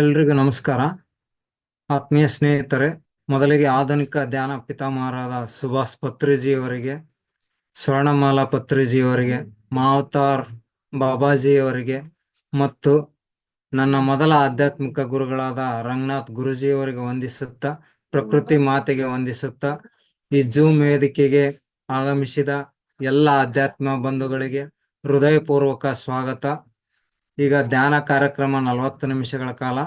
ಎಲ್ರಿಗೂ ನಮಸ್ಕಾರ. ಆತ್ಮೀಯ ಸ್ನೇಹಿತರೆ, ಮೊದಲಿಗೆ ಆಧುನಿಕ ಧ್ಯಾನ ಪಿತಾಮಹರಾದ ಸುಭಾಷ್ ಪತ್ರಿಜಿಯವರಿಗೆ, ಸ್ವರ್ಣಮಾಲಾ ಪತ್ರಿಜಿಯವರಿಗೆ, ಮಾವತಾರ್ ಬಾಬಾಜಿಯವರಿಗೆ ಮತ್ತು ನನ್ನ ಮೊದಲ ಆಧ್ಯಾತ್ಮಿಕ ಗುರುಗಳಾದ ರಂಗನಾಥ್ ಗುರುಜಿಯವರಿಗೆ ವಂದಿಸುತ್ತಾ, ಪ್ರಕೃತಿ ಮಾತೆಗೆ ವಂದಿಸುತ್ತಾ, ಈ ಜೂಮ್ ವೇದಿಕೆಗೆ ಆಗಮಿಸಿದ ಎಲ್ಲ ಆಧ್ಯಾತ್ಮ ಬಂಧುಗಳಿಗೆ ಹೃದಯಪೂರ್ವಕ ಸ್ವಾಗತ. ಈಗ ಧ್ಯಾನ ಕಾರ್ಯಕ್ರಮ 40 ನಿಮಿಷಗಳ ಕಾಲ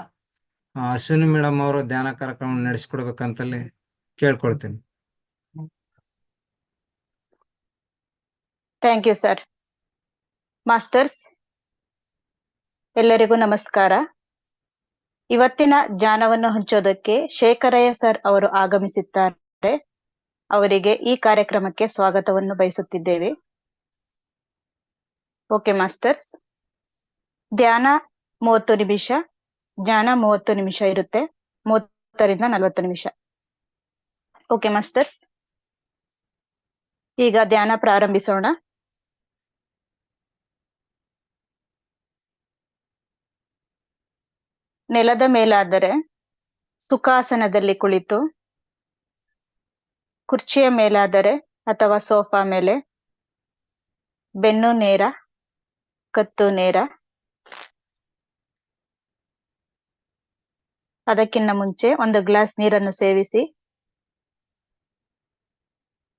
ಅಶ್ವಿನಿ ಮೇಡಮ್ ಅವರು ಧ್ಯಾನ ಕಾರ್ಯಕ್ರಮ ನಡೆಸಿಕೊಡ್ಬೇಕಂತಲ್ಲಿ ಕೇಳ್ಕೊಳ್ತೀನಿ. Thank you sir. ಮಾಸ್ಟರ್ಸ್, ಎಲ್ಲರಿಗೂ ನಮಸ್ಕಾರ. ಇವತ್ತಿನ ಜ್ಞಾನವನ್ನು ಹಂಚೋದಕ್ಕೆ ಶೇಖರಯ್ಯ ಸರ್ ಅವರು ಆಗಮಿಸಿದ್ದಾರೆ. ಅವರಿಗೆ ಈ ಕಾರ್ಯಕ್ರಮಕ್ಕೆ ಸ್ವಾಗತವನ್ನು ಬಯಸುತ್ತಿದ್ದೇವೆ. ಓಕೆ ಮಾಸ್ಟರ್ಸ್, ಧ್ಯಾನ 30 ನಿಮಿಷ, ಜ್ಞಾನ 30 ನಿಮಿಷ ಇರುತ್ತೆ. 30ರಿಂದ 40 ನಿಮಿಷ. ಓಕೆ ಮಾಸ್ಟರ್ಸ್, ಈಗ ಧ್ಯಾನ ಪ್ರಾರಂಭಿಸೋಣ. ನೆಲದ ಮೇಲಾದರೆ ಸುಖಾಸನದಲ್ಲಿ ಕುಳಿತು, ಕುರ್ಚಿಯ ಮೇಲಾದರೆ ಅಥವಾ ಸೋಫಾ ಮೇಲೆ ಬೆನ್ನು ನೇರ, ಕತ್ತು ನೇರ. ಅದಕ್ಕಿಂತ ಮುಂಚೆ 1 ಗ್ಲಾಸ್ ನೀರನ್ನು ಸೇವಿಸಿ,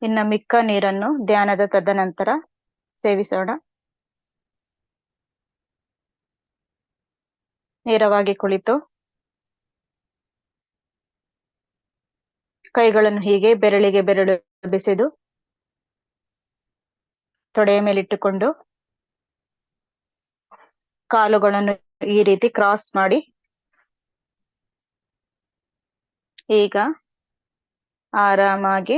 ಇನ್ನು ಮಿಕ್ಕ ನೀರನ್ನು ಧ್ಯಾನದ ತದನಂತರ ಸೇವಿಸೋಣ. ನೇರವಾಗಿ ಕುಳಿತು ಕೈಗಳನ್ನು ಹೀಗೆ ಬೆರಳಿಗೆ ಬೆರಳು ಬೆಸೆದು ತೊಡೆಯ ಮೇಲಿಟ್ಟುಕೊಂಡು ಕಾಲುಗಳನ್ನು ಈ ರೀತಿ ಕ್ರಾಸ್ ಮಾಡಿ, ಈಗ ಆರಾಮಾಗಿ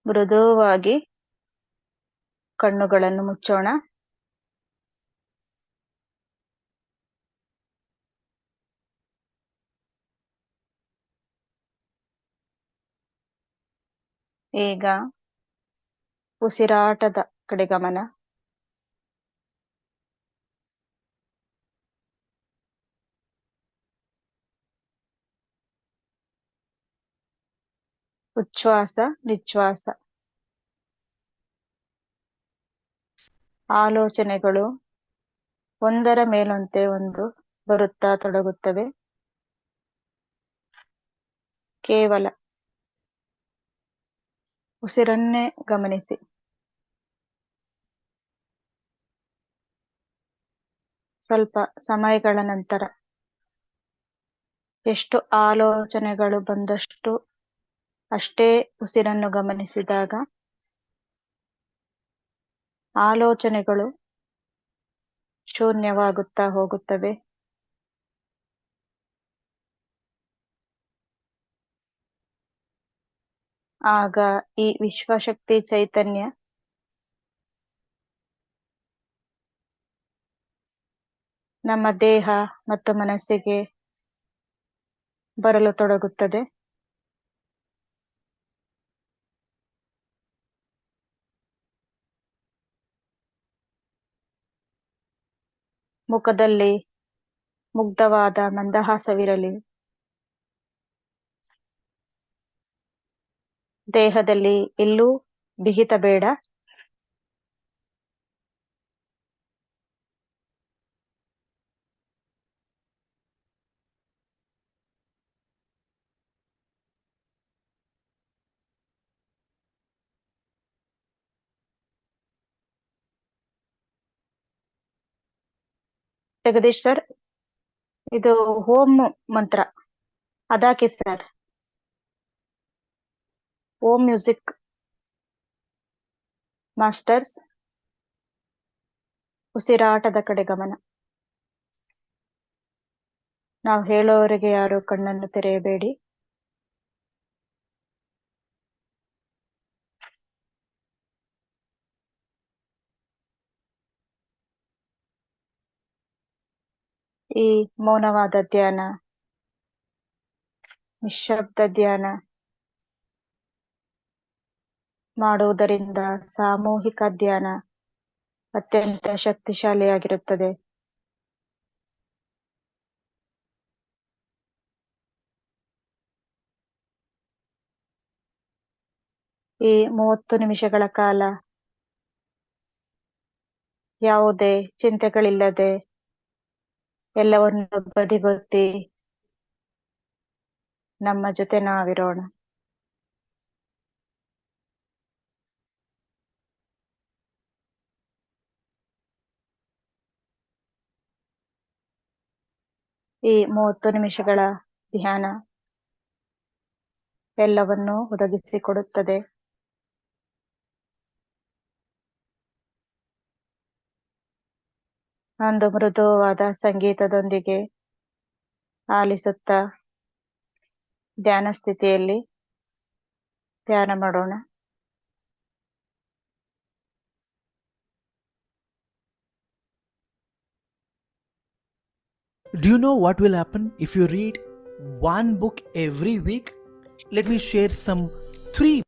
ಮೃದುವಾಗಿ ಕಣ್ಣುಗಳನ್ನು ಮುಚ್ಚೋಣ. ಈಗ ಉಸಿರಾಟದ ಕಡೆ ಗಮನ. ಉಚ್ಛ್ವಾಸ ನಿಶ್ವಾಸ. ಆಲೋಚನೆಗಳು ಒಂದರ ಮೇಲಂತೆ ಒಂದು ಬರುತ್ತಾ ತೊಡಗುತ್ತವೆ. ಕೇವಲ ಉಸಿರನ್ನೇ ಗಮನಿಸಿ. ಸ್ವಲ್ಪ ಸಮಯಗಳ ನಂತರ ಎಷ್ಟು ಆಲೋಚನೆಗಳು ಬಂದಷ್ಟು ಅಷ್ಟೇ ಉಸಿರನ್ನು ಗಮನಿಸಿದಾಗ ಆಲೋಚನೆಗಳು ಶೂನ್ಯವಾಗುತ್ತಾ ಹೋಗುತ್ತವೆ. ಆಗ ಈ ವಿಶ್ವಶಕ್ತಿ ಚೈತನ್ಯ ನಮ್ಮ ದೇಹ ಮತ್ತು ಮನಸ್ಸಿಗೆ ಬರಲು ತೊಡಗುತ್ತದೆ. ಮುಖದಲ್ಲಿ ಮುಗ್ಧವಾದ ಮಂದಹಾಸವಿರಲಿ, ದೇಹದಲ್ಲಿ ಎಲ್ಲೂ ಬಿಗಿತ ಬೇಡ. ಜಗದೀಶ್ ಸರ್, ಇದು ಓಂ ಮಂತ್ರ ಅದಾಕಿ ಸರ್. ಓಂ ಮ್ಯೂಸಿಕ್. ಮಾಸ್ಟರ್ಸ್, ಉಸಿರಾಟದ ಕಡೆ ಗಮನ. ನಾವು ಹೇಳೋವರೆಗೆ ಯಾರು ಕಣ್ಣನ್ನು ತೆರೆಯಬೇಡಿ. ಈ ಮೌನವಾದ ಧ್ಯಾನ, ನಿಶ್ಶಬ್ದ ಧ್ಯಾನ ಮಾಡುವುದರಿಂದ ಸಾಮೂಹಿಕ ಧ್ಯಾನ ಅತ್ಯಂತ ಶಕ್ತಿಶಾಲಿಯಾಗಿರುತ್ತದೆ. ಈ 30 ನಿಮಿಷಗಳ ಕಾಲ ಯಾವುದೇ ಚಿಂತೆಗಳಿಲ್ಲದೆ ಎಲ್ಲವನ್ನು ಬದಿಗೊತ್ತಿ ನಮ್ಮ ಜೊತೆ ನಾವಿರೋಣ. ಈ 30 ನಿಮಿಷಗಳ ಧ್ಯಾನ ಎಲ್ಲವನ್ನೂ ಒದಗಿಸಿಕೊಡುತ್ತದೆ. ಒಂದು ಮೃದುವಾದ ಸಂಗೀತದೊಂದಿಗೆ ಆಲಿಸುತ್ತಾ ಧ್ಯಾನ ಸ್ಥಿತಿಯಲ್ಲಿ ಧ್ಯಾನ ಮಾಡೋಣ. Do you know what will happen if you read one book every week? Let me share some 3.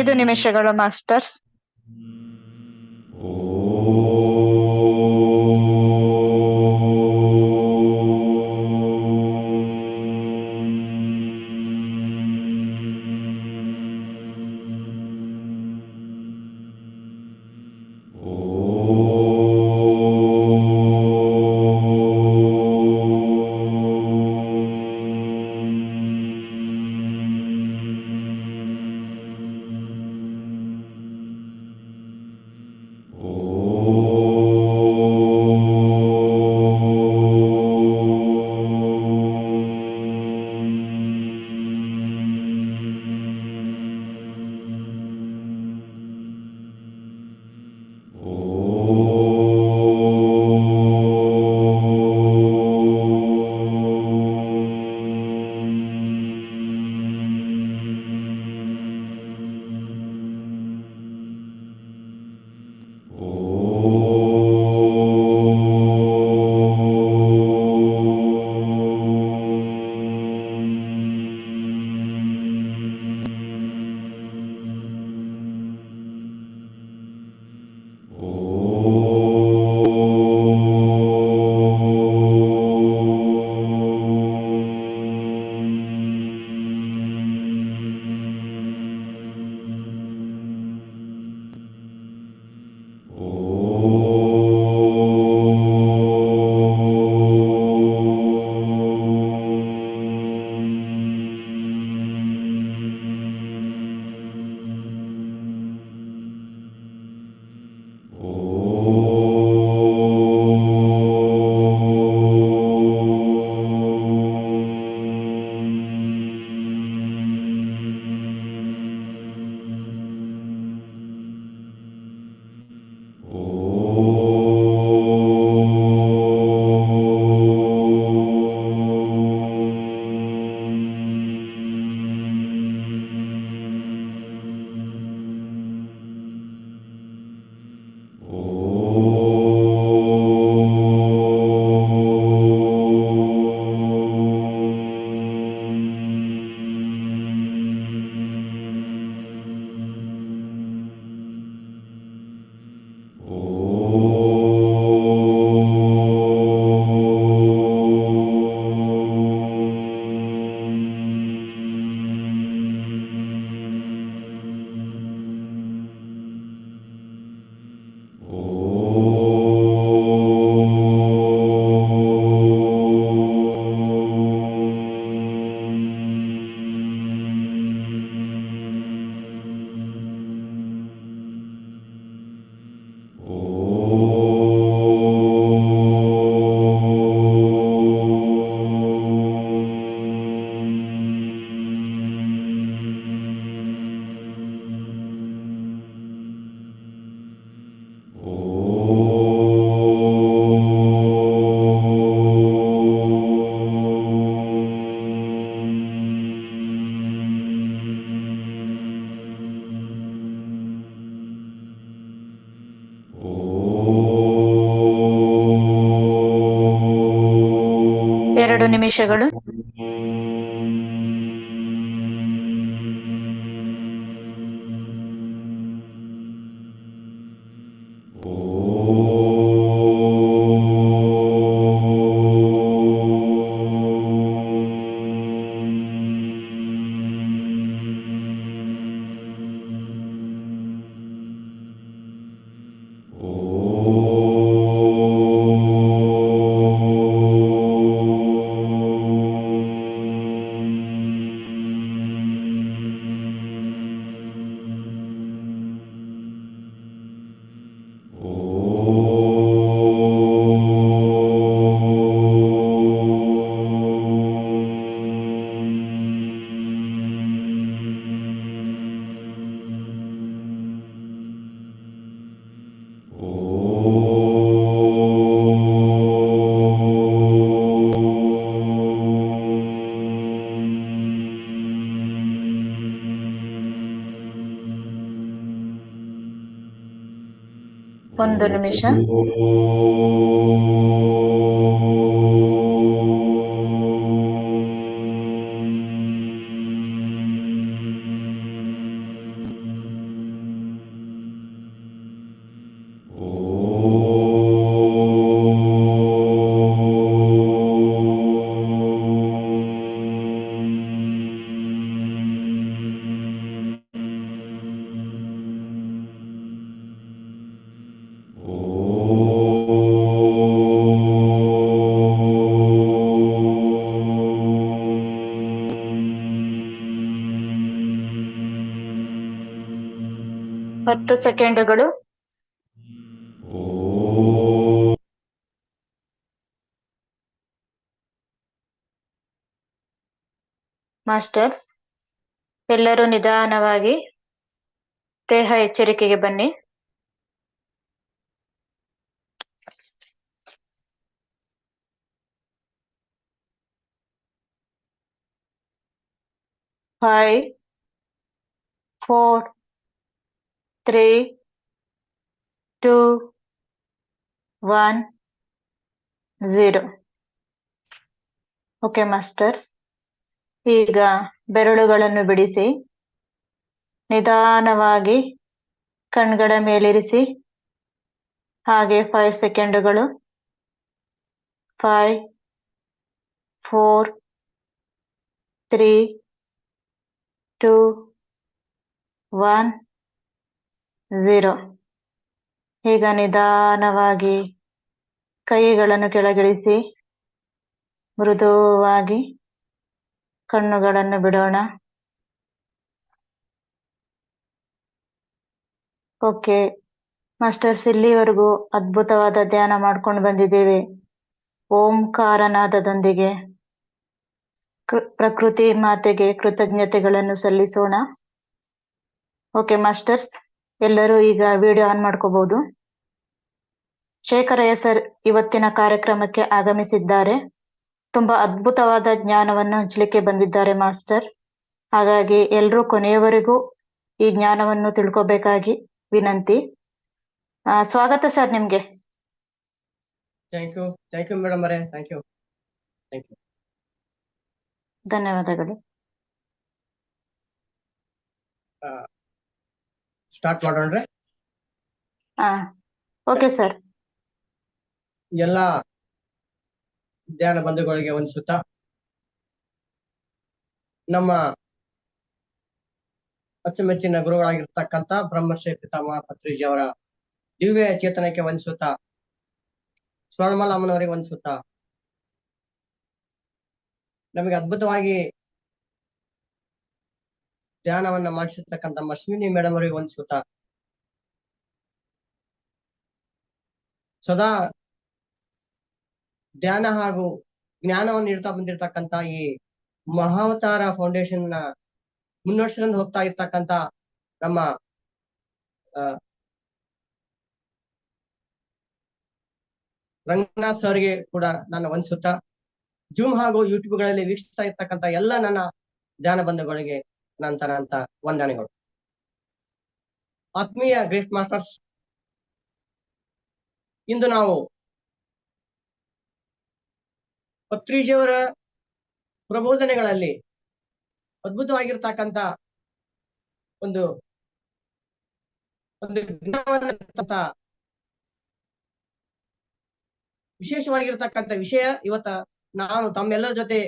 5 ನಿಮಿಷಗಳು ಮಾಸ್ಟರ್ಸ್. ಎರಡು ನಿಮಿಷಗಳು. ಒಂದು ನಿಮಿಷ. 10 ಸೆಕೆಂಡುಗಳು. ಮಾಸ್ಟರ್ಸ್, ಎಲ್ಲರೂ ನಿಧಾನವಾಗಿ ದೇಹ ಎಚ್ಚರಿಕೆಗೆ ಬನ್ನಿ. ಫೈವ್, 4, 3, 2, 1, 0. ಓಕೆ ಮಾಸ್ಟರ್ಸ್, ಈಗ ಬೆರಳುಗಳನ್ನು ಬಿಡಿಸಿ ನಿಧಾನವಾಗಿ ಕಣ್ಗಳ ಮೇಲಿರಿಸಿ. ಹಾಗೆ 5 ಸೆಕೆಂಡುಗಳು. 5, 4, 3, 2, 1, 0. ಈಗ ನಿಧಾನವಾಗಿ ಕೈಗಳನ್ನು ಕೆಳಗಿಳಿಸಿ ಮೃದುವಾಗಿ ಕಣ್ಣುಗಳನ್ನು ಬಿಡೋಣ. ಓಕೆ ಮಾಸ್ಟರ್ಸ್, ಇಲ್ಲಿವರೆಗೂ ಅದ್ಭುತವಾದ ಧ್ಯಾನ ಮಾಡ್ಕೊಂಡು ಬಂದಿದ್ದೇವೆ. ಓಂಕಾರನಾದದೊಂದಿಗೆ ಪ್ರಕೃತಿ ಮಾತೆಗೆ ಕೃತಜ್ಞತೆಗಳನ್ನು ಸಲ್ಲಿಸೋಣ. ಓಕೆ ಮಾಸ್ಟರ್ಸ್, ಎಲ್ಲರೂ ಈಗ ವಿಡಿಯೋ ಆನ್ ಮಾಡ್ಕೋಬಹುದು. ಶೇಖರಯ್ಯ ಸರ್ ಇವತ್ತಿನ ಕಾರ್ಯಕ್ರಮಕ್ಕೆ ಆಗಮಿಸಿದ್ದಾರೆ. ತುಂಬಾ ಅದ್ಭುತವಾದ ಜ್ಞಾನವನ್ನು ಹಂಚಲಿಕ್ಕೆ ಬಂದಿದ್ದಾರೆ ಮಾಸ್ಟರ್. ಹಾಗಾಗಿ ಎಲ್ಲರೂ ಕೊನೆಯವರೆಗೂ ಈ ಜ್ಞಾನವನ್ನು ತಿಳ್ಕೊಬೇಕಾಗಿ ವಿನಂತಿ. ಸ್ವಾಗತ ಸರ್ ನಿಮ್ಗೆ. ಥ್ಯಾಂಕ್ ಯು ಮೇಡಮ್ ಅವರೇ, ಥ್ಯಾಂಕ್ ಯು. ಧನ್ಯವಾದಗಳು. ಸ್ಟಾರ್ಟ್ ಮಾಡೋಣ್ರೆ. Okay sir. ಎಲ್ಲ ಧ್ಯಾನ ಬಂಧುಗಳಿಗೆ ವಂದಿಸುತ್ತಾ ನಮ್ಮ ಅಚ್ಚುಮೆಚ್ಚಿನ ಗುರುಗಳಾಗಿರ್ತಕ್ಕಂಥ ಬ್ರಹ್ಮಶ್ರೀ ಪಿತಾಮಹ ಪತ್ರಿಜಿ ಅವರ ದಿವ್ಯ ಚೇತನಕ್ಕೆ ವಂದಿಸುತ್ತಾ, ಸ್ವರ್ಣಮಾಲ ಅಮ್ಮನವರಿಗೆ ವಂದಿಸುತ್ತಾ, ನಮಗೆ ಅದ್ಭುತವಾಗಿ ಧ್ಯಾನವನ್ನ ಮಾಡಿಸಿರ್ತಕ್ಕಂಥ ಅಶ್ವಿನಿ ಮೇಡಮ್ ಅವರಿಗೆ ವಂದಿಸುತ್ತಾ, ಸದಾ ಧ್ಯಾನ ಹಾಗೂ ಜ್ಞಾನವನ್ನು ನೀಡ್ತಾ ಬಂದಿರತಕ್ಕಂತ ಈ ಮಹಾವತಾರ ಫೌಂಡೇಶನ್ ನ ಮುನ್ನಡೆಸಿಕೊಂಡು ಹೋಗ್ತಾ ಇರ್ತಕ್ಕಂತ ನಮ್ಮ ರಂಗನಾಥ್ ಸರ್ಗೆ ಕೂಡ ನಾನು ವಂದಿಸುತ್ತಾ, ಜೂಮ್ ಹಾಗೂ ಯೂಟ್ಯೂಬ್ ಗಳಲ್ಲಿ ವೀಕ್ಷಿಸ್ತಾ ಇರ್ತಕ್ಕಂಥ ಎಲ್ಲ ನನ್ನ ಧ್ಯಾನ ಬಂಧುಗಳಿಗೆ ನಂತರ ಅಂತ ವಂದನೆಗಳು. ಆತ್ಮೀಯ ಗ್ರೇಟ್ ಮಾಸ್ಟರ್ಸ್, ಇಂದು ನಾವು ಪತ್ರಿಜಿಯವರ ಪ್ರಬೋಧನೆಗಳಲ್ಲಿ ಅದ್ಭುತವಾಗಿರ್ತಕ್ಕಂಥ ಒಂದು ವಿಶೇಷವಾಗಿರ್ತಕ್ಕಂಥ ವಿಷಯ ಇವತ್ತ ನಾನು ತಮ್ಮೆಲ್ಲರ ಜೊತೆ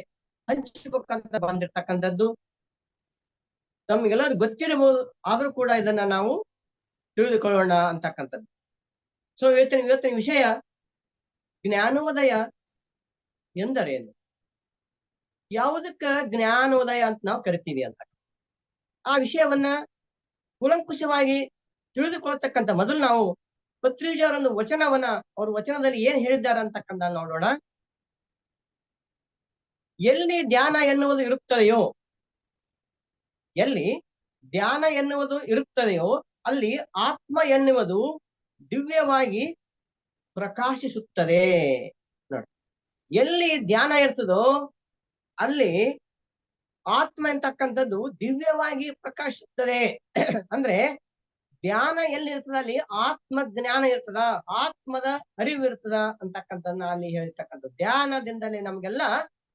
ಹಂಚಿಬೇಕಂತ ಬಂದಿರ್ತಕ್ಕಂಥದ್ದು. ತಮ್ಗೆಲ್ಲರೂ ಗೊತ್ತಿರಬಹುದು, ಆದ್ರೂ ಕೂಡ ಇದನ್ನ ನಾವು ತಿಳಿದುಕೊಳ್ಳೋಣ ಅಂತಕ್ಕಂಥದ್ದು. ಸೊ ಇವತ್ತಿನ ವಿಷಯ ಜ್ಞಾನೋದಯ ಎಂದರೇನು, ಯಾವುದಕ್ಕ ಜ್ಞಾನೋದಯ ಅಂತ ನಾವು ಕರಿತೀವಿ ಅಂತ ಆ ವಿಷಯವನ್ನ ಕೂಲಂಕುಷವಾಗಿ ತಿಳಿದುಕೊಳ್ಳತಕ್ಕಂಥ ಮೊದಲು ನಾವು ಪತ್ರಿಜಿಯವರೊಂದು ವಚನವನ್ನ ಅವ್ರ ವಚನದಲ್ಲಿ ಏನ್ ಹೇಳಿದ್ದಾರೆ ಅಂತಕ್ಕಂಥ ನೋಡೋಣ. ಎಲ್ಲಿ ಧ್ಯಾನ ಎನ್ನುವುದು ಇರುತ್ತದೆಯೋ, ಎಲ್ಲಿ ಧ್ಯಾನ ಎನ್ನುವುದು ಇರುತ್ತದೆಯೋ ಅಲ್ಲಿ ಆತ್ಮ ಎನ್ನುವುದು ದಿವ್ಯವಾಗಿ ಪ್ರಕಾಶಿಸುತ್ತದೆ. ನೋಡಿ, ಎಲ್ಲಿ ಧ್ಯಾನ ಇರ್ತದೋ ಅಲ್ಲಿ ಆತ್ಮ ಅಂತಕ್ಕಂಥದ್ದು ದಿವ್ಯವಾಗಿ ಪ್ರಕಾಶಿಸುತ್ತದೆ. ಅಂದ್ರೆ ಧ್ಯಾನ ಎಲ್ಲಿ ಇರ್ತದ ಅಲ್ಲಿ ಆತ್ಮ ಜ್ಞಾನ ಇರ್ತದ, ಆತ್ಮದ ಅರಿವು ಇರ್ತದ ಅಂತಕ್ಕಂಥದ್ದನ್ನ ಅಲ್ಲಿ ಹೇಳಿರ್ತಕ್ಕಂಥದ್ದು. ಧ್ಯಾನದಿಂದಲೇ ನಮ್ಗೆಲ್ಲ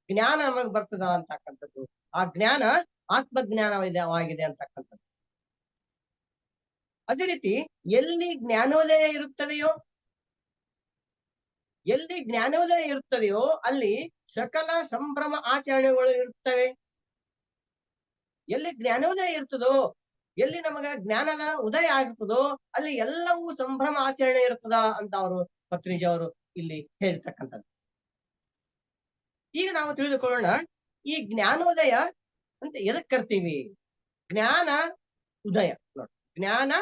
ಜ್ಞಾನ ನಮಗ್ ಬರ್ತದ ಅಂತಕ್ಕಂಥದ್ದು. ಆ ಜ್ಞಾನ ಆತ್ಮಜ್ಞಾನವಾಗಿದೆ ಅಂತಕ್ಕಂಥದ್ದು. ಅದೇ ರೀತಿ ಎಲ್ಲಿ ಜ್ಞಾನೋದಯ ಇರುತ್ತದೆಯೋ, ಎಲ್ಲಿ ಜ್ಞಾನೋದಯ ಇರುತ್ತದೆಯೋ ಅಲ್ಲಿ ಸಕಲ ಸಂಭ್ರಮ ಆಚರಣೆಗಳು ಇರುತ್ತವೆ. ಎಲ್ಲಿ ಜ್ಞಾನೋದಯ ಇರ್ತದೋ, ಎಲ್ಲಿ ನಮಗ ಜ್ಞಾನದ ಉದಯ ಆಗಿರ್ತದೋ ಅಲ್ಲಿ ಎಲ್ಲವೂ ಸಂಭ್ರಮ ಆಚರಣೆ ಇರ್ತದ ಅಂತ ಅವರು ಪತ್ರಿಜಿ ಅವರು ಇಲ್ಲಿ ಹೇಳಿರ್ತಕ್ಕಂಥದ್ದು. ಈಗ ನಾವು ತಿಳಿದುಕೊಳ್ಳೋಣ, ಈ ಜ್ಞಾನೋದಯ ಅಂತ ಎದಕ್ ಕರ್ತೀವಿ? ಜ್ಞಾನ ಉದಯ ನೋಡಿ, ಜ್ಞಾನ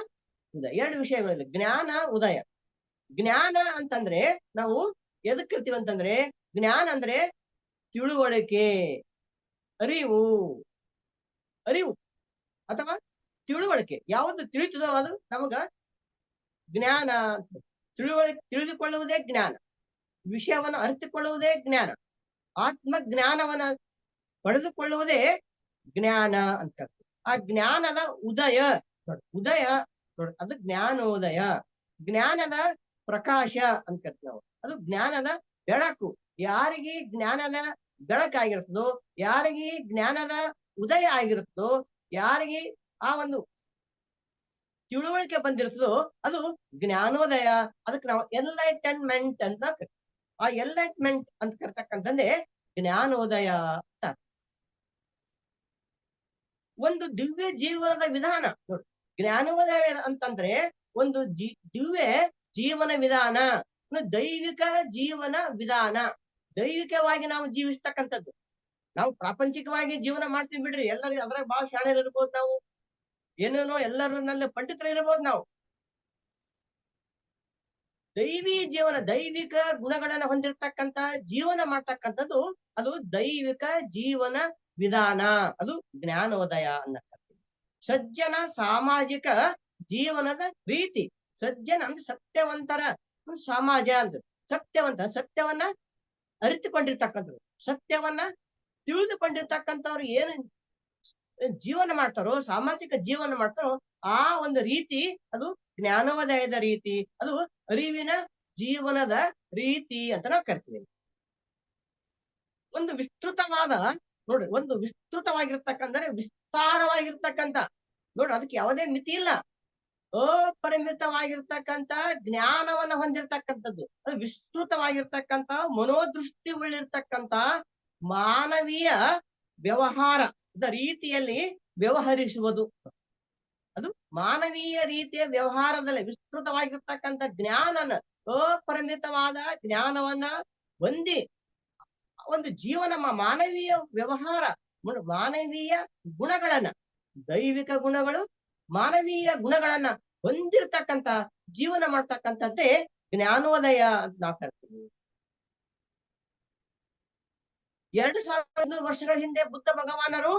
ಉದಯ. ಎರಡು ವಿಷಯಗಳಿಲ್ಲ, ಜ್ಞಾನ ಉದಯ. ಜ್ಞಾನ ಅಂತಂದ್ರೆ ನಾವು ಎದಕ್ ಕರಿತೀವಿ ಅಂತಂದ್ರೆ, ಜ್ಞಾನ ಅಂದ್ರೆ ತಿಳುವಳಿಕೆ, ಅರಿವು, ಅರಿವು ಅಥವಾ ತಿಳುವಳಿಕೆ. ಯಾವುದು ತಿಳಿತದೋ ಅದು ನಮಗ ಜ್ಞಾನ ಅಂತ. ತಿಳಿದುಕೊಳ್ಳುವುದೇ ಜ್ಞಾನ, ವಿಷಯವನ್ನು ಅರಿತುಕೊಳ್ಳುವುದೇ ಜ್ಞಾನ, ಆತ್ಮ ಜ್ಞಾನವನ್ನ ಪಡೆದುಕೊಳ್ಳುವುದೇ ಜ್ಞಾನ ಅಂತ. ಆ ಜ್ಞಾನದ ಉದಯ ಉದಯ ಅದು ಜ್ಞಾನೋದಯ. ಜ್ಞಾನದ ಪ್ರಕಾಶ ಅಂತ ಕರಿತೀವಿ ನಾವು, ಅದು ಜ್ಞಾನದ ಬೆಳಕು. ಯಾರಿಗೆ ಜ್ಞಾನದ ಬೆಳಕಾಗಿರ್ತದೋ, ಯಾರಿಗೆ ಜ್ಞಾನದ ಉದಯ ಆಗಿರ್ತದೋ, ಯಾರಿಗೆ ಆ ಒಂದು ತಿಳುವಳಿಕೆ ಬಂದಿರ್ತದೋ ಅದು ಜ್ಞಾನೋದಯ. ಅದಕ್ಕೆ ನಾವು ಎನ್ಲೈಟನ್ಮೆಂಟ್ ಅಂತ ಕರಿತೀವಿ. ಆ ಎನ್ಲೈಟ್ಮೆಂಟ್ ಅಂತ ಕರ್ತಕ್ಕಂಥದ್ದೇ ಜ್ಞಾನೋದಯ ಅಂತ. ಒಂದು ದಿವ್ಯ ಜೀವನದ ವಿಧಾನ ನೋಡಿ. ಜ್ಞಾನೋದಯ ಅಂತಂದ್ರೆ ಒಂದು ದಿವ್ಯ ಜೀವನ ವಿಧಾನ, ದೈವಿಕ ಜೀವನ ವಿಧಾನ. ದೈವಿಕವಾಗಿ ನಾವು ಜೀವಿಸ್ತಕ್ಕಂಥದ್ದು. ನಾವು ಪ್ರಾಪಂಚಿಕವಾಗಿ ಜೀವನ ಮಾಡ್ತೀವಿ ಬಿಡ್ರಿ, ಎಲ್ಲರಿಗೂ ಅದ್ರಾಗ ಬಹಳ ಶಾಣೆರು ಇರ್ಬೋದು, ನಾವು ಏನೇನೋ ಎಲ್ಲರನ್ನಲ್ಲಿ ಪಂಡಿತರು ಇರ್ಬೋದು. ನಾವು ದೈವಿ ಜೀವನ, ದೈವಿಕ ಗುಣಗಳನ್ನ ಹೊಂದಿರತಕ್ಕಂತ ಜೀವನ ಮಾಡ್ತಕ್ಕಂಥದ್ದು ಅದು ದೈವಿಕ ಜೀವನ ವಿಧಾನ, ಅದು ಜ್ಞಾನೋದಯ ಅನ್ನತಕ್ಕಂಥದ್ದು. ಸಜ್ಜನ ಸಾಮಾಜಿಕ ಜೀವನದ ರೀತಿ. ಸಜ್ಜನ ಅಂದ್ರೆ ಸತ್ಯವಂತರ ಸಮಾಜ ಅಂದ್ರೆ ಸತ್ಯವನ್ನ ಅರಿತುಕೊಂಡಿರ್ತಕ್ಕಂಥವ್ರು, ಸತ್ಯವನ್ನ ತಿಳಿದುಕೊಂಡಿರ್ತಕ್ಕಂಥವ್ರು ಏನು ಜೀವನ ಮಾಡ್ತಾರೋ, ಸಾಮಾಜಿಕ ಜೀವನ ಮಾಡ್ತಾರೋ ಆ ಒಂದು ರೀತಿ ಅದು ಜ್ಞಾನೋದಯದ ರೀತಿ, ಅದು ಅರಿವಿನ ಜೀವನದ ರೀತಿ ಅಂತ ನಾವು ಕರಿತೀವಿ. ಒಂದು ವಿಸ್ತೃತವಾದ ನೋಡ್ರಿ, ಒಂದು ವಿಸ್ತೃತವಾಗಿರ್ತಕ್ಕಂದ್ರೆ ವಿಸ್ತಾರವಾಗಿರ್ತಕ್ಕಂಥ ನೋಡ್ರಿ, ಅದಕ್ಕೆ ಯಾವುದೇ ಮಿತಿ ಇಲ್ಲ. ಅಪರಿಮಿತವಾಗಿರ್ತಕ್ಕಂಥ ಜ್ಞಾನವನ್ನ ಹೊಂದಿರತಕ್ಕಂಥದ್ದು, ಅದು ವಿಸ್ತೃತವಾಗಿರ್ತಕ್ಕಂಥ ಮನೋದೃಷ್ಟಿ ಉಳ್ಳಿರ್ತಕ್ಕಂಥ ಮಾನವೀಯ ವ್ಯವಹಾರದ ರೀತಿಯಲ್ಲಿ ವ್ಯವಹರಿಸುವುದು. ಅದು ಮಾನವೀಯ ರೀತಿಯ ವ್ಯವಹಾರದಲ್ಲಿ ವಿಸ್ತೃತವಾಗಿರ್ತಕ್ಕಂಥ ಜ್ಞಾನನ, ಅಪರಿಮಿತವಾದ ಜ್ಞಾನವನ್ನ ಹೊಂದಿ ಒಂದು ಜೀವನ ಮಾನವೀಯ ವ್ಯವಹಾರ, ಮಾನವೀಯ ಗುಣಗಳನ್ನ, ದೈವಿಕ ಗುಣಗಳು ಮಾನವೀಯ ಗುಣಗಳನ್ನ ಹೊಂದಿರತಕ್ಕಂತ ಜೀವನ ಮಾಡ್ತಕ್ಕಂಥದ್ದೇ ಜ್ಞಾನೋದಯ ಅಂತ ನಾವು ಕರಿತೀವಿ. 2500 ವರ್ಷಗಳ ಹಿಂದೆ ಬುದ್ಧ ಭಗವಾನರು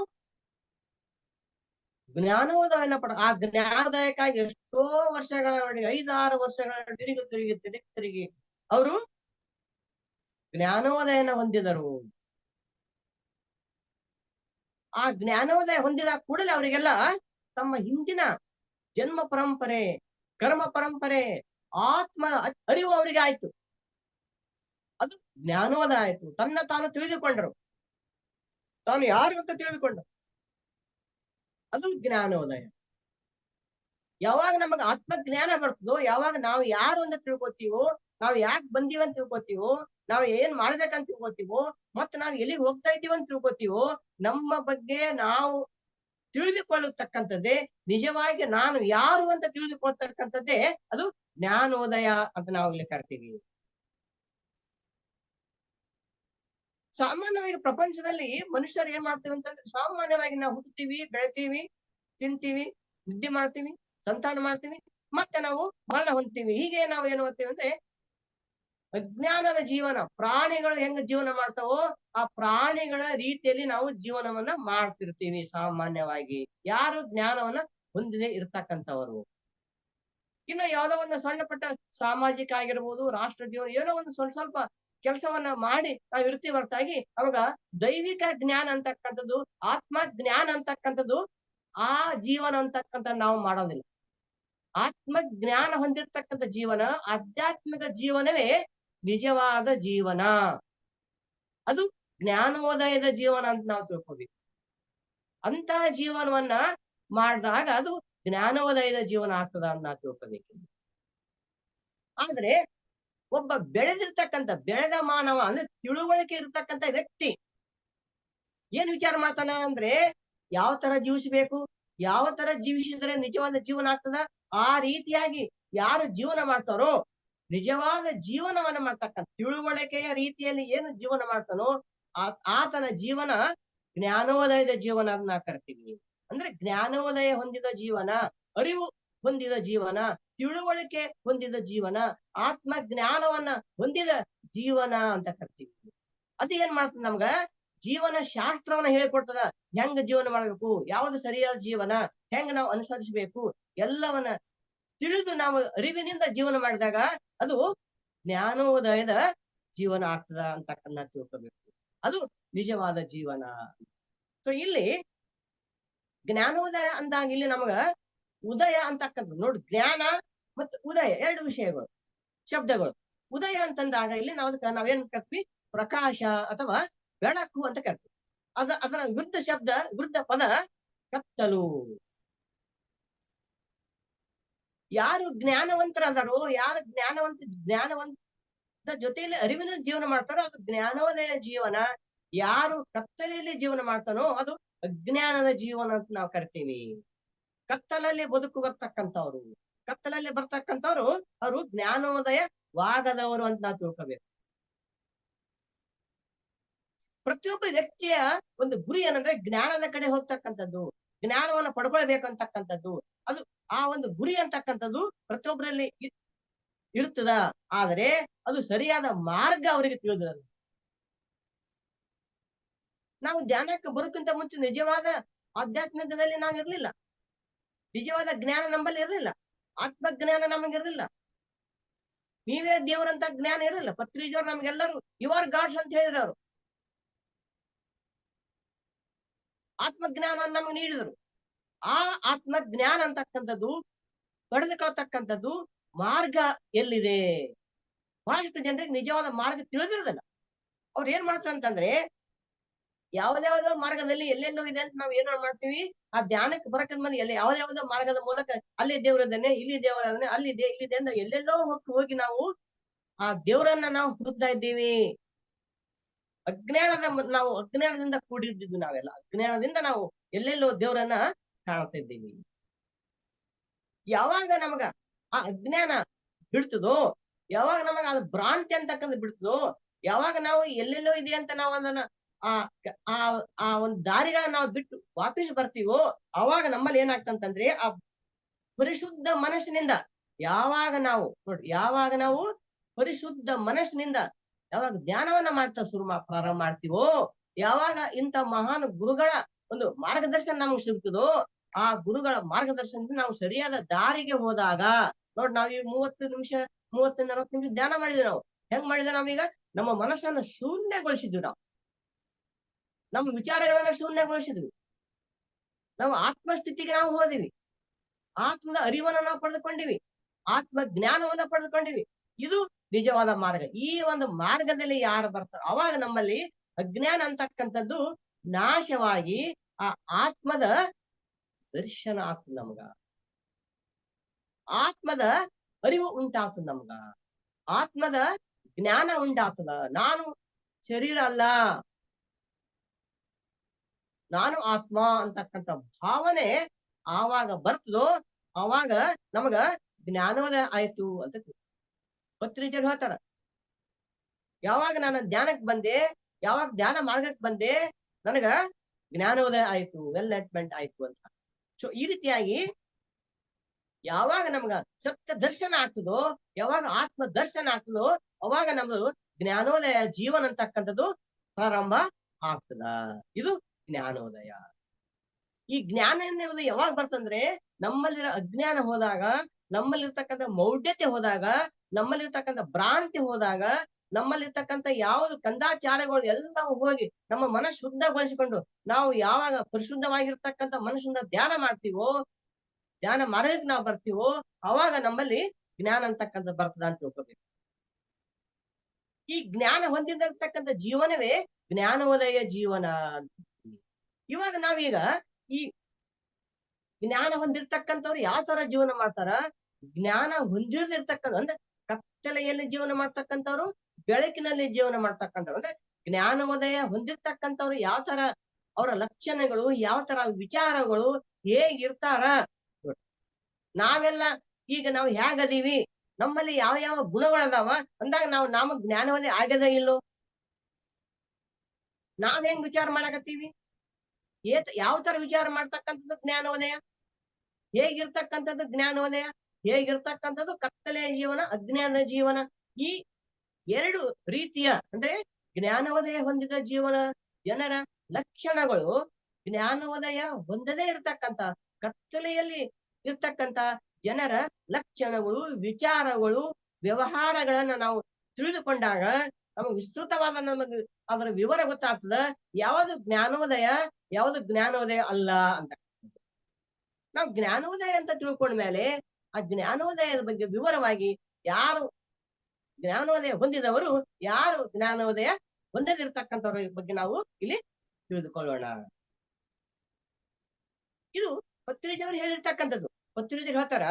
ಜ್ಞಾನೋದಯನ ಆ ಜ್ಞಾನೋದಯಕ್ಕಾಗಿ ಎಷ್ಟೋ ವರ್ಷಗಳವರೆಗೆ 5-6 ವರ್ಷಗಳ ತಿರುಗಿ ಅವರು ಜ್ಞಾನೋದಯನ ಹೊಂದಿದರು. ಆ ಜ್ಞಾನೋದಯ ಹೊಂದಿದ ಕೂಡಲೇ ಅವರಿಗೆಲ್ಲ ತಮ್ಮ ಹಿಂದಿನ ಜನ್ಮ ಪರಂಪರೆ, ಕರ್ಮ ಪರಂಪರೆ, ಆತ್ಮ ಅರಿವು ಅವರಿಗೆ ಆಯ್ತು. ಅದು ಜ್ಞಾನೋದಯ ಆಯ್ತು. ತನ್ನ ತಾನು ತಿಳಿದುಕೊಂಡರು, ತಾನು ಯಾರು ಅಂತ ತಿಳಿದುಕೊಂಡರು, ಅದು ಜ್ಞಾನೋದಯ. ಯಾವಾಗ ನಮಗ ಆತ್ಮಜ್ಞಾನ ಬರ್ತದೋ, ಯಾವಾಗ ನಾವು ಯಾರು ಅಂತ ತಿಳ್ಕೊತೀವೋ, ನಾವು ಯಾಕೆ ಬಂದೀವಿ ಅಂತ ತಿಳ್ಕೊತೀವೋ, ನಾವು ಏನ್ ಮಾಡ್ಬೇಕಂತ ತಿಳ್ಕೊತೀವೋ, ಮತ್ತ ನಾವು ಎಲ್ಲಿಗೆ ಹೋಗ್ತಾ ಇದ್ದೀವಿ ಅಂತ ತಿಳ್ಕೊತೀವೋ, ನಮ್ಮ ಬಗ್ಗೆ ನಾವು ತಿಳಿದುಕೊಳ್ಳತಕ್ಕಂಥದ್ದೇ, ನಿಜವಾಗಿ ನಾನು ಯಾರು ಅಂತ ತಿಳಿದುಕೊಳ್ತಕ್ಕಂಥದ್ದೇ ಅದು ಜ್ಞಾನೋದಯ ಅಂತ ನಾವು ಇಲ್ಲಿ ಕರಿತೀವಿ. ಸಾಮಾನ್ಯವಾಗಿ ಪ್ರಪಂಚದಲ್ಲಿ ಮನುಷ್ಯರು ಏನ್ ಮಾಡ್ತೀವಿ ಅಂತಂದ್ರೆ, ಸಾಮಾನ್ಯವಾಗಿ ನಾವು ಹುಟ್ಟುತ್ತೀವಿ, ಬೆಳಿತೀವಿ, ತಿಂತೀವಿ, ನಿದ್ದೆ ಮಾಡ್ತೀವಿ, ಸಂತಾನ ಮಾಡ್ತೀವಿ, ಮತ್ತೆ ನಾವು ಮರಣ ಹೊಂದ್ತೀವಿ. ಹೀಗೆ ನಾವು ಏನ್ ಮಾಡ್ತೀವಿ ಅಂದ್ರೆ ಅಜ್ಞಾನದ ಜೀವನ. ಪ್ರಾಣಿಗಳು ಹೆಂಗ ಜೀವನ ಮಾಡ್ತಾವೋ ಆ ಪ್ರಾಣಿಗಳ ರೀತಿಯಲ್ಲಿ ನಾವು ಜೀವನವನ್ನ ಮಾಡ್ತಿರ್ತೀವಿ ಸಾಮಾನ್ಯವಾಗಿ, ಯಾರು ಜ್ಞಾನವನ್ನ ಹೊಂದಿದೆ ಇರ್ತಕ್ಕಂಥವರು. ಇನ್ನು ಯಾವ್ದೋ ಒಂದು ಸಣ್ಣ ಪಟ್ಟ ಸಾಮಾಜಿಕ ಆಗಿರ್ಬೋದು, ರಾಷ್ಟ್ರ ಜೀವನ, ಏನೋ ಒಂದು ಸ್ವಲ್ಪ ಕೆಲಸವನ್ನ ಮಾಡಿ ನಾವು ಇರ್ತೀವಿ ಹೊರತಾಗಿ ಅವಾಗ ದೈವಿಕ ಜ್ಞಾನ ಅಂತಕ್ಕಂಥದ್ದು, ಆತ್ಮ ಜ್ಞಾನ ಅಂತಕ್ಕಂಥದ್ದು, ಆ ಜೀವನ ಅಂತಕ್ಕಂಥ ನಾವು ಮಾಡೋದಿಲ್ಲ. ಆತ್ಮ ಜ್ಞಾನ ಹೊಂದಿರತಕ್ಕಂಥ ಜೀವನ, ಆಧ್ಯಾತ್ಮಿಕ ಜೀವನವೇ ನಿಜವಾದ ಜೀವನ. ಅದು ಜ್ಞಾನೋದಯದ ಜೀವನ ಅಂತ ನಾವು ತಿಳ್ಕೋಬೇಕು. ಅಂತ ಜೀವನವನ್ನ ಮಾಡಿದಾಗ ಅದು ಜ್ಞಾನೋದಯದ ಜೀವನ ಆಗ್ತದ ಅಂತ ನಾವು ತಿಳ್ಕೋಬೇಕು. ಆದ್ರೆ ಒಬ್ಬ ಬೆಳೆದ ಮಾನವ ಅಂದ್ರೆ ತಿಳುವಳಿಕೆ ಇರ್ತಕ್ಕಂಥ ವ್ಯಕ್ತಿ ಏನ್ ವಿಚಾರ ಮಾಡ್ತಾನ ಅಂದ್ರೆ, ಯಾವ ತರ ಜೀವಿಸಬೇಕು, ಯಾವ ತರ ಜೀವಿಸಿದ್ರೆ ನಿಜವಾದ ಜೀವನ ಆಗ್ತದ, ಆ ರೀತಿಯಾಗಿ ಯಾರು ಜೀವನ ಮಾಡ್ತಾರೋ, ನಿಜವಾದ ಜೀವನವನ್ನ ಮಾಡ್ತಕ್ಕಂಥ ತಿಳುವಳಿಕೆಯ ರೀತಿಯಲ್ಲಿ ಏನು ಜೀವನ ಮಾಡ್ತಾನೋ ಆತನ ಜೀವನ ಜ್ಞಾನೋದಯದ ಜೀವನ ಅಂತ ಕರಿತೀವಿ. ಅಂದ್ರೆ ಜ್ಞಾನೋದಯ ಹೊಂದಿದ ಜೀವನ, ಅರಿವು ಹೊಂದಿದ ಜೀವನ, ತಿಳುವಳಿಕೆ ಹೊಂದಿದ ಜೀವನ, ಆತ್ಮ ಜ್ಞಾನವನ್ನ ಹೊಂದಿದ ಜೀವನ ಅಂತ ಕರಿತೀವಿ. ಅದು ಏನ್ ಮಾಡ್ತದ ನಮ್ಗ ಜೀವನ ಶಾಸ್ತ್ರವನ್ನ ಹೇಳ್ಕೊಡ್ತದ. ಹೆಂಗ್ ಜೀವನ ಮಾಡ್ಬೇಕು, ಯಾವ್ದು ಸರಿಯಾದ ಜೀವನ, ಹೆಂಗ್ ನಾವು ಅನುಸರಿಸಬೇಕು, ಎಲ್ಲವನ್ನ ತಿಳಿದು ನಾವು ಅರಿವಿನಿಂದ ಜೀವನ ಮಾಡಿದಾಗ ಅದು ಜ್ಞಾನೋದಯದ ಜೀವನ ಆಗ್ತದ ಅಂತಕ್ಕನ್ನ ತಿಳ್ಕೊಬೇಕು. ಅದು ನಿಜವಾದ ಜೀವನ. ಸೊ ಇಲ್ಲಿ ಜ್ಞಾನೋದಯ ಅಂದಾಗ ಇಲ್ಲಿ ನಮಗ ಉದಯ ಅಂತಕ್ಕಂಥದ್ದು ನೋಡಿ, ಜ್ಞಾನ ಮತ್ತು ಉದಯ ಎರಡು ವಿಷಯಗಳು, ಶಬ್ದಗಳು. ಉದಯ ಅಂತಂದಾಗ ಇಲ್ಲಿ ನಾವೇನ್ ಕರ್ತೀವಿ, ಪ್ರಕಾಶ ಅಥವಾ ಬೆಳಕು ಅಂತ ಕರ್ತೀವಿ. ಅದರ ವಿರುದ್ಧ ಶಬ್ದ, ವಿರುದ್ಧ ಪದ ಕತ್ತಲು. ಯಾರು ಜ್ಞಾನವಂತರಾದಾರೋ, ಯಾರು ಜ್ಞಾನವಂತ ಜೊತೆಯಲ್ಲಿ ಅರಿವಿನ ಜೀವನ ಮಾಡ್ತಾರೋ ಅದು ಜ್ಞಾನೋದಯ ಜೀವನ. ಯಾರು ಕತ್ತಲೆಯಲ್ಲಿ ಜೀವನ ಮಾಡ್ತಾನೋ ಅದು ಅಜ್ಞಾನದ ಜೀವನ ಅಂತ ನಾವು ಕರಿತೀವಿ. ಕತ್ತಲಲ್ಲಿ ಬರ್ತಕ್ಕಂಥವ್ರು ಅವರು ಜ್ಞಾನೋದಯವಾಗದವರು ಅಂತ ನಾವು ತಿಳ್ಕೋಬೇಕು. ಪ್ರತಿಯೊಬ್ಬ ವ್ಯಕ್ತಿಯ ಒಂದು ಗುರಿ ಏನಂದ್ರೆ ಜ್ಞಾನದ ಕಡೆ ಹೋಗ್ತಕ್ಕಂಥದ್ದು, ಜ್ಞಾನವನ್ನು ಪಡ್ಕೊಳ್ಬೇಕಂತಕ್ಕಂಥದ್ದು. ಅದು ಆ ಒಂದು ಗುರಿ ಅಂತಕ್ಕಂಥದ್ದು ಪ್ರತಿಯೊಬ್ಬರಲ್ಲಿ ಇರ್ತದ. ಆದರೆ ಅದು ಸರಿಯಾದ ಮಾರ್ಗ ಅವರಿಗೆ ತಿಳಿದಿರಲ್ಲ. ನಾವು ಧ್ಯಾನಕ್ಕೆ ಬರೋಕ್ಕಿಂತ ಮುಂಚೆ ನಿಜವಾದ ಆಧ್ಯಾತ್ಮಿಕದಲ್ಲಿ ನಾವು ಇರ್ಲಿಲ್ಲ, ನಿಜವಾದ ಜ್ಞಾನ ನಮ್ಮಲ್ಲಿ ಇರಲಿಲ್ಲ, ಆತ್ಮಜ್ಞಾನ ನಮಗಿರ್ಲಿಲ್ಲ, ನೀವೇ ದೇವರಂತ ಜ್ಞಾನ ಇರಲಿಲ್ಲ. ಪತ್ರಿಜಿಯವರು ನಮ್ಗೆಲ್ಲರೂ ಯು ಆರ್ ಗಾಡ್ಸ್ ಅಂತ ಹೇಳಿದ್ರು. ಅವರು ಆತ್ಮಜ್ಞಾನ ನಮಗೆ ನೀಡಿದರು. ಆ ಆತ್ಮಜ್ಞಾನ ಅಂತಕ್ಕಂಥದ್ದು ಪಡೆದುಕೊಳ್ತಕ್ಕಂಥದ್ದು ಮಾರ್ಗ ಎಲ್ಲಿದೆ? ಬಹಳಷ್ಟು ಜನರಿಗೆ ನಿಜವಾದ ಮಾರ್ಗ ತಿಳಿದಿರೋದಿಲ್ಲ. ಅವ್ರು ಏನ್ ಮಾಡ್ತಾರೆ ಅಂತಂದ್ರೆ ಯಾವ್ದಾವ್ದೋ ಮಾರ್ಗದಲ್ಲಿ ಎಲ್ಲೆಲ್ಲೋ ಇದೆ ಅಂತ ನಾವ್ ಏನ್ ಮಾಡ್ತೀವಿ, ಆ ಧ್ಯಾನಕ್ಕೆ ಬರಕ ಮಂದಿ ಯಾವ್ದಾವ್ದೋ ಮಾರ್ಗದ ಮೂಲಕ ಅಲ್ಲಿ ದೇವರದನ್ನೇ, ಇಲ್ಲಿ ದೇವರದನ್ನೇ, ಅಲ್ಲಿದೆ ಇಲ್ಲಿದೆ ಅಂತ ಎಲ್ಲೆಲ್ಲೋ ಹೋಗಿ ನಾವು ಆ ದೇವರನ್ನ ನಾವು ಹುಡುಕ್ತಾ ಇದ್ದೀವಿ. ಅಜ್ಞಾನದಿಂದ ಕೂಡಿರ್ತಿದ್ವಿ ನಾವೆಲ್ಲ. ಅಜ್ಞಾನದಿಂದ ನಾವು ಎಲ್ಲೆಲ್ಲೋ ದೇವರನ್ನ ಕಾಣ್ತಿದ್ದೀವಿ. ಯಾವಾಗ ನಮಗ ಆ ಅಜ್ಞಾನ ಬಿಡ್ತದೋ, ಯಾವಾಗ ನಮಗ ಅದು ಭ್ರಾಂತಿ ಅಂತಕ್ಕಂಥ ಬಿಡ್ತದೋ, ಯಾವಾಗ ನಾವು ಎಲ್ಲೆಲ್ಲೋ ಇದೆ ಅಂತ ನಾವು ಅದನ್ನ ಆ ಒಂದು ದಾರಿಗಳನ್ನ ನಾವು ಬಿಟ್ಟು ವಾಪಸ್ ಬರ್ತೀವೋ, ಅವಾಗ ನಮ್ಮಲ್ಲಿ ಏನಾಗ್ತಂತಂದ್ರೆ ಆ ಪರಿಶುದ್ಧ ಮನಸ್ಸಿನಿಂದ ಯಾವಾಗ ನಾವು ಪರಿಶುದ್ಧ ಮನಸ್ಸಿನಿಂದ ಯಾವಾಗ ಧ್ಯಾನವನ್ನ ಪ್ರಾರಂಭ ಮಾಡ್ತೀವೋ, ಯಾವಾಗ ಇಂಥ ಮಹಾನ್ ಗುರುಗಳ ಒಂದು ಮಾರ್ಗದರ್ಶನ ನಮ್ಗೆ ಸಿಗ್ತದೋ, ಆ ಗುರುಗಳ ಮಾರ್ಗದರ್ಶನದಿಂದ ನಾವು ಸರಿಯಾದ ದಾರಿಗೆ ಹೋದಾಗ ನಾವ್ ಈ 30 ನಿಮಿಷ 40 ನಿಮಿಷ ಧ್ಯಾನ ಮಾಡಿದ್ವಿ. ನಾವು ಹೆಂಗ್ ಮಾಡಿದ್ವಿ? ನಾವೀಗ ನಮ್ಮ ಮನಸ್ಸನ್ನ ಶೂನ್ಯಗೊಳಿಸಿದ್ವಿ. ನಮ್ಮ ವಿಚಾರಗಳನ್ನ ಶೂನ್ಯಗೊಳಿಸಿದ್ವಿ. ನಾವು ಆತ್ಮಸ್ಥಿತಿಗೆ ನಾವು ಹೋದಿವಿ. ಆತ್ಮದ ಅರಿವನ್ನ ನಾವು ಪಡೆದುಕೊಂಡಿವಿ, ಆತ್ಮ ಜ್ಞಾನವನ್ನ ಪಡೆದುಕೊಂಡಿವಿ. ಇದು ನಿಜವಾದ ಮಾರ್ಗ. ಈ ಒಂದು ಮಾರ್ಗದಲ್ಲಿ ಯಾರು ಬರ್ತಾರೋ ಅವಾಗ ನಮ್ಮಲ್ಲಿ ಅಜ್ಞಾನ ಅಂತಕ್ಕಂಥದ್ದು ನಾಶವಾಗಿ ಆ ಆತ್ಮದ ದರ್ಶನ ಆಗ್ತದೆ. ನಮ್ಗ ಆತ್ಮದ ಅರಿವು ಉಂಟಾಗ್ತದ, ನಮ್ಗ ಆತ್ಮದ ಜ್ಞಾನ ಉಂಟಾಗ್ತದ. ನಾನು ಶರೀರ ಅಲ್ಲ, ನಾನು ಆತ್ಮ ಅಂತಕ್ಕಂಥ ಭಾವನೆ ಆವಾಗ ಬರ್ತದೋ ಅವಾಗ ನಮಗ ಜ್ಞಾನೋದಯ ಆಯ್ತು ಅಂತ ಪತ್ರಿಕೆಯರು ಹೇಳ್ತಾರ. ಯಾವಾಗ ನಾನು ಧ್ಯಾನಕ್ಕೆ ಬಂದೆ, ಯಾವಾಗ ಧ್ಯಾನ ಮಾರ್ಗಕ್ಕೆ ಬಂದೆ, ನನಗ ಜ್ಞಾನೋದಯ ಆಯ್ತು, ವೆಲ್ನೆಟ್ಮೆಂಟ್ ಆಯ್ತು ಅಂತ. ಸೊ ಈ ರೀತಿಯಾಗಿ ಯಾವಾಗ ನಮ್ಗ ಸತ್ಯ ದರ್ಶನ ಆಗ್ತದೋ, ಯಾವಾಗ ಆತ್ಮ ದರ್ಶನ ಆಗ್ತದೋ, ಅವಾಗ ನಮ್ದು ಜ್ಞಾನೋದಯ ಜೀವನ ಅಂತಕ್ಕಂಥದ್ದು ಪ್ರಾರಂಭ ಆಗ್ತದ. ಇದು ಜ್ಞಾನೋದಯ. ಈ ಜ್ಞಾನ ಎನ್ನುವುದು ಯಾವಾಗ ಬರ್ತಂದ್ರೆ ನಮ್ಮಲ್ಲಿರೋ ಅಜ್ಞಾನ ಹೋದಾಗ, ನಮ್ಮಲ್ಲಿರ್ತಕ್ಕಂಥ ಮೌಢ್ಯತೆ ಹೋದಾಗ, ನಮ್ಮಲ್ಲಿರ್ತಕ್ಕಂಥ ಭ್ರಾಂತಿ ಹೋದಾಗ, ನಮ್ಮಲ್ಲಿರ್ತಕ್ಕಂಥ ಯಾವುದು ಕಂದಾಚಾರಗಳು ಎಲ್ಲವೂ ಹೋಗಿ ನಮ್ಮ ಮನಸ್ಸು ಶುದ್ಧಗೊಳಿಸಿಕೊಂಡು ನಾವು ಯಾವಾಗ ಪರಿಶುದ್ಧವಾಗಿರ್ತಕ್ಕಂಥ ಮನಸ್ಸಿಂದ ಧ್ಯಾನ ಮಾಡ್ತೀವೋ, ಧ್ಯಾನ ಮಾರ್ಗಕ್ಕೆ ನಾವು ಬರ್ತೀವೋ, ಅವಾಗ ನಮ್ಮಲ್ಲಿ ಜ್ಞಾನ ಅಂತಕ್ಕಂಥ ಬರ್ತದ ಅಂತ ತಿಳ್ಕೊಬೇಕು. ಈ ಜ್ಞಾನ ಹೊಂದಿರತಕ್ಕಂಥ ಜೀವನವೇ ಜ್ಞಾನೋದಯ ಜೀವನ. ಇವಾಗ ನಾವೀಗ ಈ ಜ್ಞಾನ ಹೊಂದಿರ್ತಕ್ಕಂಥವ್ರು ಯಾವ ತರ ಜೀವನ ಮಾಡ್ತಾರ? ಜ್ಞಾನ ಹೊಂದಿರದಿರ್ತಕ್ಕಂಥ ಅಂದ್ರೆ ಕತ್ತಲೆಯಲ್ಲಿ ಜೀವನ ಮಾಡ್ತಕ್ಕಂಥವ್ರು, ಬೆಳಕಿನಲ್ಲಿ ಜೀವನ ಮಾಡ್ತಕ್ಕಂಥವ್ರು. ಅಂದ್ರೆ ಜ್ಞಾನೋದಯ ಹೊಂದಿರ್ತಕ್ಕಂಥವ್ರು ಯಾವ ತರ, ಅವರ ಲಕ್ಷಣಗಳು, ಯಾವ ತರ ವಿಚಾರಗಳು ಹೇಗಿರ್ತಾರ. ನಾವೆಲ್ಲ ಈಗ ನಾವು ಹೇಗದೀವಿ, ನಮ್ಮಲ್ಲಿ ಯಾವ ಯಾವ ಗುಣಗಳದಾವ ಅಂದಾಗ ನಾವು ಜ್ಞಾನೋದಯ ಆಗದ ಇಲ್ಲೋ? ನಾವ್ ಹೆಂಗ್ ವಿಚಾರ ಮಾಡಕತ್ತೀವಿ? ಯಾವ ತರ ವಿಚಾರ ಮಾಡ್ತಕ್ಕಂಥದ್ದು ಜ್ಞಾನೋದಯ? ಹೇಗಿರ್ತಕ್ಕಂಥದ್ದು ಜ್ಞಾನೋದಯ, ಹೇಗಿರ್ತಕ್ಕಂಥದ್ದು ಕತ್ತಲೆಯ ಜೀವನ, ಅಜ್ಞಾನ ಜೀವನ. ಈ ಎರಡು ರೀತಿಯ ಅಂದ್ರೆ ಜ್ಞಾನೋದಯ ಹೊಂದಿದ ಜೀವನ ಜನರ ಲಕ್ಷಣಗಳು, ಜ್ಞಾನೋದಯ ಹೊಂದದೇ ಇರ್ತಕ್ಕಂಥ ಕತ್ತಲೆಯಲ್ಲಿ ಇರ್ತಕ್ಕಂಥ ಜನರ ಲಕ್ಷಣಗಳು, ವಿಚಾರಗಳು, ವ್ಯವಹಾರಗಳನ್ನ ನಾವು ತಿಳಿದುಕೊಂಡಾಗ ನಮಗೆ ವಿಸ್ತೃತವಾದ ನಮಗೆ ಅದರ ವಿವರ ಗೊತ್ತಾಗ್ತದ, ಯಾವುದು ಜ್ಞಾನೋದಯ ಯಾವುದು ಜ್ಞಾನೋದಯ ಅಲ್ಲ ಅಂತ. ನಾವು ಜ್ಞಾನೋದಯ ಅಂತ ತಿಳ್ಕೊಂಡ್ಮೇಲೆ ಆ ಜ್ಞಾನೋದಯದ ಬಗ್ಗೆ ವಿವರವಾಗಿ ಯಾರು ಜ್ಞಾನೋದಯ ಹೊಂದಿದವರು, ಯಾರು ಜ್ಞಾನೋದಯ ಹೊಂದದಿರ್ತಕ್ಕಂಥವ್ರ ಬಗ್ಗೆ ನಾವು ಇಲ್ಲಿ ತಿಳಿದುಕೊಳ್ಳೋಣ. ಇದು ಪತ್ರಿಜಿಯವರು ಹೇಳಿರ್ತಕ್ಕಂಥದ್ದು. ಪತ್ರಿಜಿಯವರು ಹೇಳ್ತಾರ,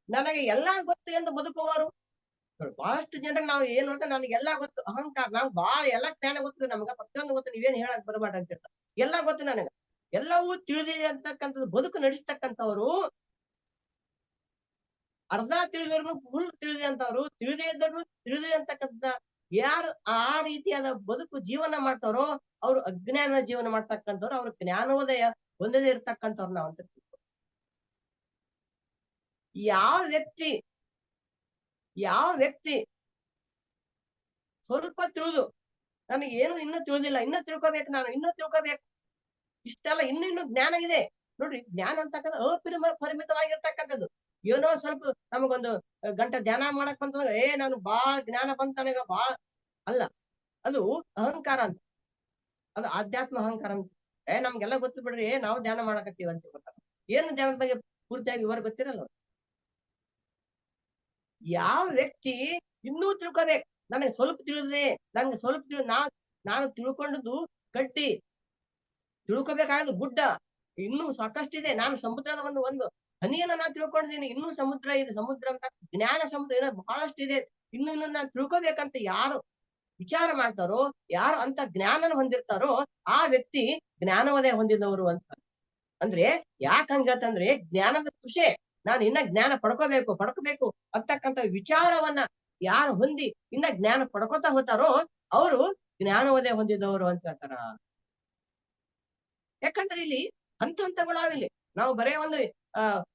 ನನಗೆ ಎಲ್ಲಾ ಗೊತ್ತು ಎಂದು ಬದುಕುವವರು. ಬಹಳಷ್ಟು ಜನರಿಗೆ ನಾವು ಏನ್ ನೋಡ್ತಾ ನನಗೆಲ್ಲಾ ಗೊತ್ತು, ಅಹಂಕಾರ, ನಾವು ಬಹಳ ಎಲ್ಲಾ ಜ್ಞಾನ ಗೊತ್ತಿದೆ, ನಮ್ಗ ಪ್ರತಿಯೊಂದು ಗೊತ್ತು, ನೀವೇನ್ ಹೇಳಕ್ ಬರಬೇಡ ಅಂತ ಹೇಳ್ತಾರೆ. ಎಲ್ಲಾ ಗೊತ್ತು ನನಗ, ಎಲ್ಲವೂ ತಿಳಿದಿದೆ ಅಂತಕ್ಕಂಥದ್ದು ಬದುಕು ನಡೆಸ್ತಕ್ಕಂಥವ್ರು, ಅರ್ಧ ತಿಳಿದವ್ರು ಫುಲ್ ತಿಳಿದೆ ಅಂತವ್ರು, ತಿಳಿದೇ ಇದ್ದವ್ರು ತಿಳಿದೆ ಅಂತಕ್ಕಂಥ ಯಾರು ಆ ರೀತಿಯಾದ ಬದುಕು ಜೀವನ ಮಾಡ್ತಾರೋ ಅವ್ರು ಅಜ್ಞಾನ ಜೀವನ ಮಾಡ್ತಕ್ಕಂಥವ್ರು, ಅವ್ರ ಜ್ಞಾನೋದಯ ಹೊಂದದೇ ಇರ್ತಕ್ಕಂಥವ್ರು ನಾವು ಅಂತ. ಯಾವ ವ್ಯಕ್ತಿ ಸ್ವಲ್ಪ ತಿಳಿದು ನನಗೆ ಏನು ಇನ್ನೂ ತಿಳಿದಿಲ್ಲ, ಇನ್ನೂ ತಿಳ್ಕೊಬೇಕು, ನಾನು ಇನ್ನೂ ತಿಳ್ಕೊಬೇಕು, ಇಷ್ಟೆಲ್ಲ ಇನ್ನೂ ಜ್ಞಾನ ಇದೆ ನೋಡ್ರಿ. ಜ್ಞಾನ ಅಂತಕ್ಕಂಥ ಪರಿಮಿತವಾಗಿರ್ತಕ್ಕಂಥದ್ದು. ಏನೋ ಸ್ವಲ್ಪ ನಮಗೊಂದು ಗಂಟೆ ಧ್ಯಾನ ಮಾಡಕ್ ಬಂತಂದ್ರೆ ನಾನು ಬಾಳ ಜ್ಞಾನ ಬಂತ ನನಗ ಬಾಳ ಅಲ್ಲ, ಅದು ಅಹಂಕಾರ ಅಂತ, ಅದು ಆಧ್ಯಾತ್ಮ ಅಹಂಕಾರ ಅಂತ. ನಮ್ಗೆಲ್ಲ ಗೊತ್ತು ಬಿಡ್ರಿ, ನಾವು ಧ್ಯಾನ ಮಾಡಕತ್ತೀವಿ ಅಂತ ಗೊತ್ತಾಗ ಏನು ಧ್ಯಾನದ ಬಗ್ಗೆ ಪೂರ್ತಿಯಾಗಿ ವಿವರ ಗೊತ್ತಿರಲ್ಲ. ಯಾವ ವ್ಯಕ್ತಿ ಇನ್ನೂ ತಿಳ್ಕೊಬೇಕು, ನನಗೆ ಸ್ವಲ್ಪ ತಿಳಿದಿದೆ, ನನ್ಗೆ ಸ್ವಲ್ಪ ನಾನು ತಿಳ್ಕೊಂಡದ್ದು ಗಟ್ಟಿ, ತಿಳ್ಕೊಬೇಕಾದ್ರು ಗುಡ್ಡ ಇನ್ನೂ ಸಾಕಷ್ಟಿದೆ, ನಾನು ಸಮುದ್ರದ ಒಂದು ಹನಿಯನ್ನ ನಾನು ತಿಳ್ಕೊಂಡಿದ್ದೀನಿ, ಇನ್ನೂ ಸಮುದ್ರ ಇದೆ, ಸಮುದ್ರ ಅಂತ ಜ್ಞಾನ ಸಮುದ್ರ ಏನೋ ಬಹಳಷ್ಟು ಇದೆ, ಇನ್ನು ನಾನು ತಿಳ್ಕೊಬೇಕಂತ ಯಾರು ವಿಚಾರ ಮಾಡ್ತಾರೋ, ಯಾರು ಅಂತ ಜ್ಞಾನನ ಹೊಂದಿರ್ತಾರೋ ಆ ವ್ಯಕ್ತಿ ಜ್ಞಾನೋದಯ ಹೊಂದಿದವರು ಅಂತ. ಅಂದ್ರೆ ಯಾಕಂಗಂತಂದ್ರೆ ಜ್ಞಾನದ ಖುಷಿ, ನಾನು ಇನ್ನ ಜ್ಞಾನ ಪಡ್ಕೋಬೇಕು ಅಂತಕ್ಕಂಥ ವಿಚಾರವನ್ನ ಯಾರು ಹೊಂದಿ ಇನ್ನ ಜ್ಞಾನ ಪಡ್ಕೋತಾ ಹೋತಾರೋ ಅವರು ಜ್ಞಾನೋದಯ ಹೊಂದಿದವರು ಅಂತ ಹೇಳ್ತಾರ. ಯಾಕಂದ್ರೆ ಇಲ್ಲಿ ಹಂತಗಳಾವಿಲ್ಲಿ. ನಾವು ಬರೇ ಒಂದು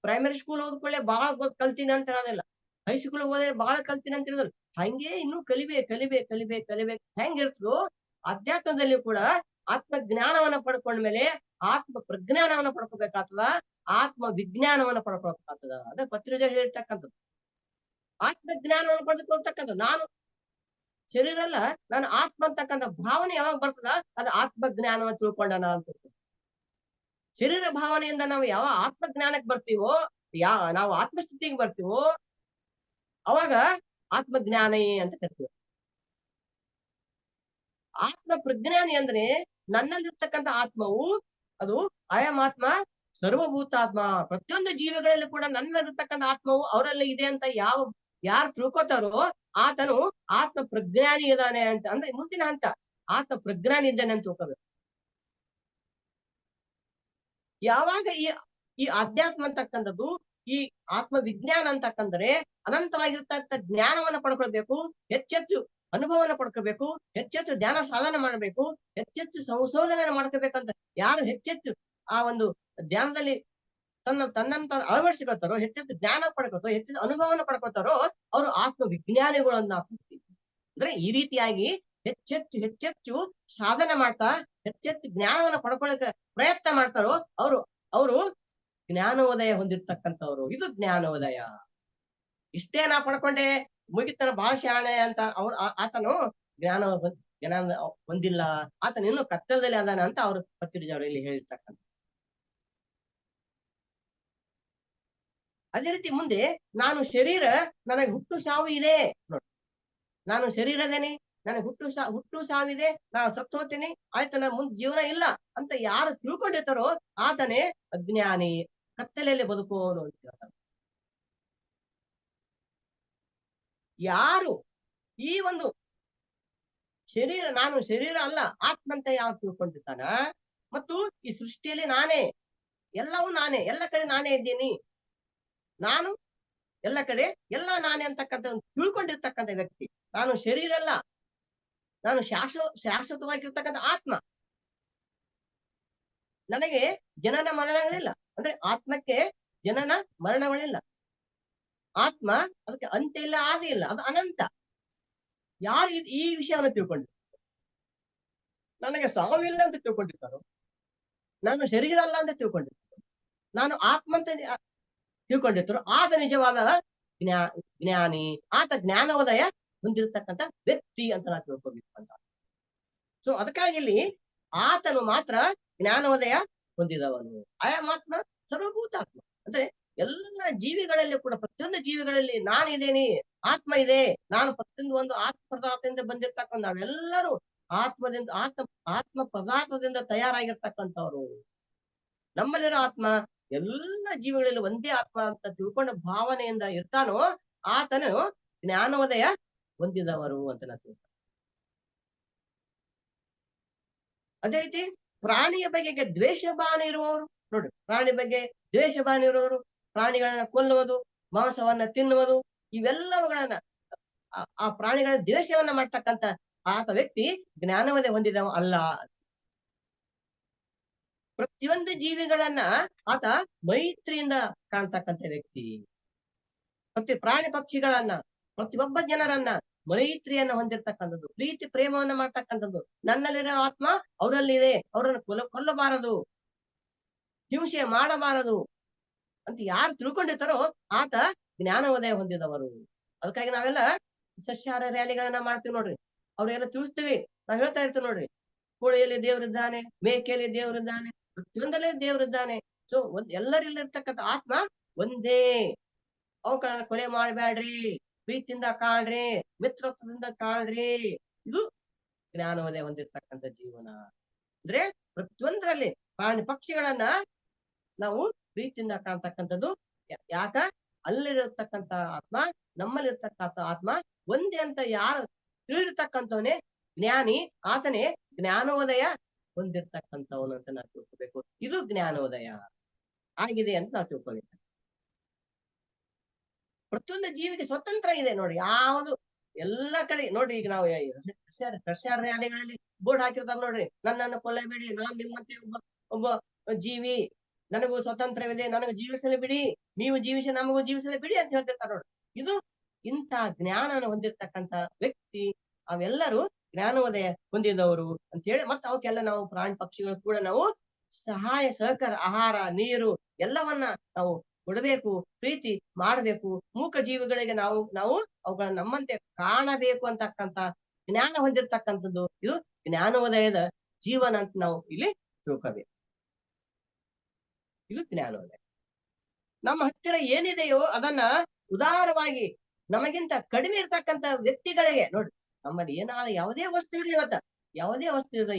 ಪ್ರೈಮರಿ ಸ್ಕೂಲ್ ಓದ್ಕೊಳ್ಳೆ ಬಹಳ ಕಲ್ತೀನಿ ಅಂತ ಹೇಳೋದಿಲ್ಲ, ಹೈಸ್ಕೂಲ್ ಓದಿದ್ರೆ ಬಹಳ ಕಲ್ತೀನಿ ಅಂತ ಹೇಳಿದ್ರು. ಹಂಗೆ ಇನ್ನೂ ಕಲಿಬೇಕು. ಹೆಂಗಿರ್ತದೋ ಅಧ್ಯಾತ್ಮದಲ್ಲಿ ಕೂಡ ಆತ್ಮ ಜ್ಞಾನವನ್ನ ಪಡ್ಕೊಂಡ್ಮೇಲೆ ಆತ್ಮ ಪ್ರಜ್ಞಾನವನ್ನ ಪಡ್ಕೋಬೇಕಾಗ್ತದ, ಆತ್ಮ ವಿಜ್ಞಾನವನ್ನ ಪಡ್ಕೊಳ್ಬೇಕಾಗ್ತದ. ಅದ ಪತ್ರಿಜರು ಹೇಳಿರ್ತಕ್ಕಂಥದ್ದು. ಆತ್ಮ ಜ್ಞಾನವನ್ನು ಪಡೆದುಕೊಳ್ತಕ್ಕಂಥದ್ದು. ನಾನು ಶರೀರ ಅಲ್ಲ, ನಾನು ಆತ್ಮ ಅಂತಕ್ಕಂಥ ಭಾವನೆ ಯಾವಾಗ ಬರ್ತದ ಅದು ಆತ್ಮ ಜ್ಞಾನವನ್ನು ತಿಳ್ಕೊಂಡನ ಅಂತ. ಶರೀರ ಭಾವನೆಯಿಂದ ನಾವು ಯಾವ ಆತ್ಮ ಜ್ಞಾನಕ್ಕೆ ಬರ್ತೀವೋ, ನಾವು ಆತ್ಮಸ್ಥಿತಿಗೆ ಬರ್ತೀವೋ ಅವಾಗ ಆತ್ಮಜ್ಞಾನಿ ಅಂತ ಕರಿತೀವಿ. ಆತ್ಮ ಪ್ರಜ್ಞಾನಿ ಅಂದ್ರೆ ನನ್ನಲ್ಲಿರ್ತಕ್ಕಂಥ ಆತ್ಮವು ಅದು ಅಯಂ ಆತ್ಮ ಸರ್ವಭೂತಾತ್ಮ, ಪ್ರತಿಯೊಂದು ಜೀವಿಗಳಲ್ಲಿ ಕೂಡ ನನ್ನಲ್ಲಿರ್ತಕ್ಕಂಥ ಆತ್ಮವು ಅವರಲ್ಲಿ ಇದೆ ಅಂತ ಯಾರು ತಿಳ್ಕೊತಾರೋ ಆತನು ಆತ್ಮ ಪ್ರಜ್ಞಾನಿ ಇದ್ದಾನೆ ಅಂತ. ಅಂದ್ರೆ ಮುಂದಿನ ಹಂತ ಆತ್ಮ ಪ್ರಜ್ಞಾನಿ ಇದ್ದಾನೆ ಅಂತ ತಿಳ್ಕೋಬೇಕು. ಯಾವಾಗ ಈ ಅಧ್ಯಾತ್ಮ ಅಂತಕ್ಕಂಥದ್ದು, ಈ ಆತ್ಮ ವಿಜ್ಞಾನ ಅಂತಕ್ಕಂದ್ರೆ ಅನಂತವಾಗಿರ್ತಕ್ಕಂಥ ಜ್ಞಾನವನ್ನ ಪಡ್ಕೊಳ್ಬೇಕು, ಹೆಚ್ಚೆಚ್ಚು ಅನುಭವನ ಪಡ್ಕೋಬೇಕು, ಹೆಚ್ಚೆಚ್ಚು ಧ್ಯಾನ ಸಾಧನೆ ಮಾಡಬೇಕು, ಹೆಚ್ಚೆಚ್ಚು ಸಂಶೋಧನೆ ಮಾಡ್ಕೋಬೇಕಂತ ಯಾರು ಹೆಚ್ಚೆಚ್ಚು ಆ ಒಂದು ಧ್ಯಾನದಲ್ಲಿ ತನ್ನಂತ ಅಳವಡಿಸಿಕೊಳ್ತಾರೋ, ಹೆಚ್ಚೆಚ್ಚು ಜ್ಞಾನ ಪಡ್ಕೊತಾರೋ, ಹೆಚ್ಚೆಚ್ಚು ಅನುಭವನ ಪಡ್ಕೊತಾರೋ ಅವರು ಆತ್ಮ ವಿಜ್ಞಾನಿಗಳನ್ನ. ಅಂದ್ರೆ ಈ ರೀತಿಯಾಗಿ ಹೆಚ್ಚೆಚ್ಚು ಸಾಧನೆ ಮಾಡ್ತಾ ಹೆಚ್ಚೆಚ್ಚು ಜ್ಞಾನವನ್ನ ಪಡ್ಕೊಳ್ಳಿಕ್ಕೆ ಪ್ರಯತ್ನ ಮಾಡ್ತಾರೋ ಅವರು ಜ್ಞಾನೋದಯ ಹೊಂದಿರ್ತಕ್ಕಂಥವ್ರು. ಇದು ಜ್ಞಾನೋದಯ. ಇಷ್ಟೇ ನಾ ಪಡ್ಕೊಂಡೆ ಮುಗಿತನ ಬಹಳ ಶಾಣೆ ಅಂತ ಆತನು ಜ್ಞಾನ ಹೊಂದಿಲ್ಲ, ಆತನ ಇನ್ನು ಕತ್ತಲದಲ್ಲಿ ಅದಾನ ಅಂತ ಅವರು ಪತ್ರಿಜವರು ಇಲ್ಲಿ ಹೇಳಿರ್ತಕ್ಕಂಥ. ಅದೇ ರೀತಿ ಮುಂದೆ ನಾನು ಶರೀರ, ನನಗೆ ಹುಟ್ಟು ಸಾವು ಇದೆ ನೋಡಿ, ನಾನು ಶರೀರದೇನೆ, ನನಗೆ ಹುಟ್ಟು ಸಾವಿದೆ, ನಾನು ಸತ್ತು ಹೋಗ್ತೀನಿ, ಆಯ್ತು ನನ್ನ ಮುಂದೆ ಜೀವನ ಇಲ್ಲ ಅಂತ ಯಾರು ತಿಳ್ಕೊಂಡಿರ್ತಾರೋ ಆತನೇ ಅಜ್ಞಾನಿ, ಕತ್ತಲೆಯಲ್ಲಿ ಬದುಕುವವನು ಅಂತ ಹೇಳ್ತಾರೆ. ಯಾರು ಈ ಒಂದು ಶರೀರ, ನಾನು ಶರೀರ ಅಲ್ಲ ಆತ್ಮ ಅಂತ ಯಾರು ತಿಳ್ಕೊಂಡಿರ್ತಾನ, ಮತ್ತು ಈ ಸೃಷ್ಟಿಯಲ್ಲಿ ನಾನೇ, ಎಲ್ಲವೂ ನಾನೇ, ಎಲ್ಲ ಕಡೆ ನಾನೇ ಇದ್ದೀನಿ, ನಾನು ಎಲ್ಲ ಕಡೆ ಎಲ್ಲ ನಾನೇ ಅಂತಕ್ಕಂಥ ತಿಳ್ಕೊಂಡಿರ್ತಕ್ಕಂಥ ವ್ಯಕ್ತಿ, ನಾನು ಶರೀರ ಅಲ್ಲ, ನಾನು ಶಾಶ್ವತವಾಗಿರ್ತಕ್ಕಂಥ ಆತ್ಮ, ನನಗೆ ಜನನ ಮರಣಗಳಿಲ್ಲ. ಅಂದ್ರೆ ಆತ್ಮಕ್ಕೆ ಜನನ ಮರಣಗಳಿಲ್ಲ. ಆತ್ಮ ಅದಕ್ಕೆ ಅಂತ್ಯ ಇಲ್ಲ, ಆದಿ ಇಲ್ಲ, ಅದು ಅನಂತ. ಯಾರು ಈ ವಿಷಯವನ್ನು ತಿಳ್ಕೊಂಡಿರ್ತಾರೆ, ನನಗೆ ಸಾವಿಲ್ಲ ಅಂತ ತಿಳ್ಕೊಂಡಿರ್ತಾರೋ, ನಾನು ಶರೀರ ಅಲ್ಲ ಅಂತ ತಿಳ್ಕೊಂಡಿರ್ತಾರೋ, ನಾನು ಆತ್ಮ ಅಂತ ತಿಳ್ಕೊಂಡಿರ್ತಾರೋ, ಆತ ನಿಜವಾದ ಜ್ಞಾನಿ, ಆತ ಜ್ಞಾನೋದಯ ಹೊಂದಿರತಕ್ಕಂತ ವ್ಯಕ್ತಿ ಅಂತ ನಾವು ತಿಳ್ಕೊಬೇಕು ಅಂತ. ಸೊ ಅದಕ್ಕಾಗಿ ಇಲ್ಲಿ ಆತನು ಮಾತ್ರ ಜ್ಞಾನೋದಯ ಹೊಂದಿದವನು. ಆತ್ಮ ಸರ್ವಭೂತಾತ್ಮ ಅಂದ್ರೆ ಎಲ್ಲ ಜೀವಿಗಳಲ್ಲಿ ಕೂಡ, ಪ್ರತಿಯೊಂದು ಜೀವಿಗಳಲ್ಲಿ ನಾನಿದ್ದೇನೆ, ಆತ್ಮ ಇದೆ, ನಾನು ಪ್ರತಿಯೊಂದು ಒಂದು ಆತ್ಮ ಪದಾರ್ಥದಿಂದ ಬಂದಿರ್ತಕ್ಕಂಥ ನಾವೆಲ್ಲರೂ ಆತ್ಮ ಪದಾರ್ಥದಿಂದ ತಯಾರಾಗಿರ್ತಕ್ಕಂಥವ್ರು. ನಮ್ಮಲ್ಲಿರೋ ಆತ್ಮ ಎಲ್ಲ ಜೀವಿಗಳಲ್ಲಿ ಒಂದೇ ಆತ್ಮ ಅಂತ ತಿಳ್ಕೊಂಡ ಭಾವನೆಯಿಂದ ಇರ್ತಾನೋ ಆತನು ಜ್ಞಾನೋದಯ ಹೊಂದಿದವರು ಅಂತ ನಾವು ತಿಳ್ಕೊಂಡ. ಅದೇ ರೀತಿ ಪ್ರಾಣಿಯ ಬಗೆಗೆ ದ್ವೇಷ ಭಾವನೆ ಇರುವವರು, ನೋಡಿ, ಪ್ರಾಣಿ ಬಗ್ಗೆ ದ್ವೇಷ ಭಾವನೆ ಇರುವವರು, ಪ್ರಾಣಿಗಳನ್ನ ಕೊಲ್ಲುವುದು, ಮಾಂಸವನ್ನ ತಿನ್ನುವುದು, ಇವೆಲ್ಲವುಗಳನ್ನ ಆ ಪ್ರಾಣಿಗಳ ದ್ವೇಷವನ್ನ ಮಾಡ್ತಕ್ಕಂತ ಆತ ವ್ಯಕ್ತಿ ಜ್ಞಾನವನ್ನೇ ಹೊಂದಿದವ ಅಲ್ಲ. ಪ್ರತಿಯೊಂದು ಜೀವಿಗಳನ್ನ ಆತ ಮೈತ್ರಿಯಿಂದ ಕಾಣ್ತಕ್ಕಂಥ ವ್ಯಕ್ತಿ. ಪ್ರತಿ ಪ್ರಾಣಿ ಪಕ್ಷಿಗಳನ್ನ, ಪ್ರತಿಯೊಬ್ಬ ಜನರನ್ನ ಮೈತ್ರಿಯನ್ನ ಹೊಂದಿರತಕ್ಕಂಥದ್ದು, ಪ್ರೀತಿ ಪ್ರೇಮವನ್ನ ಮಾಡ್ತಕ್ಕಂಥದ್ದು. ನನ್ನಲ್ಲಿರೋ ಆತ್ಮ ಅವರಲ್ಲಿದೆ, ಅವರನ್ನು ಕೊಲ್ಲಬಾರದು, ಹಿಂಸೆ ಮಾಡಬಾರದು ಅಂತ ಯಾರು ತಿಳ್ಕೊಂಡಿರ್ತಾರೋ ಆತ ಜ್ಞಾನೋದಯ ಹೊಂದಿದವರು. ಅದಕ್ಕಾಗಿ ನಾವೆಲ್ಲ ಸಸ್ಯಾಹಾರ ರ್ಯಾಲಿಗಳನ್ನ ಮಾಡ್ತೀವಿ ನೋಡ್ರಿ. ಅವ್ರಿಗೆಲ್ಲ ತಿಳಿಸ್ತೀವಿ, ನಾವ್ ಹೇಳ್ತಾ ಇರ್ತೀವಿ ನೋಡ್ರಿ, ಕೋಳಿಯಲ್ಲಿ ದೇವರಿದ್ದಾನೆ, ಮೇಕೆಯಲ್ಲಿ ದೇವರಿದ್ದಾನೆ, ಪ್ರತಿಯೊಂದರಲ್ಲಿ ದೇವರಿದ್ದಾನೆ. ಸೊ ಎಲ್ಲರಲ್ಲಿರ್ತಕ್ಕಂಥ ಆತ್ಮ ಒಂದೇ. ಅವುಗಳನ್ನ ಕೊಲೆ ಮಾಡ್ಬೇಡ್ರಿ, ಪ್ರೀತಿಯಿಂದ ಕಾಣ್ರಿ, ಮಿತ್ರತ್ವದಿಂದ ಕಾಣ್ರಿ. ಇದು ಜ್ಞಾನೋದಯ ಹೊಂದಿರ್ತಕ್ಕಂಥ ಜೀವನ. ಅಂದ್ರೆ ಪ್ರತಿಯೊಂದರಲ್ಲಿ ಪ್ರಾಣಿ ಪಕ್ಷಿಗಳನ್ನ ನಾವು ಪ್ರೀತಿಯಿಂದ ಕಾಣ್ತಕ್ಕಂಥದ್ದು. ಯಾಕ? ಅಲ್ಲಿರತಕ್ಕಂಥ ಆತ್ಮ ನಮ್ಮಲ್ಲಿರ್ತಕ್ಕಂಥ ಆತ್ಮ ಒಂದೇ ಅಂತ ಯಾರು ತಿಳಿದಿರ್ತಕ್ಕಂಥವನೇ ಜ್ಞಾನಿ, ಆತನೇ ಜ್ಞಾನೋದಯ ಹೊಂದಿರ್ತಕ್ಕಂಥವನು ಅಂತ ನಾವು ತಿಳ್ಕೊಬೇಕು. ಇದು ಜ್ಞಾನೋದಯ ಆಗಿದೆ ಅಂತ ನಾವು ತಿಳ್ಕೊಬೇಕು. ಪ್ರತಿಯೊಂದು ಜೀವಿಗೆ ಸ್ವತಂತ್ರ ಇದೆ ನೋಡಿ. ಯಾವುದು ಎಲ್ಲ ಕಡೆ ನೋಡ್ರಿ, ಈಗ ನಾವು ಸಸ್ಯಾಹಾರ ರ್ಯಾಲಿಗಳಲ್ಲಿ ಬೋರ್ಡ್ ಹಾಕಿರ್ತಾರ ನೋಡ್ರಿ, ನನ್ನನ್ನು ಕೊಲ್ಲಬೇಡಿ, ನಾನ್ ನಿಮ್ಮಂತೆ ಒಬ್ಬ ಜೀವಿ, ನನಗೂ ಸ್ವತಂತ್ರವಿದೆ, ನನಗೂ ಜೀವಿಸಲು ಬಿಡಿ, ನೀವು ಜೀವಿಸಿ ನಮಗೂ ಜೀವಿಸಲು ಬಿಡಿ ಅಂತ ಹೇಳ್ತಿರ್ತಾರ ನೋಡ್ರಿ. ಇದು ಇಂಥ ಜ್ಞಾನವನ್ನು ಹೊಂದಿರತಕ್ಕಂತ ವ್ಯಕ್ತಿ, ಅವೆಲ್ಲರೂ ಜ್ಞಾನೋದಯ ಹೊಂದಿದವರು ಅಂತ ಹೇಳಿ. ಮತ್ತೆ ಅವಕ್ಕೆಲ್ಲ ನಾವು ಪ್ರಾಣಿ ಪಕ್ಷಿಗಳು ಕೂಡ ನಾವು ಸಹಾಯ ಸಹಕಾರ, ಆಹಾರ, ನೀರು ಎಲ್ಲವನ್ನ ನಾವು ಕೊಡಬೇಕು, ಪ್ರೀತಿ ಮಾಡಬೇಕು. ಮೂಕ ಜೀವಿಗಳಿಗೆ ನಾವು ಅವುಗಳನ್ನ ನಮ್ಮಂತೆ ಕಾಣಬೇಕು ಅಂತಕ್ಕಂತ ಜ್ಞಾನ ಹೊಂದಿರತಕ್ಕಂಥದ್ದು ಇದು ಜ್ಞಾನೋದಯದ ಜೀವನ ಅಂತ ನಾವು ಇಲ್ಲಿ ತಿಳ್ಕೋಬೇಕು. ಇದು ಜ್ಞಾನೋದಯ. ನಮ್ಮ ಹತ್ತಿರ ಏನಿದೆಯೋ ಅದನ್ನ ಉದಾರವಾಗಿ ನಮಗಿಂತ ಕಡಿಮೆ ಇರ್ತಕ್ಕಂಥ ವ್ಯಕ್ತಿಗಳಿಗೆ, ನೋಡಿ, ನಮ್ಮಲ್ಲಿ ಏನಾದ ಯಾವುದೇ ವಸ್ತು ಇರಲಿ, ಇವತ್ತ ಯಾವುದೇ ವಸ್ತು ಇರಲಿ,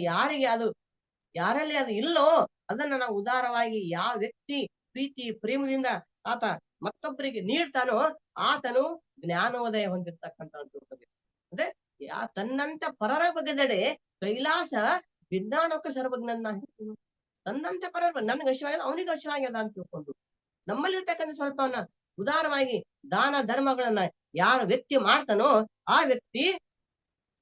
ಯಾರಲ್ಲಿ ಅದು ಇಲ್ಲೋ ಅದನ್ನ ನಾವು ಉದಾರವಾಗಿ ಯಾವ ವ್ಯಕ್ತಿ ಪ್ರೀತಿ ಪ್ರೇಮದಿಂದ ಆತ ಮತ್ತೊಬ್ಬರಿಗೆ ನೀಡ್ತಾನೋ ಆತನು ಜ್ಞಾನೋದಯ ಹೊಂದಿರ್ತಕ್ಕಂಥ ತಿಳ್ಕೋಬೇಕು. ಅಂದ್ರೆ ತನ್ನಂತ ಪರರ ಬಗೆದಡೆ ಕೈಲಾಸ ವಿಜ್ಞಾನಕ್ಕೆ ಸರ್ವಜ್ಞನ. ತನ್ನಂತ ಪರರ ನನ್ಗೆ ಹಸಿವಾಗ್ಯದ, ಅವನಿಗೆ ಹಸಿವಾಗ್ಯದ ಅಂತ ತಿಳ್ಕೊಂಡು ನಮ್ಮಲ್ಲಿರ್ತಕ್ಕಂಥ ಸ್ವಲ್ಪವನ್ನ ಉದಾರವಾಗಿ ದಾನ ಧರ್ಮಗಳನ್ನ ಯಾರು ವ್ಯಕ್ತಿ ಮಾಡ್ತಾನೋ ಆ ವ್ಯಕ್ತಿ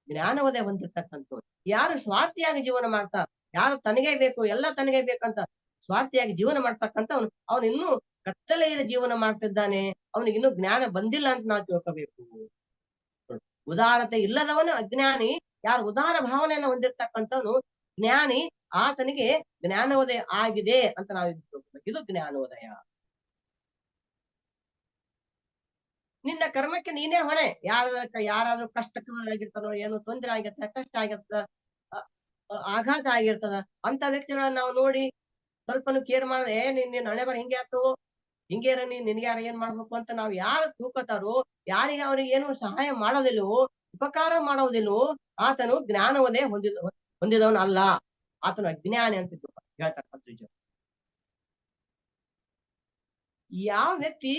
ಜ್ಞಾನೋದಯ ಹೊಂದಿರ್ತಕ್ಕಂಥವ್ರು. ಯಾರು ಸ್ವಾರ್ಥಿಯಾಗಿ ಜೀವನ ಮಾಡ್ತಾ, ಯಾರು ತನಗೇ ಬೇಕು, ಎಲ್ಲ ತನಗೇ ಬೇಕಂತ ಸ್ವಾರ್ಥಿಯಾಗಿ ಜೀವನ ಮಾಡ್ತಕ್ಕಂಥವ್ನು ಅವನು ಇನ್ನೂ ಕತ್ತಲೆಯ ಜೀವನ ಮಾಡ್ತಿದ್ದಾನೆ, ಅವನಿಗೆ ಇನ್ನೂ ಜ್ಞಾನ ಬಂದಿಲ್ಲ ಅಂತ ನಾವು ತಿಳ್ಕೋಬೇಕು. ಉದಾರತೆ ಇಲ್ಲದವನು ಅಜ್ಞಾನಿ. ಯಾರು ಉದಾರ ಭಾವನೆಯನ್ನು ಹೊಂದಿರ್ತಕ್ಕಂಥವನು ಜ್ಞಾನಿ, ಆತನಿಗೆ ಜ್ಞಾನೋದಯ ಆಗಿದೆ ಅಂತ ನಾವು ತಿಳ್ಕೋಬೇಕು. ಇದು ಜ್ಞಾನೋದಯ. ನಿನ್ನ ಕರ್ಮಕ್ಕೆ ನೀನೇ ಹೊಣೆ. ಯಾರಾದ್ರೂ ಕಷ್ಟವಾಗಿರ್ತಾರೋ, ಏನೋ ತೊಂದರೆ ಆಗಿರ್ತ, ಕಷ್ಟ ಆಗಿರ್ತದ, ಆಘಾತ ಆಗಿರ್ತದ, ಅಂತ ವ್ಯಕ್ತಿಗಳನ್ನ ನಾವು ನೋಡಿ ಸ್ವಲ್ಪನು ಕೇರ್ ಮಾಡದೆ ನಿನ್ನ ಹಣೆ ಬರ ಹಿಂಗೆ ಆಯ್ತು, ಹಿಂಗೆ ನಿನ್ಗೆ ಯಾರು ಏನ್ ಮಾಡ್ಬೇಕು ಅಂತ ನಾವು ಯಾರು ತೂಕತಾರೋ, ಯಾರಿಗೆ ಅವ್ರಿಗೆ ಏನು ಸಹಾಯ ಮಾಡೋದಿಲ್ವೋ, ಉಪಕಾರ ಮಾಡೋದಿಲ್ವೋ, ಆತನು ಜ್ಞಾನೋದಯ ಹೊಂದಿದವನು ಅಲ್ಲ, ಆತನು ಅಜ್ಞಾನಿ ಅಂತ ಹೇಳ್ತಕ್ಕಂಥ. ಯಾವ ವ್ಯಕ್ತಿ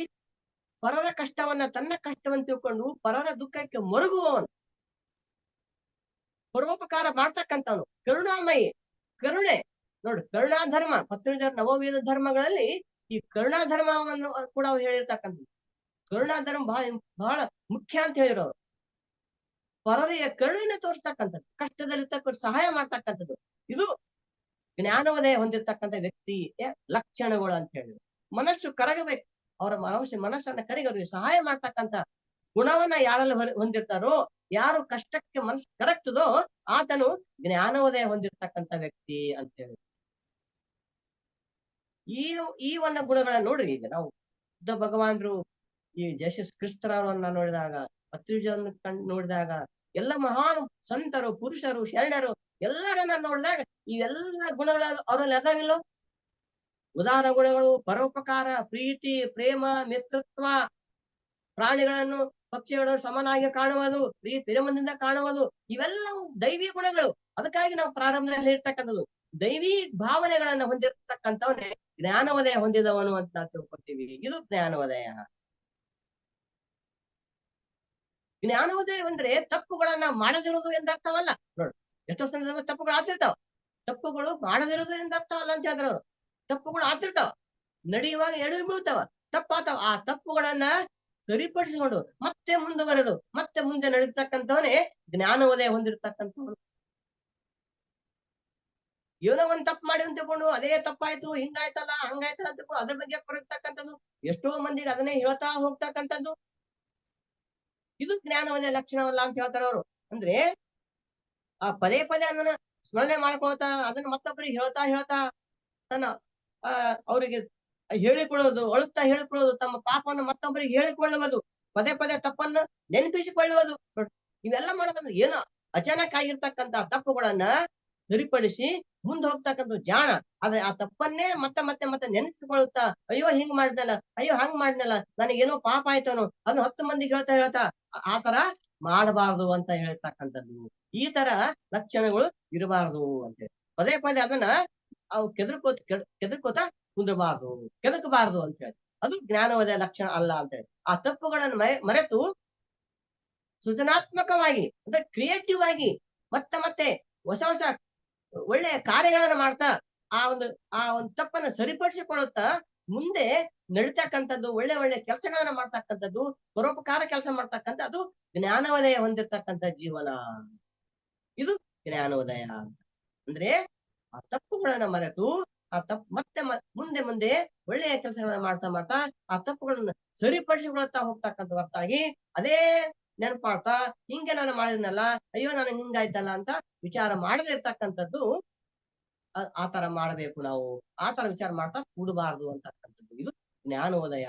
ಪರರ ಕಷ್ಟವನ್ನ ತನ್ನ ಕಷ್ಟವನ್ನು ತಿಳ್ಕೊಂಡು ಪರರ ದುಃಖಕ್ಕೆ ಮರುಗುವವನು, ಪರೋಪಕಾರ ಮಾಡ್ತಕ್ಕಂಥವನು, ಕರುಣಾಮಯಿ, ಕರುಣೆ. ನೋಡಿ, ಕರುಣಾ ಧರ್ಮ, 19 ನವವೇದ ಧರ್ಮಗಳಲ್ಲಿ ಈ ಕರುಣಾ ಧರ್ಮವನ್ನು ಕೂಡ ಅವ್ರು ಹೇಳಿರ್ತಕ್ಕಂಥದ್ದು. ಕರುಣಾ ಧರ್ಮ ಬಹಳ ಮುಖ್ಯ ಅಂತ ಹೇಳಿರೋರು. ಪರರಿಗೆ ಕರುಣೆಯನ್ನು ತೋರಿಸ್ತಕ್ಕಂಥದ್ದು, ಕಷ್ಟದಲ್ಲಿರ್ತಕ್ಕ ಸಹಾಯ ಮಾಡ್ತಕ್ಕಂಥದ್ದು, ಇದು ಜ್ಞಾನೋದಯ ಹೊಂದಿರತಕ್ಕಂಥ ವ್ಯಕ್ತಿಯ ಲಕ್ಷಣಗಳು ಅಂತ ಹೇಳಿದ್ರು. ಮನಸ್ಸು ಕರಗಬೇಕು. ಅವರ ಮನಸ್ಸನ್ನ ಕರಗವ್ರಿಗೆ ಸಹಾಯ ಮಾಡ್ತಕ್ಕಂತ ಗುಣವನ್ನ ಯಾರಲ್ಲಿ ಹೊಂದಿರ್ತಾರೋ, ಯಾರು ಕಷ್ಟಕ್ಕೆ ಮನಸ್ಸು ಕರಗ್ತದೋ ಆತನು ಜ್ಞಾನೋದಯ ಹೊಂದಿರ್ತಕ್ಕಂಥ ವ್ಯಕ್ತಿ ಅಂತ ಹೇಳಿ. ಈ ಒಂದು ಗುಣಗಳನ್ನ ನೋಡ್ರಿ. ಈಗ ನಾವು ಬುದ್ಧ ಭಗವಾನ್ರು, ಈ ಜೇಸಸ್ ಕ್ರಿಸ್ತರವರನ್ನ ನೋಡಿದಾಗ, ಪತ್ರಿಜರನ್ನ ನೋಡಿದಾಗ, ಎಲ್ಲ ಮಹಾನ್ ಸಂತರು, ಪುರುಷರು, ಶರಣರು ಎಲ್ಲರನ್ನ ನೋಡಿದಾಗ ಇವೆಲ್ಲ ಗುಣಗಳು ಅವರಲ್ಲಿ ಅದಾವಿಲ್ಲೋ? ಉದಾರ ಗುಣಗಳು, ಪರೋಪಕಾರ, ಪ್ರೀತಿ, ಪ್ರೇಮ, ಮಿತ್ರತ್ವ, ಪ್ರಾಣಿಗಳನ್ನು ಪಕ್ಷಿಗಳನ್ನು ಸಮನಾಗಿ ಕಾಣುವುದು, ಪ್ರೇಮದಿಂದ ಕಾಣುವುದು, ಇವೆಲ್ಲವೂ ದೈವಿ ಗುಣಗಳು. ಅದಕ್ಕಾಗಿ ನಾವು ಪ್ರಾರಂಭದಲ್ಲಿ ಇರ್ತಕ್ಕಂಥದ್ದು ದೈವಿ ಭಾವನೆಗಳನ್ನ ಹೊಂದಿರತಕ್ಕಂಥವನ್ನೇ ಜ್ಞಾನೋದಯ ಹೊಂದಿದವನು ಅಂತ ನಾವು ತಿಳ್ಕೊತೀವಿ. ಇದು ಜ್ಞಾನೋದಯ. ಜ್ಞಾನೋದಯ ಅಂದ್ರೆ ತಪ್ಪುಗಳನ್ನ ಮಾಡದಿರೋದು ಎಂದರ್ಥವಲ್ಲ. ನೋಡಿ, ಎಷ್ಟೋ ಸಂದರ್ಭ ತಪ್ಪುಗಳು ಆಗ್ತಿರ್ತಾವ. ತಪ್ಪುಗಳು ಮಾಡದಿರೋದು ಎಂದರ್ಥವಲ್ಲ ಅಂತ ಹೇಳಿದ್ರು ಅವರು. ತಪ್ಪುಗಳು ಆಗ್ತಿರ್ತಾವ, ನಡೆಯುವಾಗ ಎಡವಿ ಬೀಳ್ತಾವ, ತಪ್ಪಾತಾವ. ಆ ತಪ್ಪುಗಳನ್ನ ಸರಿಪಡಿಸಿಕೊಂಡು ಮತ್ತೆ ಮುಂದುವರೆದು ಮತ್ತೆ ಮುಂದೆ ನಡೀತಕ್ಕಂಥವನೇ ಜ್ಞಾನೋದಯ ಹೊಂದಿರತಕ್ಕಂಥವನು. ಏನೋ ಒಂದ್ ತಪ್ಪು ಮಾಡಿ ಅಂತ ತಿಳ್ಕೊಂಡು ಅದೇ ತಪ್ಪಾಯ್ತು, ಹಿಂಗಾಯ್ತಲ್ಲ, ಹಂಗಾಯ್ತಲ್ಲ ಅಂತ ತಿಳ್ಕೊಂಡು ಅದ್ರ ಬಗ್ಗೆ ಕೊರಗ್ತಕ್ಕಂಥದ್ದು, ಎಷ್ಟೋ ಮಂದಿಗೆ ಅದನ್ನೇ ಹೇಳ್ತಾ ಹೋಗ್ತಕ್ಕಂಥದ್ದು, ಇದು ಜ್ಞಾನೋದಯ ಲಕ್ಷಣವಲ್ಲ ಅಂತ ಹೇಳ್ತಾರೆ ಅವರು. ಅಂದ್ರೆ ಆ ಪದೇ ಪದೇ ಅದನ್ನ ಸ್ಮರಣೆ ಮಾಡ್ಕೊಳ್ತಾ ಅದನ್ನ ಮತ್ತೊಬ್ಬರಿಗೆ ಹೇಳ್ತಾ ತನ್ನ ಅವರಿಗೆ ಹೇಳಿಕೊಳ್ಳೋದು, ಅಳುತ್ತಾ ಹೇಳಿಕೊಳ್ಳೋದು, ತಮ್ಮ ಪಾಪವನ್ನು ಮತ್ತೊಬ್ಬರಿಗೆ ಹೇಳಿಕೊಳ್ಳುವುದು, ಪದೇ ಪದೇ ತಪ್ಪನ್ನ ನೆನಪಿಸಿಕೊಳ್ಳುವುದು, ಇವೆಲ್ಲ ಮಾಡಬಂದ್ರೆ ಏನೋ ಅಚಾನಕ್ ಆಗಿರ್ತಕ್ಕಂತ ತಪ್ಪುಗಳನ್ನ ಸರಿಪಡಿಸಿ ಮುಂದೆ ಹೋಗ್ತಕ್ಕಂಥ ಜಾಣ. ಆದ್ರೆ ಆ ತಪ್ಪನ್ನೇ ಮತ್ತೆ ಮತ್ತೆ ಮತ್ತೆ ನೆನಪಿಸಿಕೊಳ್ಳುತ್ತಾ, ಅಯ್ಯೋ ಹಿಂಗ್ ಮಾಡ್ದಲ್ಲ, ಅಯ್ಯೋ ಹಂಗ್ ಮಾಡ್ದಲ್ಲ, ನನಗೇನೋ ಪಾಪ ಆಯ್ತಾನೋ, ಅದನ್ನ 10 ಮಂದಿಗೆ ಹೇಳ್ತಾ ಆ ತರ ಮಾಡಬಾರ್ದು ಅಂತ ಹೇಳ್ತಕ್ಕಂಥದ್ದು. ಈ ತರ ಲಕ್ಷಣಗಳು ಇರಬಾರ್ದು ಅಂತ ಹೇಳಿ ಪದೇ ಪದೇ ಅದನ್ನ ಅವು ಕೆದರ್ಕೋತ ಕುಂದ್ರಬಾರ್ದು, ಕೆದಕಬಾರ್ದು ಅಂತ ಹೇಳಿ. ಅದು ಜ್ಞಾನೋದಯ ಲಕ್ಷಣ ಅಲ್ಲ ಅಂತ ಹೇಳಿ. ಆ ತಪ್ಪುಗಳನ್ನು ಮರೆತು ಸೃಜನಾತ್ಮಕವಾಗಿ ಅಂದ್ರೆ ಕ್ರಿಯೇಟಿವ್ ಆಗಿ ಮತ್ತೆ ಮತ್ತೆ ಹೊಸ ಒಳ್ಳೆಯ ಕಾರ್ಯಗಳನ್ನ ಮಾಡ್ತಾ ಆ ಒಂದು ತಪ್ಪನ್ನ ಸರಿಪಡಿಸಿಕೊಳ್ಳುತ್ತಾ ಮುಂದೆ ನಡೀತಕ್ಕಂಥದ್ದು, ಒಳ್ಳೆ ಕೆಲಸಗಳನ್ನ ಮಾಡ್ತಕ್ಕಂಥದ್ದು, ಪರೋಪಕಾರ ಕೆಲಸ ಮಾಡ್ತಕ್ಕಂಥ ಅದು ಜ್ಞಾನೋದಯ ಹೊಂದಿರ್ತಕ್ಕಂಥ ಜೀವನ. ಇದು ಜ್ಞಾನೋದಯ ಅಂತ ಅಂದ್ರೆ ಆ ತಪ್ಪುಗಳನ್ನ ಮರೆತು ಆ ಮತ್ತೆ ಮುಂದೆ ಒಳ್ಳೆಯ ಕೆಲಸಗಳನ್ನ ಮಾಡ್ತಾ ಆ ತಪ್ಪುಗಳನ್ನ ಸರಿಪಡಿಸಿಕೊಳ್ತಾ ಹೋಗ್ತಕ್ಕಂಥ ಹೊರತಾಗಿ ಅದೇ ನೆನಪಾಡ್ತಾ ಹಿಂಗೆ ನಾನು ಮಾಡಿದ್ನಲ್ಲ, ಅಯ್ಯೋ ನನಗೆ ಹಿಂಗಾಯ್ತಲ್ಲ ಅಂತ ವಿಚಾರ ಮಾಡದೇ ಇರ್ತಕ್ಕಂಥದ್ದು. ಆತರ ಮಾಡಬೇಕು ನಾವು, ಆತರ ವಿಚಾರ ಮಾಡ್ತಾ ಕೂಡಬಾರ್ದು ಅಂತಕ್ಕಂಥದ್ದು. ಇದು ಜ್ಞಾನೋದಯ.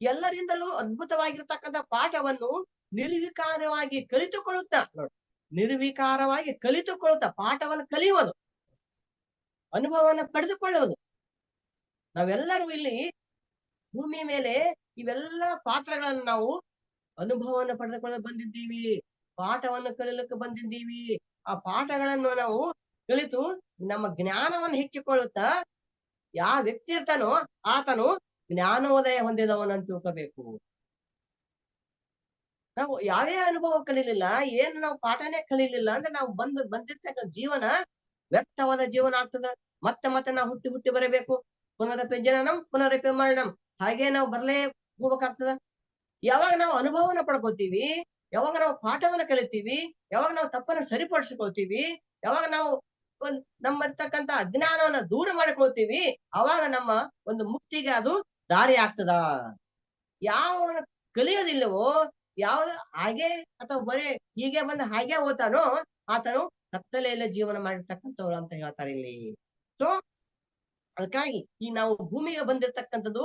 ಎಲ್ಲರಿಂದಲೂ ಅದ್ಭುತವಾಗಿರ್ತಕ್ಕಂಥ ಪಾಠವನ್ನು ನಿರ್ವಿಕಾರವಾಗಿ ಕಲಿತುಕೊಳ್ಳುತ್ತಾ ನೋಡಿ, ನಿರ್ವಿಕಾರವಾಗಿ ಕಲಿತುಕೊಳ್ಳುತ್ತಾ ಪಾಠವನ್ನು ಕಲಿಯುವುದು, ಅನುಭವವನ್ನು ಪಡೆದುಕೊಳ್ಳುವುದು. ನಾವೆಲ್ಲರೂ ಇಲ್ಲಿ ಭೂಮಿ ಮೇಲೆ ಇವೆಲ್ಲ ಪಾತ್ರಗಳನ್ನು ನಾವು ಅನುಭವವನ್ನು ಪಡೆದುಕೊಳ್ಳಲು ಬಂದಿದ್ದೀವಿ, ಪಾಠವನ್ನು ಕಲಿಯಲಿಕ್ಕೆ ಬಂದಿದ್ದೀವಿ. ಆ ಪಾಠಗಳನ್ನು ನಾವು ಕಲಿತು ನಮ್ಮ ಜ್ಞಾನವನ್ನು ಹೆಚ್ಚಿಕೊಳ್ಳುತ್ತಾ ಯಾವ ವ್ಯಕ್ತಿ ಇರ್ತಾನೋ ಆತನು ಜ್ಞಾನೋದಯ ಹೊಂದಿದವನಂತ ತಿಳ್ಕೋಬೇಕು. ನಾವು ಯಾವೇ ಅನುಭವ ಕಲೀಲಿಲ್ಲ, ಏನ್ ನಾವು ಪಾಠನೇ ಕಲೀಲಿಲ್ಲ ಅಂದ್ರೆ ನಾವು ಬಂದಿರ್ತಕ್ಕ ಜೀವನ ವ್ಯರ್ಥವಾದ ಜೀವನ ಆಗ್ತದ. ಮತ್ತೆ ಮತ್ತೆ ನಾವು ಹುಟ್ಟಿ ಬರಬೇಕು. ಪುನರಪಿ ಜನನಂ ಪುನರಪಿ ಮರಣಂ, ಹಾಗೆ ನಾವು ಬರ್ಲೇ ಹೋಗ್ಬೇಕಾಗ್ತದ. ಯಾವಾಗ ನಾವು ಅನುಭವನ ಪಡ್ಕೋತೀವಿ, ಯಾವಾಗ ನಾವು ಪಾಠವನ್ನ ಕಲಿತೀವಿ, ಯಾವಾಗ ನಾವು ತಪ್ಪನ್ನ ಸರಿಪಡಿಸ್ಕೊಳ್ತೀವಿ, ಯಾವಾಗ ನಾವು ನಮ್ಮ ಇರ್ತಕ್ಕಂಥ ಅಜ್ಞಾನವನ್ನ ದೂರ ಮಾಡ್ಕೊಳ್ತೀವಿ, ಅವಾಗ ನಮ್ಮ ಒಂದು ಮುಕ್ತಿಗೆ ಅದು ದಾರಿ ಆಗ್ತದ. ಯಾವ ಕಲಿಯೋದಿಲ್ಲವೋ, ಯಾವ್ದು ಹಾಗೆ ಅಥವಾ ಬರೀ ಹೀಗೆ ಬಂದು ಹಾಗೆ ಓದ್ತಾನೋ ಆತನು ಕತ್ತಲೆಯಲ್ಲೇ ಜೀವನ ಮಾಡಿರ್ತಕ್ಕಂಥವ್ರು ಅಂತ ಹೇಳ್ತಾರೆ ಇಲ್ಲಿ. ಸೊ ಅದಕ್ಕಾಗಿ ಈ ನಾವು ಭೂಮಿಗೆ ಬಂದಿರ್ತಕ್ಕಂಥದ್ದು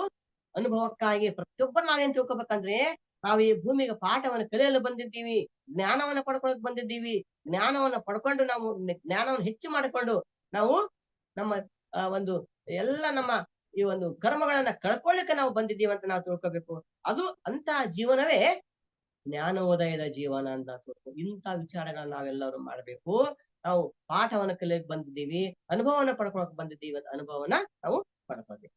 ಅನುಭವಕ್ಕಾಗಿ. ಪ್ರತಿಯೊಬ್ಬರು ನಾವೇನ್ ತಿಳ್ಕೊಬೇಕಂದ್ರೆ, ನಾವು ಈ ಭೂಮಿಗೆ ಪಾಠವನ್ನು ಕಲಿಯಲು ಬಂದಿದ್ದೀವಿ, ಜ್ಞಾನವನ್ನ ಪಡ್ಕೊಳಕ್ ಬಂದಿದ್ದೀವಿ. ಜ್ಞಾನವನ್ನ ಪಡ್ಕೊಂಡು ನಾವು ಜ್ಞಾನವನ್ನು ಹೆಚ್ಚು ಮಾಡಿಕೊಂಡು ನಾವು ನಮ್ಮ ಒಂದು ಎಲ್ಲ ನಮ್ಮ ಈ ಒಂದು ಕರ್ಮಗಳನ್ನ ಕಳ್ಕೊಳ್ಳಿಕ್ಕೆ ನಾವು ಬಂದಿದ್ದೀವಿ ಅಂತ ನಾವು ತಿಳ್ಕೊಬೇಕು. ಅದು ಅಂತ ಜೀವನವೇ ಜ್ಞಾನೋದಯದ ಜೀವನ ಅಂತ ತಿಳ್ಕೊ. ಇಂಥ ವಿಚಾರಗಳನ್ನ ನಾವೆಲ್ಲರೂ ಮಾಡ್ಬೇಕು. ನಾವು ಪಾಠವನ್ನ ಕಲಿಯಕ್ ಬಂದಿದ್ದೀವಿ, ಅನುಭವನ ಪಡ್ಕೊಳಕ್ ಬಂದಿದ್ದೀವಿ ಅಂತ ಅನುಭವನ ನಾವು ಪಡ್ಕೊಳ್ಬೇಕು.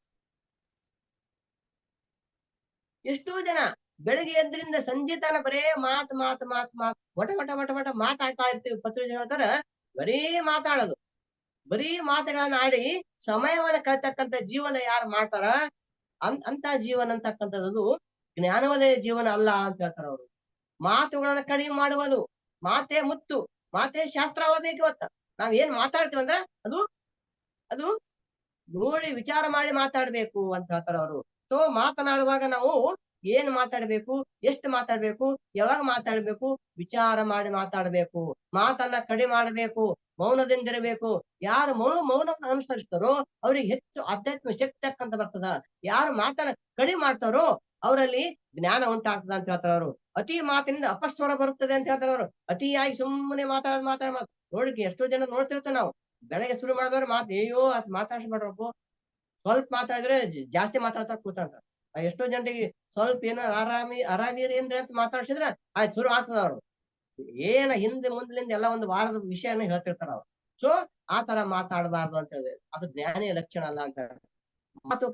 ಎಷ್ಟೋ ಜನ ಬೆಳಗ್ಗೆ ಎದ್ರಿಂದ ಸಂಜೆ ತನ ಬರೇ ಮಾತ್ ವಟ ಮಾತಾಡ್ತಾ ಇರ್ತೀವಿ. ಪತ್ರಿಕೆ ಹೇಳ್ತಾರ ಬರೀ ಮಾತಾಡೋದು, ಬರೀ ಮಾತುಗಳನ್ನ ಆಡಿ ಸಮಯವನ್ನ ಕಳ್ತಕ್ಕಂಥ ಜೀವನ ಯಾರು ಮಾಡ್ತಾರ ಅಂತ ಜೀವನ ಅಂತಕ್ಕಂಥದ್ದು ಜ್ಞಾನೋದಯ ಜೀವನ ಅಲ್ಲ ಅಂತ ಹೇಳ್ತಾರ ಅವರು. ಮಾತುಗಳನ್ನ ಕಡಿಮೆ ಮಾಡುವುದು, ಮಾತೇ ಮುತ್ತು, ಮಾತೇ ಶಾಸ್ತ್ರ ಓದ್ಬೇಕು. ಇವತ್ತ ನಾವ್ ಏನ್ ಮಾತಾಡ್ತೀವಿ ಅಂದ್ರ ಅದು ನೋಡಿ ವಿಚಾರ ಮಾಡಿ ಮಾತಾಡ್ಬೇಕು ಅಂತ ಹೇಳ್ತಾರೆ ಅವರು. ಸೊ ಮಾತನಾಡುವಾಗ ನಾವು ಏನ್ ಮಾತಾಡ್ಬೇಕು, ಎಷ್ಟು ಮಾತಾಡ್ಬೇಕು, ಯಾವಾಗ ಮಾತಾಡ್ಬೇಕು, ವಿಚಾರ ಮಾಡಿ ಮಾತಾಡ್ಬೇಕು. ಮಾತನ್ನ ಕಡಿಮೆ ಮಾಡಬೇಕು, ಮೌನದಿಂದಿರಬೇಕು. ಯಾರು ಮೌನವನ್ನು ಅನುಸರಿಸ್ತಾರೋ ಅವ್ರಿಗೆ ಹೆಚ್ಚು ಆಧ್ಯಾತ್ಮ ಶಕ್ತಿ ಅಂತ ಬರ್ತದ. ಯಾರು ಮಾತನ್ನ ಕಡಿಮೆ ಮಾಡ್ತಾರೋ ಅವರಲ್ಲಿ ಜ್ಞಾನ ಉಂಟಾಗ್ತದ ಅಂತ ಹೇಳ್ತಾರೆ ಅವರು. ಅತಿ ಮಾತಿನಿಂದ ಅಪಸ್ವರ ಬರುತ್ತದೆ ಅಂತ ಹೇಳ್ತಾರೆ ಅವರು. ಅತಿಯಾಗಿ ಸುಮ್ಮನೆ ಮಾತಾಡ ನೋಡಿಕೆ ಎಷ್ಟೋ ಜನ ನೋಡ್ತಿರ್ತೇವೆ ನಾವು. ಬೆಳಗ್ಗೆ ಶುರು ಮಾಡಿದವ್ರು ಅಯ್ಯೋ ಅದ್ ಮಾತಾಡ್ಸ್ಬೇಡ್ರಪ್ಪ, ಸ್ವಲ್ಪ ಮಾತಾಡಿದ್ರೆ ಜಾಸ್ತಿ ಮಾತಾಡ್ತಾ ಕೂತಾಡ್ತಾರೆ. ಎಷ್ಟೋ ಜನರಿಗೆ ಸ್ವಲ್ಪ ಏನೋ ಆರಾಮಿರಿ ಏನ್ರಿ ಅಂತ ಮಾತಾಡ್ಸಿದ್ರೆ ಆಯ್ತು ಶುರು ಆಗ್ತದ ಅವ್ರು. ಹಿಂದೆ ಮುಂದ್ಲಿಂದ ಎಲ್ಲ ಒಂದು ವಾರದ ವಿಷಯನ ಹೇಳ್ತಿರ್ತಾರ ಅವ್ರು. ಸೊ ಆತರ ಮಾತಾಡಬಾರ್ದು ಅಂತ ಹೇಳಿದ್ರೆ ಅದು ಜ್ಞಾನಿಯ ಲಕ್ಷಣ ಅಲ್ಲ ಅಂತ ಹೇಳ್ತಾರೆ. ಮಾತು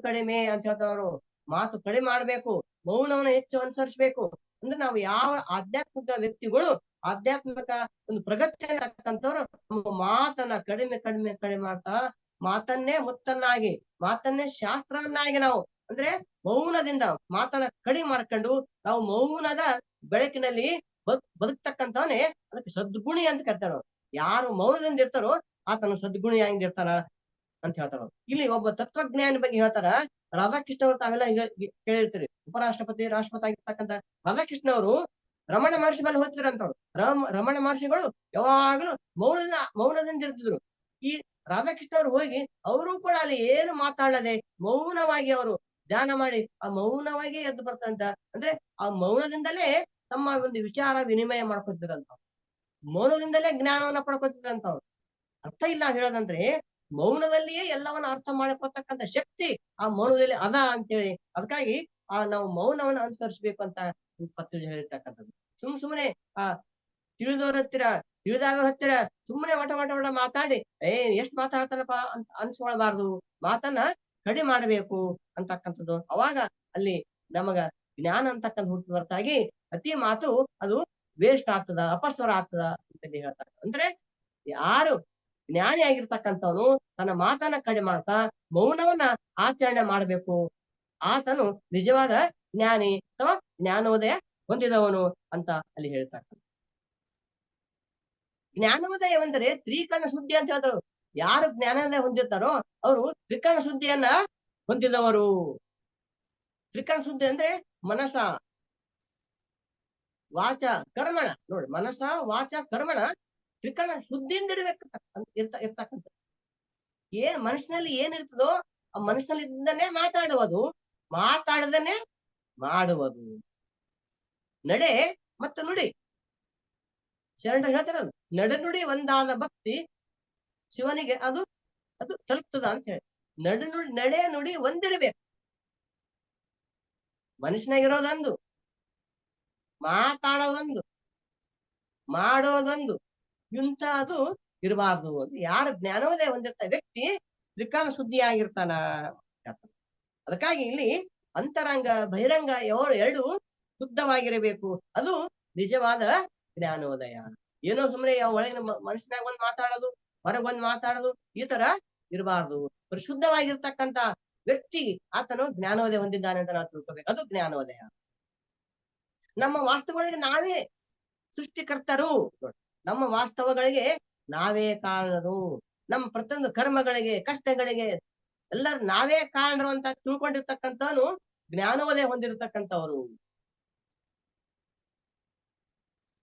ಕಡಿಮೆ ಅಂತ ಹೇಳ್ತಾರು. ಮಾತು ಕಡಿಮೆ ಮಾಡ್ಬೇಕು, ಮೌನವನ್ನ ಹೆಚ್ಚು ಅನುಸರಿಸ್ಬೇಕು. ಅಂದ್ರೆ ನಾವು ಯಾವ ಆಧ್ಯಾತ್ಮಿಕ ವ್ಯಕ್ತಿಗಳು, ಆಧ್ಯಾತ್ಮಿಕ ಒಂದು ಪ್ರಗತಿಯಂತವ್ರು ಮಾತನ್ನ ಕಡಿಮೆ ಮಾಡ್ತಾ ಮಾತನ್ನೇ ಮುತ್ತನ್ನಾಗಿ, ಮಾತನ್ನೇ ಶಾಸ್ತ್ರವನ್ನಾಗಿ ನಾವು ಅಂದ್ರೆ ಮೌನದಿಂದ ಮಾತನ್ನ ಕಡಿಮೆ ಮಾಡ್ಕೊಂಡು ನಾವು ಮೌನದ ಬೆಳಕಿನಲ್ಲಿ ಬದುಕ್ತಕ್ಕಂಥವನೇ ಅದಕ್ಕೆ ಸದ್ಗುಣಿ ಅಂತ ಕರ್ತಾರ. ಯಾರು ಮೌನದಿಂದ ಇರ್ತಾರೋ ಆತನು ಸದ್ಗುಣಿಯಾಗಿರ್ತಾನ ಅಂತ ಹೇಳ್ತಾರ. ಇಲ್ಲಿ ಒಬ್ಬ ತತ್ವಜ್ಞಾನಿ ಬಗ್ಗೆ ಹೇಳ್ತಾರ. ರಾಧಾಕೃಷ್ಣ ಅವರು ತಾವೆಲ್ಲ ಕೇಳಿರ್ತೀರಿ. ಉಪರಾಷ್ಟ್ರಪತಿ, ರಾಷ್ಟ್ರಪತಿ ಆಗಿರ್ತಕ್ಕಂಥ ರಾಧಾಕೃಷ್ಣ ಅವರು ರಮಣ ಮಹರ್ಷಿ ಮೇಲೆ ಹೋಗ್ತಿದ್ರಂತವ್ರು. ರಮಣ ಮಹರ್ಷಿಗಳು ಯಾವಾಗಲೂ ಮೌನದಿಂದ ಇರ್ತಿದ್ರು. ಈ ರಾಧಾಕೃಷ್ಣ ಅವರು ಹೋಗಿ ಅವರು ಕೂಡ ಅಲ್ಲಿ ಏನು ಮಾತಾಡದೆ ಮೌನವಾಗಿ ಅವರು ಧ್ಯಾನ ಮಾಡಿ ಆ ಮೌನವಾಗಿ ಎದ್ದು ಬರ್ತಂತ. ಅಂದ್ರೆ ಆ ಮೌನದಿಂದಲೇ ತಮ್ಮ ಒಂದು ವಿಚಾರ ವಿನಿಮಯ ಮಾಡ್ಕೊತಿದ್ರಂತ. ಮೌನದಿಂದಲೇ ಜ್ಞಾನವನ್ನ ಪಡ್ಕೊತಿದ್ರಂತವ್ರು. ಅರ್ಥ ಇಲ್ಲ ಹೇಳೋದಂದ್ರೆ ಮೌನದಲ್ಲಿಯೇ ಎಲ್ಲವನ್ನ ಅರ್ಥ ಮಾಡಿಕೊಳ್ತಕ್ಕಂಥ ಶಕ್ತಿ ಆ ಮೌನದಲ್ಲಿ ಅದ ಅಂತೇಳಿ. ಅದಕ್ಕಾಗಿ ನಾವು ಮೌನವನ್ನ ಅನುಸರಿಸ್ಬೇಕು ಅಂತ ಪತ್ರಿಕೆ ಹೇಳಿರ್ತಕ್ಕಂಥದ್ದು. ಸುಮ್ಮನೆ ಆ ತಿಳಿದಾದವ್ರ ಹತ್ತಿರ ಸುಮ್ಮನೆ ವಟ ಮಾತಾಡಿ ಎಷ್ಟ್ ಮಾತಾಡ್ತಾರಪ್ಪ ಅಂತ ಅನ್ಸ್ಕೊಳ್ಬಾರ್ದು. ಮಾತನ್ನ ಕಡಿಮೆ ಮಾಡಬೇಕು ಅಂತಕ್ಕಂಥದ್ದು. ಅವಾಗ ಅಲ್ಲಿ ನಮಗ ಜ್ಞಾನ ಅಂತಕ್ಕಂಥ ಹುಟ್ಟು ಹೊರತಾಗಿ ಅತಿ ಮಾತು ಅದು ವೇಸ್ಟ್ ಆಗ್ತದ, ಅಪಸ್ವರ ಆಗ್ತದ ಅಂತ ಹೇಳ್ತಾರೆ. ಅಂದ್ರೆ ಯಾರು ಜ್ಞಾನಿ ಆಗಿರ್ತಕ್ಕಂಥವನು ತನ್ನ ಮಾತನ್ನ ಕಡಿಮೆ ಮಾಡ್ತಾ ಮೌನವನ್ನ ಆಚರಣೆ ಮಾಡ್ಬೇಕು. ಆತನು ನಿಜವಾದ ಜ್ಞಾನಿ ಅಥವಾ ಜ್ಞಾನೋದಯ ಹೊಂದಿದವನು ಅಂತ ಅಲ್ಲಿ ಹೇಳ್ತಕ್ಕಂಥ. ಜ್ಞಾನೋದಯವೆಂದರೆ ತ್ರಿಕರಣ ಶುದ್ಧಿ ಅಂತ ಹೇಳ್ತಾರೆ. ಯಾರು ಜ್ಞಾನೋದಯ ಹೊಂದಿರ್ತಾರೋ ಅವರು ತ್ರಿಕರಣ ಶುದ್ಧಿಯನ್ನ ಹೊಂದಿದವರು. ತ್ರಿಕರಣ ಶುದ್ಧಿ ಅಂದ್ರೆ ಮನಸ, ವಾಚ, ಕರ್ಮಣ. ನೋಡಿ, ಮನಸ, ವಾಚ, ಕರ್ಮಣ ತ್ರಿಕರಣ ಶುದ್ಧಿಯಿಂದ ಇರ್ತಕ್ಕಂಥ. ಮನುಷ್ಯನಲ್ಲಿ ಏನಿರ್ತದೋ ಆ ಮನುಷ್ಯನಲ್ಲಿದ್ದನ್ನೇ ಮಾತಾಡುವುದು, ಮಾತಾಡದನ್ನೇ ಮಾಡುವುದು. ನಡೆ ಮತ್ತು ನುಡಿ. ಶರಣರು ಹೇಳ್ತಾರಲ್ಲ, ನಡೆ ಒಂದಾದ ಭಕ್ತಿ ಶಿವನಿಗೆ ಅದು ತಲುಪ್ತದ ಅಂತ ಹೇಳಿ. ನಡೆ ನುಡಿ ಒಂದಿರ್ಬೇಕು. ಮನುಷ್ಯನಾಗಿರೋದೊಂದು, ಮಾತಾಡೋದೊಂದು, ಮಾಡೋದೊಂದು, ಇಂಥದ್ದು ಇರಬಾರ್ದು ಅಂತ. ಯಾರು ಜ್ಞಾನೋದಯ ಹೊಂದಿರ್ತ ವ್ಯಕ್ತಿ ತ್ರಿಕರಣ ಶುದ್ಧಿ ಆಗಿರ್ತಾನ. ಅದಕ್ಕಾಗಿ ಇಲ್ಲಿ ಅಂತರಂಗ ಬಹಿರಂಗ ಎರಡು ಶುದ್ಧವಾಗಿರಬೇಕು. ಅದು ನಿಜವಾದ ಜ್ಞಾನೋದಯ. ಏನೋ ಸುಮ್ಮನೆ ಒಳಗಿನ ಮನುಷ್ಯನಾಗ ಒಂದ್ ಮಾತಾಡೋದು, ಹೊರಗೊಂದ್ ಮಾತಾಡೋದು, ಈ ತರ ಇರಬಾರ್ದು. ಪರಿಶುದ್ಧವಾಗಿರ್ತಕ್ಕಂಥ ವ್ಯಕ್ತಿ ಆತನು ಜ್ಞಾನೋದಯ ಹೊಂದಿದ್ದಾನೆ ಅಂತ ನಾವು ತಿಳ್ಕೋಬೇಕು. ಅದು ಜ್ಞಾನೋದಯ. ನಮ್ಮ ವಾಸ್ತವಗಳಿಗೆ ನಾವೇ ಸೃಷ್ಟಿಕರ್ತರು. ನಮ್ಮ ವಾಸ್ತವಗಳಿಗೆ ನಾವೇ ಕಾರಣರು. ನಮ್ಮ ಪ್ರತಿಯೊಂದು ಕರ್ಮಗಳಿಗೆ, ಕಷ್ಟಗಳಿಗೆ ಎಲ್ಲರೂ ನಾವೇ ಕಾರಣರು ಅಂತ ತಿಳ್ಕೊಂಡಿರ್ತಕ್ಕಂಥವನು ಜ್ಞಾನೋದಯ ಹೊಂದಿರತಕ್ಕಂಥವ್ರು.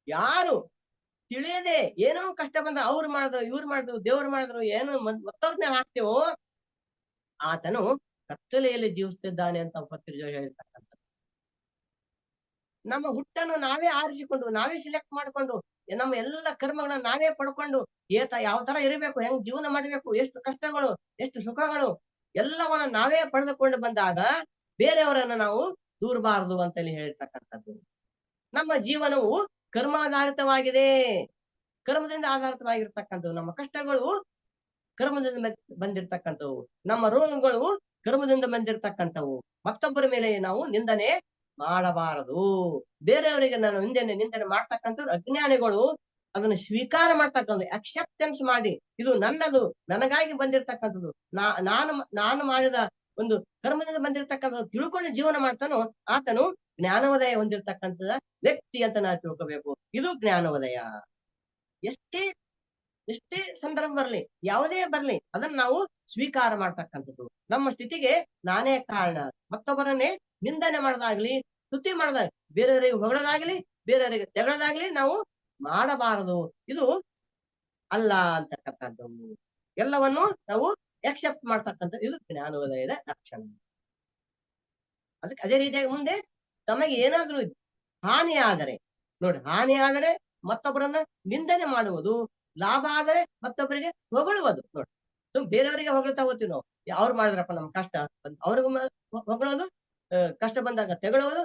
ಯಾರು ತಿಳಿಯದೆ ಏನೋ ಕಷ್ಟ ಬಂದ್ರೆ ಅವ್ರು ಮಾಡಿದ್ರು, ಇವ್ರು ಮಾಡಿದ್ರು, ದೇವ್ರು ಮಾಡಿದ್ರು, ಏನೋ ಮತ್ತವ್ರ ಮೇಲೆ ಹಾಕ್ತೇವೋ ಆತನು ಕತ್ತಲೆಯಲ್ಲಿ ಜೀವಿಸ್ತಿದ್ದಾನೆ ಅಂತ ಪತ್ರಿಕೆ ಹೇಳಿರ್ತಕ್ಕಂಥ. ನಮ್ಮ ಹುಟ್ಟನ್ನು ನಾವೇ ಆರಿಸಿಕೊಂಡು, ನಾವೇ ಸಿಲೆಕ್ಟ್ ಮಾಡ್ಕೊಂಡು, ನಮ್ಮ ಎಲ್ಲ ಕರ್ಮಗಳನ್ನ ನಾವೇ ಪಡ್ಕೊಂಡು ಯಾವ ತರ ಇರಬೇಕು, ಹೆಂಗ್ ಜೀವನ ಮಾಡಬೇಕು, ಎಷ್ಟು ಕಷ್ಟಗಳು, ಎಷ್ಟು ಸುಖಗಳು ಎಲ್ಲವನ್ನ ನಾವೇ ಪಡೆದುಕೊಂಡು ಬಂದಾಗ ಬೇರೆಯವರನ್ನ ನಾವು ದೂರಬಾರದು ಅಂತೇಳಿ ಹೇಳಿರ್ತಕ್ಕಂಥದ್ದು. ನಮ್ಮ ಜೀವನವು ಕರ್ಮಾಧಾರಿತವಾಗಿದೆ, ಕರ್ಮದಿಂದ ಆಧಾರಿತವಾಗಿರ್ತಕ್ಕಂಥವು. ನಮ್ಮ ಕಷ್ಟಗಳು ಕರ್ಮದಿಂದ ಬಂದಿರ್ತಕ್ಕಂಥವು, ನಮ್ಮ ರೋಗಗಳು ಕರ್ಮದಿಂದ ಬಂದಿರ್ತಕ್ಕಂಥವು. ಮತ್ತೊಬ್ಬರ ಮೇಲೆ ನಾವು ನಿಂದನೆ ಮಾಡಬಾರದು. ಬೇರೆಯವರಿಗೆ ನಾನು ನಿಂದನೆ ಮಾಡ್ತಕ್ಕಂಥವ್ರು ಅಜ್ಞಾನಿಗಳು. ಅದನ್ನು ಸ್ವೀಕಾರ ಮಾಡ್ತಕ್ಕಂಥ, ಅಕ್ಸೆಪ್ಟೆನ್ಸ್ ಮಾಡಿ ಇದು ನನ್ನದು, ನನಗಾಗಿ ಬಂದಿರತಕ್ಕಂಥದ್ದು, ನಾನು ಮಾಡಿದ ಒಂದು ಕರ್ಮದಿಂದ ಬಂದಿರತಕ್ಕಂಥದ್ದು ತಿಳ್ಕೊಂಡು ಜೀವನ ಮಾಡ್ತಾನೋ ಆತನು ಜ್ಞಾನೋದಯ ಹೊಂದಿರತಕ್ಕಂಥ ವ್ಯಕ್ತಿ ಅಂತ ನಾವು ತಿಳ್ಕೋಬೇಕು. ಇದು ಜ್ಞಾನೋದಯ. ಎಷ್ಟೇ ಎಷ್ಟೇ ಸಂದರ್ಭ ಬರ್ಲಿ, ಯಾವುದೇ ಬರ್ಲಿ, ಅದನ್ನ ನಾವು ಸ್ವೀಕಾರ ಮಾಡ್ತಕ್ಕಂಥದ್ದು. ನಮ್ಮ ಸ್ಥಿತಿಗೆ ನಾನೇ ಕಾರಣ. ಮತ್ತೊಬ್ಬರನ್ನೇ ನಿಂದನೆ ಮಾಡೋದಾಗ್ಲಿ, ಸ್ತುತಿ ಮಾಡೋದಾಗ್ಲಿ, ಬೇರೆಯವರಿಗೆ ಹೊಗಳೋದಾಗ್ಲಿ, ಬೇರೆಯವರಿಗೆ ತೆಗಳೋದಾಗ್ಲಿ ನಾವು ಮಾಡಬಾರದು. ಇದು ಅಲ್ಲ ಅಂತಕ್ಕಂಥದ್ದು. ಎಲ್ಲವನ್ನು ನಾವು ಎಕ್ಸೆಪ್ಟ್ ಮಾಡ್ತಕ್ಕಂಥ ಇದು ಜ್ಞಾನೋದಯದ ಲಕ್ಷಣ. ಅದಕ್ಕೆ ಅದೇ ರೀತಿಯಾಗಿ ಮುಂದೆ ತಮಗೆ ಏನಾದ್ರೂ ಹಾನಿ ಆದರೆ, ನೋಡಿ, ಹಾನಿ ಆದರೆ ಮತ್ತೊಬ್ಬರನ್ನ ನಿಂದನೆ ಮಾಡುವುದು, ಲಾಭ ಆದರೆ ಮತ್ತೊಬ್ಬರಿಗೆ ಹೊಗಳುವುದು. ನೋಡಿ, ಬೇರೆಯವರಿಗೆ ಹೊಗಳ್ತಾ ಹೋಗ್ತೀವಿ ನಾವು. ಅವ್ರು ಮಾಡಿದ್ರಪ್ಪ ನಮ್ ಕಷ್ಟ, ಅವ್ರಿಗೂ ಹೊಗಳೋದು, ಕಷ್ಟ ಬಂದಾಗ ತೆಗೊಳ್ಳೋದು,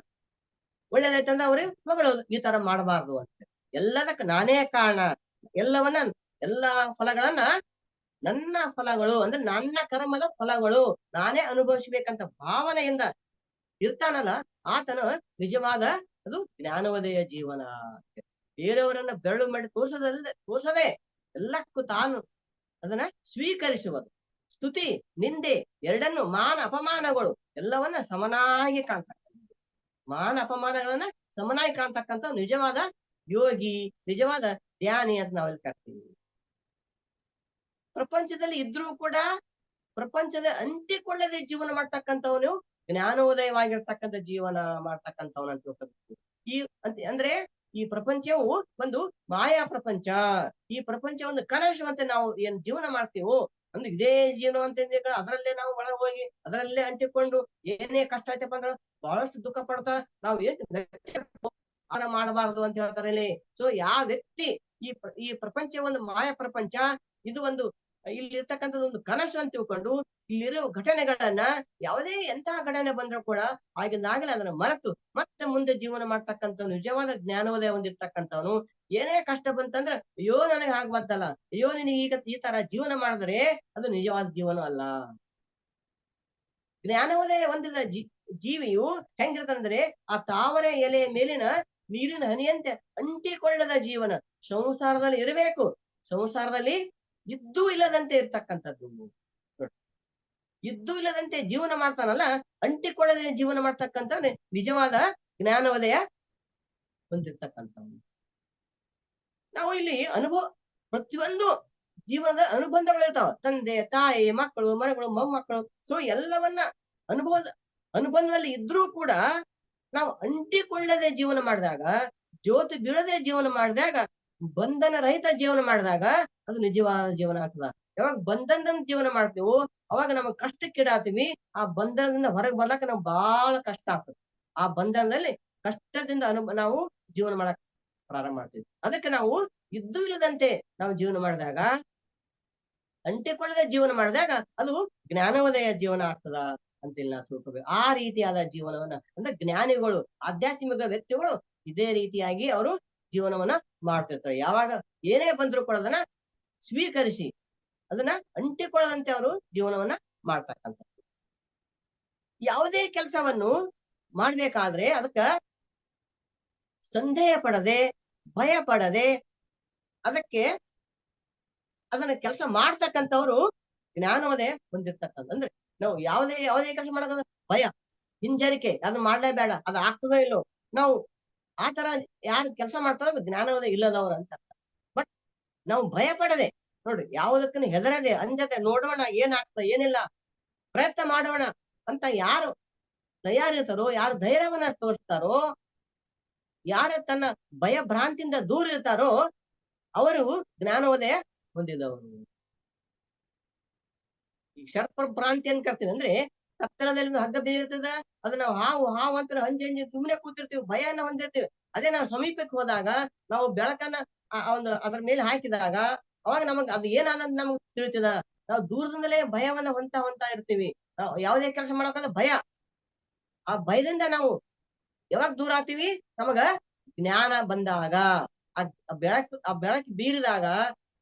ಒಳ್ಳೇದಾಯ್ತಂದ್ರೆ ಅವ್ರಿಗೆ ಹೊಗಳೋದು. ಈ ತರ ಮಾಡಬಾರ್ದು ಅಂತ. ಎಲ್ಲದಕ್ಕೆ ನಾನೇ ಕಾರಣ. ಎಲ್ಲಾ ಫಲಗಳನ್ನ ನನ್ನ ಫಲಗಳು ಅಂದ್ರೆ ನನ್ನ ಕರ್ಮದ ಫಲಗಳು ನಾನೇ ಅನುಭವಿಸ್ಬೇಕಂತ ಭಾವನೆಯಿಂದ ಇರ್ತಾನಲ್ಲ, ಆತನ ನಿಜವಾದ ಅದು ಜ್ಞಾನೋದಯ ಜೀವನ. ಬೇರೆಯವರನ್ನ ಬೆರಳು ಮಾಡಿ ತೋರ್ಸದೆ ಎಲ್ಲಕ್ಕೂ ತಾನು ಅದನ್ನ ಸ್ವೀಕರಿಸುವುದು. ಸ್ತುತಿ, ನಿಂದೆ ಎರಡನ್ನು, ಮಾನ ಅಪಮಾನಗಳು ಎಲ್ಲವನ್ನ ಸಮನಾಗಿ ಕಾಣ್ತಕ್ಕಂಥ, ಮಾನ ಅಪಮಾನಗಳನ್ನ ಸಮನಾಗಿ ಕಾಣ್ತಕ್ಕಂಥ ನಿಜವಾದ ಯೋಗಿ, ನಿಜವಾದ ಧ್ಯಾನಿ ಅಂತ ನಾವಲ್ಲಿ ಕರ್ತೀವಿ. ಪ್ರಪಂಚದಲ್ಲಿ ಇದ್ರೂ ಕೂಡ ಪ್ರಪಂಚದ ಅಂಟಿಕೊಳ್ಳದೆ ಜೀವನ ಮಾಡ್ತಕ್ಕಂಥವನು ಜ್ಞಾನೋದಯವಾಗಿರ್ತಕ್ಕಂಥ ಜೀವನ ಮಾಡ್ತಕ್ಕಂಥವನು ಅಂತ ತಿಳ್ಕೊಬೇಕು. ಅಂದ್ರೆ ಈ ಪ್ರಪಂಚವು ಒಂದು ಮಾಯಾ ಪ್ರಪಂಚ. ಈ ಪ್ರಪಂಚ ಒಂದು ಕನಸು ಅಂತ ನಾವು ಏನ್ ಜೀವನ ಮಾಡ್ತೀವೋ ಅಂದ್ರೆ ಇದೇ ಜೀವನ ಅಂತ ಅದರಲ್ಲೇ ನಾವು ಒಳಗೆ ಹೋಗಿ ಅದರಲ್ಲೇ ಅಂಟಿಕೊಂಡು ಏನೇ ಕಷ್ಟ ಆಯ್ತಪ್ಪ ಅಂದ್ರೆ ಬಹಳಷ್ಟು ದುಃಖ ಪಡ್ತಾ ನಾವು ಏನ್ ಮಾಡಬಾರದು ಅಂತ ಹೇಳ್ತಾರೆ ಇಲ್ಲಿ. ಸೊ ಯಾವ ವ್ಯಕ್ತಿ ಈ ಪ್ರಪಂಚ ಒಂದು ಮಾಯಾ ಪ್ರಪಂಚ, ಇದು ಒಂದು ಇಲ್ಲಿ ಇರ್ತಕ್ಕಂಥದ್ದು ಒಂದು ಕನಸು ಅಂತ ತಿಳ್ಕೊಂಡು ಇಲ್ಲಿರೋ ಘಟನೆಗಳನ್ನ ಯಾವುದೇ ಎಂತಹ ಘಟನೆ ಬಂದ್ರೂ ಕೂಡ ಆಗಿಂದಾಗಲೇ ಅದನ್ನ ಮರೆತು ಮತ್ತೆ ಮುಂದೆ ಜೀವನ ಮಾಡ್ತಕ್ಕಂಥವ್ನು, ನಿಜವಾದ ಜ್ಞಾನೋದಯ ಹೊಂದಿರ್ತಕ್ಕಂಥವನು. ಏನೇ ಕಷ್ಟ ಬಂತಂದ್ರೆ ಅಯ್ಯೋ ನನಗೆ ಹಾಗೆ ಬಂತಲ್ಲ, ಅಯ್ಯೋ ನಿನಗೆ ಈಗ ಈ ತರ ಜೀವನ ಮಾಡಿದ್ರೆ ಅದು ನಿಜವಾದ ಜೀವನ ಅಲ್ಲ. ಜ್ಞಾನೋದಯ ಹೊಂದಿದ ಜೀವಿಯು ಹೆಂಗಿರ್ತಂದ್ರೆ ಆ ತಾವರೆ ಎಲೆಯ ಮೇಲಿನ ನೀರಿನ ಹನಿಯಂತೆ ಅಂಟಿಕೊಳ್ಳದ ಜೀವನ. ಸಂಸಾರದಲ್ಲಿ ಇರಬೇಕು, ಸಂಸಾರದಲ್ಲಿ ಇದ್ದೂ ಇಲ್ಲದಂತೆ ಇರ್ತಕ್ಕಂಥದ್ದು. ಇದ್ದೂ ಇಲ್ಲದಂತೆ ಜೀವನ ಮಾಡ್ತಾನಲ್ಲ, ಅಂಟಿಕೊಳ್ಳದೆ ಜೀವನ ಮಾಡ್ತಕ್ಕಂಥ ನಿಜವಾದ ಜ್ಞಾನೋದಯ ಹೊಂದಿರ್ತಕ್ಕಂಥವ್ನು. ನಾವು ಇಲ್ಲಿ ಪ್ರತಿಯೊಂದು ಜೀವನದ ಅನುಬಂಧಗಳು ಇರ್ತಾವ. ತಂದೆ, ತಾಯಿ, ಮಕ್ಕಳು, ಮನೆಗಳು, ಮೊಮ್ಮಕ್ಕಳು. ಸೊ ಎಲ್ಲವನ್ನ ಅನುಬಂಧದಲ್ಲಿ ಇದ್ರೂ ಕೂಡ ನಾವು ಅಂಟಿಕೊಳ್ಳದೆ ಜೀವನ ಮಾಡಿದಾಗ, ಜ್ಯೋತಿ ಬೀಳದೆ ಜೀವನ ಮಾಡಿದಾಗ, ಬಂಧನ ರಹಿತ ಜೀವನ ಮಾಡಿದಾಗ ಅದು ನಿಜವಾದ ಜೀವನ ಆಗ್ತದ. ಯಾವಾಗ ಬಂಧನದಿಂದ ಜೀವನ ಮಾಡ್ತೀವೋ ಅವಾಗ ನಮಗ್ ಕಷ್ಟಕ್ಕೀಡಾಗ್ತೀವಿ. ಆ ಬಂಧನದಿಂದ ಹೊರಗೆ ಬರ್ಲಕ್ಕ ನಮ್ಗೆ ಬಹಳ ಕಷ್ಟ ಆಗ್ತದೆ. ಆ ಬಂಧನದಲ್ಲಿ ಕಷ್ಟದಿಂದ ನಾವು ಜೀವನ ಮಾಡಕ್ ಪ್ರಾರಂಭ ಮಾಡ್ತೀವಿ. ಅದಕ್ಕೆ ನಾವು ಇದ್ದು ಇಲ್ಲದಂತೆ ನಾವು ಜೀವನ ಮಾಡಿದಾಗ, ಅಂಟಿಕೊಳ್ಳದೆ ಜೀವನ ಮಾಡಿದಾಗ ಅದು ಜ್ಞಾನೋದಯ ಜೀವನ ಆಗ್ತದ ಅಂತಿಲ್ಲ ನಾವು ತಿಳ್ಕೊಬೇಕು. ಆ ರೀತಿಯಾದ ಜೀವನವನ್ನ ಅಂದ್ರೆ ಜ್ಞಾನಿಗಳು, ಆಧ್ಯಾತ್ಮಿಕ ವ್ಯಕ್ತಿಗಳು ಇದೇ ರೀತಿಯಾಗಿ ಅವರು ಜೀವನವನ್ನ ಮಾಡ್ತಿರ್ತಾರೆ. ಯಾವಾಗ ಏನೇ ಬಂದ್ರು ಕೂಡ ಅದನ್ನ ಸ್ವೀಕರಿಸಿ ಅದನ್ನ ಅಂಟಿಕೊಳ್ಳದಂತೆ ಅವರು ಜೀವನವನ್ನ ಮಾಡ್ತಕ್ಕಂಥ. ಯಾವುದೇ ಕೆಲಸವನ್ನು ಮಾಡ್ಬೇಕಾದ್ರೆ ಅದಕ್ಕ ಸಂದೇಹ ಪಡದೆ, ಭಯ ಪಡದೆ ಅದನ್ನ ಕೆಲಸ ಮಾಡ್ತಕ್ಕಂಥವ್ರು ಜ್ಞಾನೋದಯ ಹೊಂದಿರ್ತಕ್ಕಂಥ. ಅಂದ್ರೆ ನಾವು ಯಾವುದೇ ಕೆಲಸ ಮಾಡಕ ಭಯ, ಹಿಂಜರಿಕೆ, ಅದನ್ನ ಮಾಡ್ಲೇಬೇಡ, ಅದು ಆಗ್ತದೋ ಇಲ್ಲೋ, ನಾವು ಆತರ ಯಾರು ಕೆಲಸ ಮಾಡ್ತಾರೋ ಅದು ಜ್ಞಾನೋದಯ ಇಲ್ಲದವ್ರು ಅಂತ. ಬಟ್ ನಾವು ಭಯ ಪಡದೆ, ನೋಡ್ರಿ, ಯಾವುದಕ್ಕೂ ಹೆದರದೆ, ಅಂಜದೆ, ನೋಡೋಣ ಏನಾಗ್ತದೆ ಏನಿಲ್ಲ, ಪ್ರಯತ್ನ ಮಾಡೋಣ ಅಂತ ಯಾರು ತಯಾರಿರ್ತಾರೋ, ಯಾರು ಧೈರ್ಯವನ್ನ ತೋರಿಸ್ತಾರೋ, ಯಾರ ತನ್ನ ಭಯ ಭ್ರಾಂತಿಯಿಂದ ದೂರ ಇರ್ತಾರೋ ಅವರು ಜ್ಞಾನೋದಯ ಹೊಂದಿದವರು. ಈ ಭ್ರಾಂತಿ ಅಂತ ಕರ್ತೀವಿ ಅಂದ್ರೆ ಕತ್ತಲದಲ್ಲಿ ಹಗ್ಗ ಬೇಯಿರ್ತದ, ಅದನ್ನ ಹಾವು ಅಂತ ಹಂಜಿ ಸುಮ್ಮನೆ ಕೂತಿರ್ತೀವಿ, ಭಯನ ಹೊಂದಿರ್ತೀವಿ. ಅದೇ ನಾವು ಸಮೀಪಕ್ಕೆ ಹೋದಾಗ ನಾವು ಬೆಳಕನ್ನ ಅದ್ರ ಮೇಲೆ ಹಾಕಿದಾಗ ಅವಾಗ ನಮಗ್ ಅದು ಏನಾದ ನಮಗ್ ತಿಳಿತದ. ನಾವು ದೂರದಿಂದಲೇ ಭಯವನ್ನ ಹೊಂತ ಇರ್ತೀವಿ. ನಾವು ಯಾವುದೇ ಕೆಲಸ ಮಾಡಬೇಕಾದ್ರೆ ಭಯ, ಆ ಭಯದಿಂದ ನಾವು ಯಾವಾಗ ದೂರ ಆಗ್ತೀವಿ, ನಮಗ ಜ್ಞಾನ ಬಂದಾಗ, ಆ ಬೆಳಕು ಬೀರಿದಾಗ,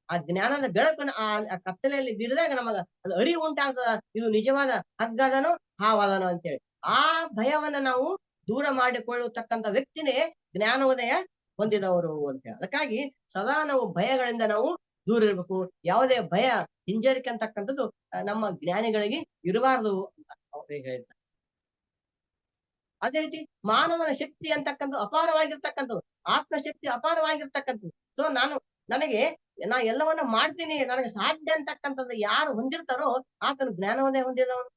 ಆ ಜ್ಞಾನದ ಬೆಳಕನ್ನು ಆ ಕತ್ತಲೆಯಲ್ಲಿ ಬೀರಿದಾಗ ನಮಗ ಅದು ಅರಿವು ಉಂಟಾಗ್ತದ, ಇದು ನಿಜವಾದ ಹಗ್ಗದನೋ ಹಾವಾದನೋ ಅಂತೇಳಿ. ಆ ಭಯವನ್ನ ನಾವು ದೂರ ಮಾಡಿಕೊಳ್ಳತಕ್ಕಂಥ ವ್ಯಕ್ತಿನೇ ಜ್ಞಾನೋದಯ ಹೊಂದಿದವರು ಅಂತೇಳಿ. ಅದಕ್ಕಾಗಿ ಸದಾ ನಾವು ಭಯಗಳಿಂದ ನಾವು ದೂರ ಇರ್ಬೇಕು. ಯಾವುದೇ ಭಯ, ಹಿಂಜರಿಕೆ ಅಂತಕ್ಕಂಥದ್ದು ನಮ್ಮ ಜ್ಞಾನಿಗಳಿಗೆ ಇರಬಾರದು ಅಂತ ಅವ್ರಿಗೆ ಹೇಳ್ತಾರೆ. ಅದೇ ರೀತಿ ಮಾನವನ ಶಕ್ತಿ ಅಂತಕ್ಕಂಥ ಅಪಾರವಾಗಿರ್ತಕ್ಕಂಥದ್ದು, ಆತ್ಮಶಕ್ತಿ ಅಪಾರವಾಗಿರ್ತಕ್ಕಂಥದ್ದು. ಸೊ ನಾನು ನನಗೆ ನಾ ಎಲ್ಲವನ್ನ ಮಾಡ್ತೀನಿ, ನನಗೆ ಸಾಧ್ಯ ಅಂತಕ್ಕಂಥದ್ದು ಯಾರು ಹೊಂದಿರ್ತಾರೋ ಆತನು ಜ್ಞಾನವನ್ನೇ ಹೊಂದಿದವನು.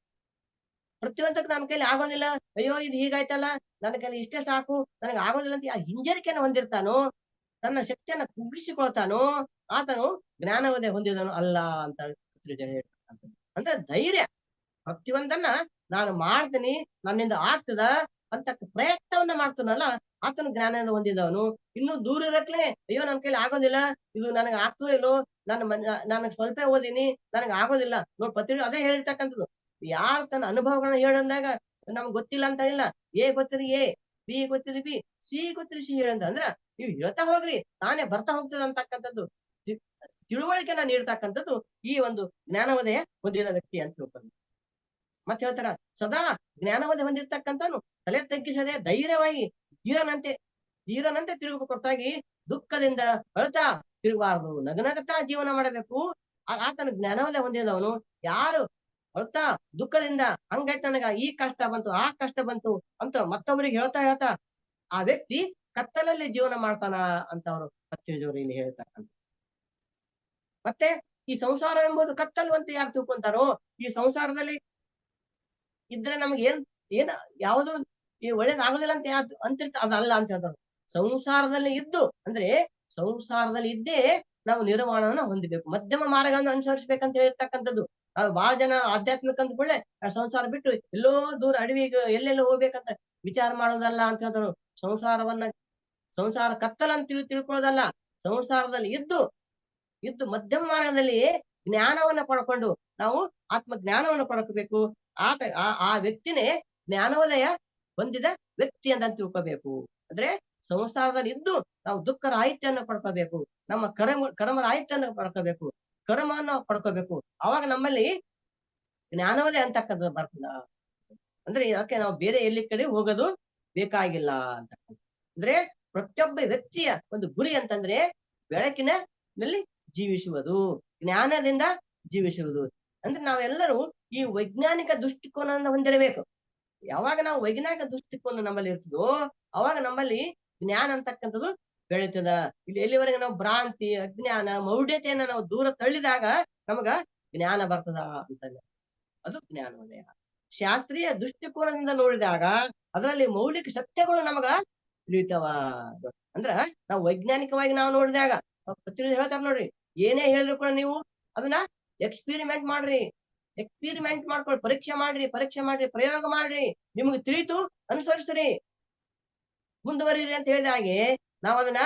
ಪ್ರತಿಯೊಂದಕ್ಕೆ ನನ್ನ ಕೈಲಿ ಆಗೋದಿಲ್ಲ, ಅಯ್ಯೋ ಇದು ಹೀಗಾಯ್ತಲ್ಲ, ನನ್ನ ಕೈಲಿ ಇಷ್ಟೇ ಸಾಕು, ನನಗೆ ಆಗೋದಿಲ್ಲ ಅಂತ ಹಿಂಜರಿಕೆಯನ್ನು ಹೊಂದಿರ್ತಾನೋ, ತನ್ನ ಶಕ್ತಿಯನ್ನ ಕುಗ್ಗಿಸಿಕೊಳ್ತಾನೋ, ಆತನು ಜ್ಞಾನವನ್ನೇ ಹೊಂದಿದನು ಅಲ್ಲ ಅಂತ ಹೇಳ್ತಕ್ಕಂಥದ್ದು. ಅಂದ್ರೆ ಧೈರ್ಯ, ಪ್ರತಿಯೊಂದನ್ನ ನಾನು ಮಾಡ್ತೀನಿ, ನನ್ನಿಂದ ಆಗ್ತದ ಅಂತ ಪ್ರಯತ್ನವನ್ನ ಮಾಡ್ತಾನಲ್ಲ, ಆತನು ಜ್ಞಾನವನ್ನು ಹೊಂದಿದವನು. ಇನ್ನು ದೂರ ಇರಕ್ಲೆ ಅಯ್ಯೋ ನನ್ನ ಕೈಲಿ ಆಗೋದಿಲ್ಲ, ಇದು ನನಗೆ ಆಗ್ತದೋ ಇಲ್ಲೋ, ನನಗೆ ಸ್ವಲ್ಪ ಓದಿನಿ, ನನಗೆ ಆಗೋದಿಲ್ಲ. ನೋಡಿ ಪತ್ರಿಕೆ ಅದೇ ಹೇಳಿರ್ತಕ್ಕಂಥದ್ದು. ಯಾರು ತನ್ನ ಅನುಭವಗಳನ್ನ ಹೇಳಂದಾಗ ನಮ್ಗೆ ಗೊತ್ತಿಲ್ಲ ಅಂತ ಇಲ್ಲ, ಎ ಗೊತ್ತಿರಿ ಎ, ಬಿ ಗೊತ್ತಿರಿ ಬಿ, ಸಿ ಗೊತ್ತಿರಿ ಸಿ ಹೇಳಂದ ಅಂದ್ರ ನೀವು ಹೇಳ್ತಾ ಹೋಗ್ರಿ, ತಾನೇ ಬರ್ತಾ ಹೋಗ್ತದ ಅಂತಕ್ಕಂಥದ್ದು ತಿಳುವಳಿಕೆನ ನೀಡ್ತಕ್ಕಂಥದ್ದು ಈ ಒಂದು ಜ್ಞಾನೋದಯ ಹೊಂದಿದ ವ್ಯಕ್ತಿ ಅಂತ ತಿಳ್ಕೊಂಡು. ಮತ್ತೆ ಹೇಳ್ತಾರ, ಸದಾ ಜ್ಞಾನವನ್ನ ಹೊಂದಿರ್ತಕ್ಕಂಥನು ತಲೆ ತಗ್ಗಿಸದೆ ಧೈರ್ಯವಾಗಿ ಧೀರನಂತೆ ತಿರುಗು ಕೊಟ್ಟಾಗಿ ದುಃಖದಿಂದ ಅಳ್ತಾ ತಿರುಗಬಾರದು, ನಗನಗತಾ ಜೀವನ ಮಾಡಬೇಕು. ಆತನ ಜ್ಞಾನವನ್ನ ಹೊಂದಿದವನು ಯಾರು ಅಳ್ತಾ ದುಃಖದಿಂದ ಹಂಗಾಯ್ತು ನನಗ ಈ ಕಷ್ಟ ಬಂತು ಆ ಕಷ್ಟ ಬಂತು ಅಂತ ಮತ್ತೊಬ್ಬರಿಗೆ ಹೇಳ್ತಾ ಆ ವ್ಯಕ್ತಿ ಕತ್ತಲಲ್ಲಿ ಜೀವನ ಮಾಡ್ತಾನ ಅಂತ ಅವರು ಪತ್ರಿಕೆಯವರು ಇಲ್ಲಿ ಹೇಳ್ತಕ್ಕಂಥ. ಮತ್ತೆ ಈ ಸಂಸಾರ ಎಂಬುದು ಕತ್ತಲು ಅಂತ ಯಾರು ತಿಳ್ಕೊಂತಾರೋ, ಈ ಸಂಸಾರದಲ್ಲಿ ಇದ್ರೆ ನಮ್ಗೆ ಏನ್ ಯಾವುದು ಈ ಒಳ್ಳೇದಾಗೋದಿಲ್ಲ ಅಂತ ಯಾರು ಅಂತಿರ್ತ ಅದಲ್ಲ ಅಂತ ಹೇಳ್ತಾರೆ. ಸಂಸಾರದಲ್ಲಿ ಇದ್ದು ಅಂದ್ರೆ ಸಂಸಾರದಲ್ಲಿ ಇದ್ದೇ ನಾವು ನಿರ್ವಾಣವನ್ನ ಹೊಂದಬೇಕು, ಮಧ್ಯಮ ಮಾರ್ಗವನ್ನು ಅನುಸರಿಸ್ಬೇಕಂತ ಹೇಳಿರ್ತಕ್ಕಂಥದ್ದು. ಬಹಳ ಜನ ಆಧ್ಯಾತ್ಮಿಕ ಅಂದ್ಕೊಳ್ಳೆ ಸಂಸಾರ ಬಿಟ್ಟು ಎಲ್ಲೋ ದೂರ ಅಡವಿಗೆ ಎಲ್ಲೆಲ್ಲೋ ಹೋಗ್ಬೇಕಂತ ವಿಚಾರ ಮಾಡೋದಲ್ಲ ಅಂತ ಹೇಳ್ತಾರೆ. ಸಂಸಾರ ಕತ್ತಲಂತ ತಿಳ್ಕೊಳ್ಳೋದಲ್ಲ, ಸಂಸಾರದಲ್ಲಿ ಇದ್ದು ಮಧ್ಯಮ ಮಾರ್ಗದಲ್ಲಿ ಜ್ಞಾನವನ್ನ ಪಡ್ಕೊಂಡು ನಾವು ಆತ್ಮ ಜ್ಞಾನವನ್ನ ಪಡ್ಕೋಬೇಕು. ಆ ವ್ಯಕ್ತಿನೇ ಜ್ಞಾನೋದಯ ಹೊಂದಿದ ವ್ಯಕ್ತಿ ಅಂತ ತಿಳ್ಕೋಬೇಕು. ಅಂದ್ರೆ ಸಂಸಾರದಲ್ಲಿ ಇದ್ದು ನಾವು ದುಃಖ ರಾಹಿತ್ಯವನ್ನು ಪಡ್ಕೋಬೇಕು, ನಮ್ಮ ಕರ್ಮ ರಾಹಿತ್ಯವನ್ನು ಪಡ್ಕೋಬೇಕು, ಕರ್ಮವನ್ನು ಪಡ್ಕೋಬೇಕು. ಅವಾಗ ನಮ್ಮಲ್ಲಿ ಜ್ಞಾನೋದಯ ಅಂತಕ್ಕಂಥದ್ದು ಬರ್ತದ. ಅಂದ್ರೆ ಅದಕ್ಕೆ ನಾವು ಬೇರೆ ಎಲ್ಲಿ ಕಡೆ ಹೋಗೋದು ಬೇಕಾಗಿಲ್ಲ ಅಂತಕ್ಕಂಥ. ಅಂದ್ರೆ ಪ್ರತಿಯೊಬ್ಬ ವ್ಯಕ್ತಿಯ ಒಂದು ಗುರಿ ಅಂತಂದ್ರೆ ಬೆಳಕಿನಲ್ಲಿ ಜೀವಿಸುವುದು, ಜ್ಞಾನದಿಂದ ಜೀವಿಸುವುದು. ಅಂದ್ರೆ ನಾವೆಲ್ಲರೂ ಈ ವೈಜ್ಞಾನಿಕ ದೃಷ್ಟಿಕೋನವನ್ನು ಹೊಂದಿರಬೇಕು. ಯಾವಾಗ ನಾವು ವೈಜ್ಞಾನಿಕ ದೃಷ್ಟಿಕೋನ ನಮ್ಮಲ್ಲಿ ಇರ್ತದೋ ಅವಾಗ ನಮ್ಮಲ್ಲಿ ಜ್ಞಾನ ಅಂತಕ್ಕಂಥದ್ದು ಬೆಳೀತದ. ಇಲ್ಲಿ ಎಲ್ಲಿವರೆಗೆ ನಾವು ಭ್ರಾಂತಿ, ಅಜ್ಞಾನ, ಮೌಢ್ಯತೆಯನ್ನ ನಾವು ದೂರ ತಳ್ಳಿದಾಗ ನಮಗ ಜ್ಞಾನ ಬರ್ತದ ಅಂತ, ಅದು ಜ್ಞಾನೋದಯ. ಶಾಸ್ತ್ರೀಯ ದೃಷ್ಟಿಕೋನದಿಂದ ನೋಡಿದಾಗ ಅದರಲ್ಲಿ ಮೌಲಿಕ ಸತ್ಯಗಳು ನಮಗ ತಿಳಿತಾವ. ಅಂದ್ರ ನಾವು ವೈಜ್ಞಾನಿಕವಾಗಿ ನಾವು ನೋಡಿದಾಗ ಹೇಳ್ತಾರ ನೋಡ್ರಿ, ಏನೇ ಹೇಳಿದ್ರು ಕೂಡ ನೀವು ಅದನ್ನ ಎಕ್ಸ್ಪಿರಿಮೆಂಟ್ ಮಾಡ್ಕೊಳ್ಳಿ, ಪರೀಕ್ಷೆ ಮಾಡ್ರಿ, ಪ್ರಯೋಗ ಮಾಡ್ರಿ, ನಿಮ್ಗೆ ತಿಳಿತು ಅನುಸರಿಸ್ರಿ, ಮುಂದುವರಿರಿ ಅಂತ ಹೇಳಿದ ಹಾಗೆ ನಾವು ಅದನ್ನ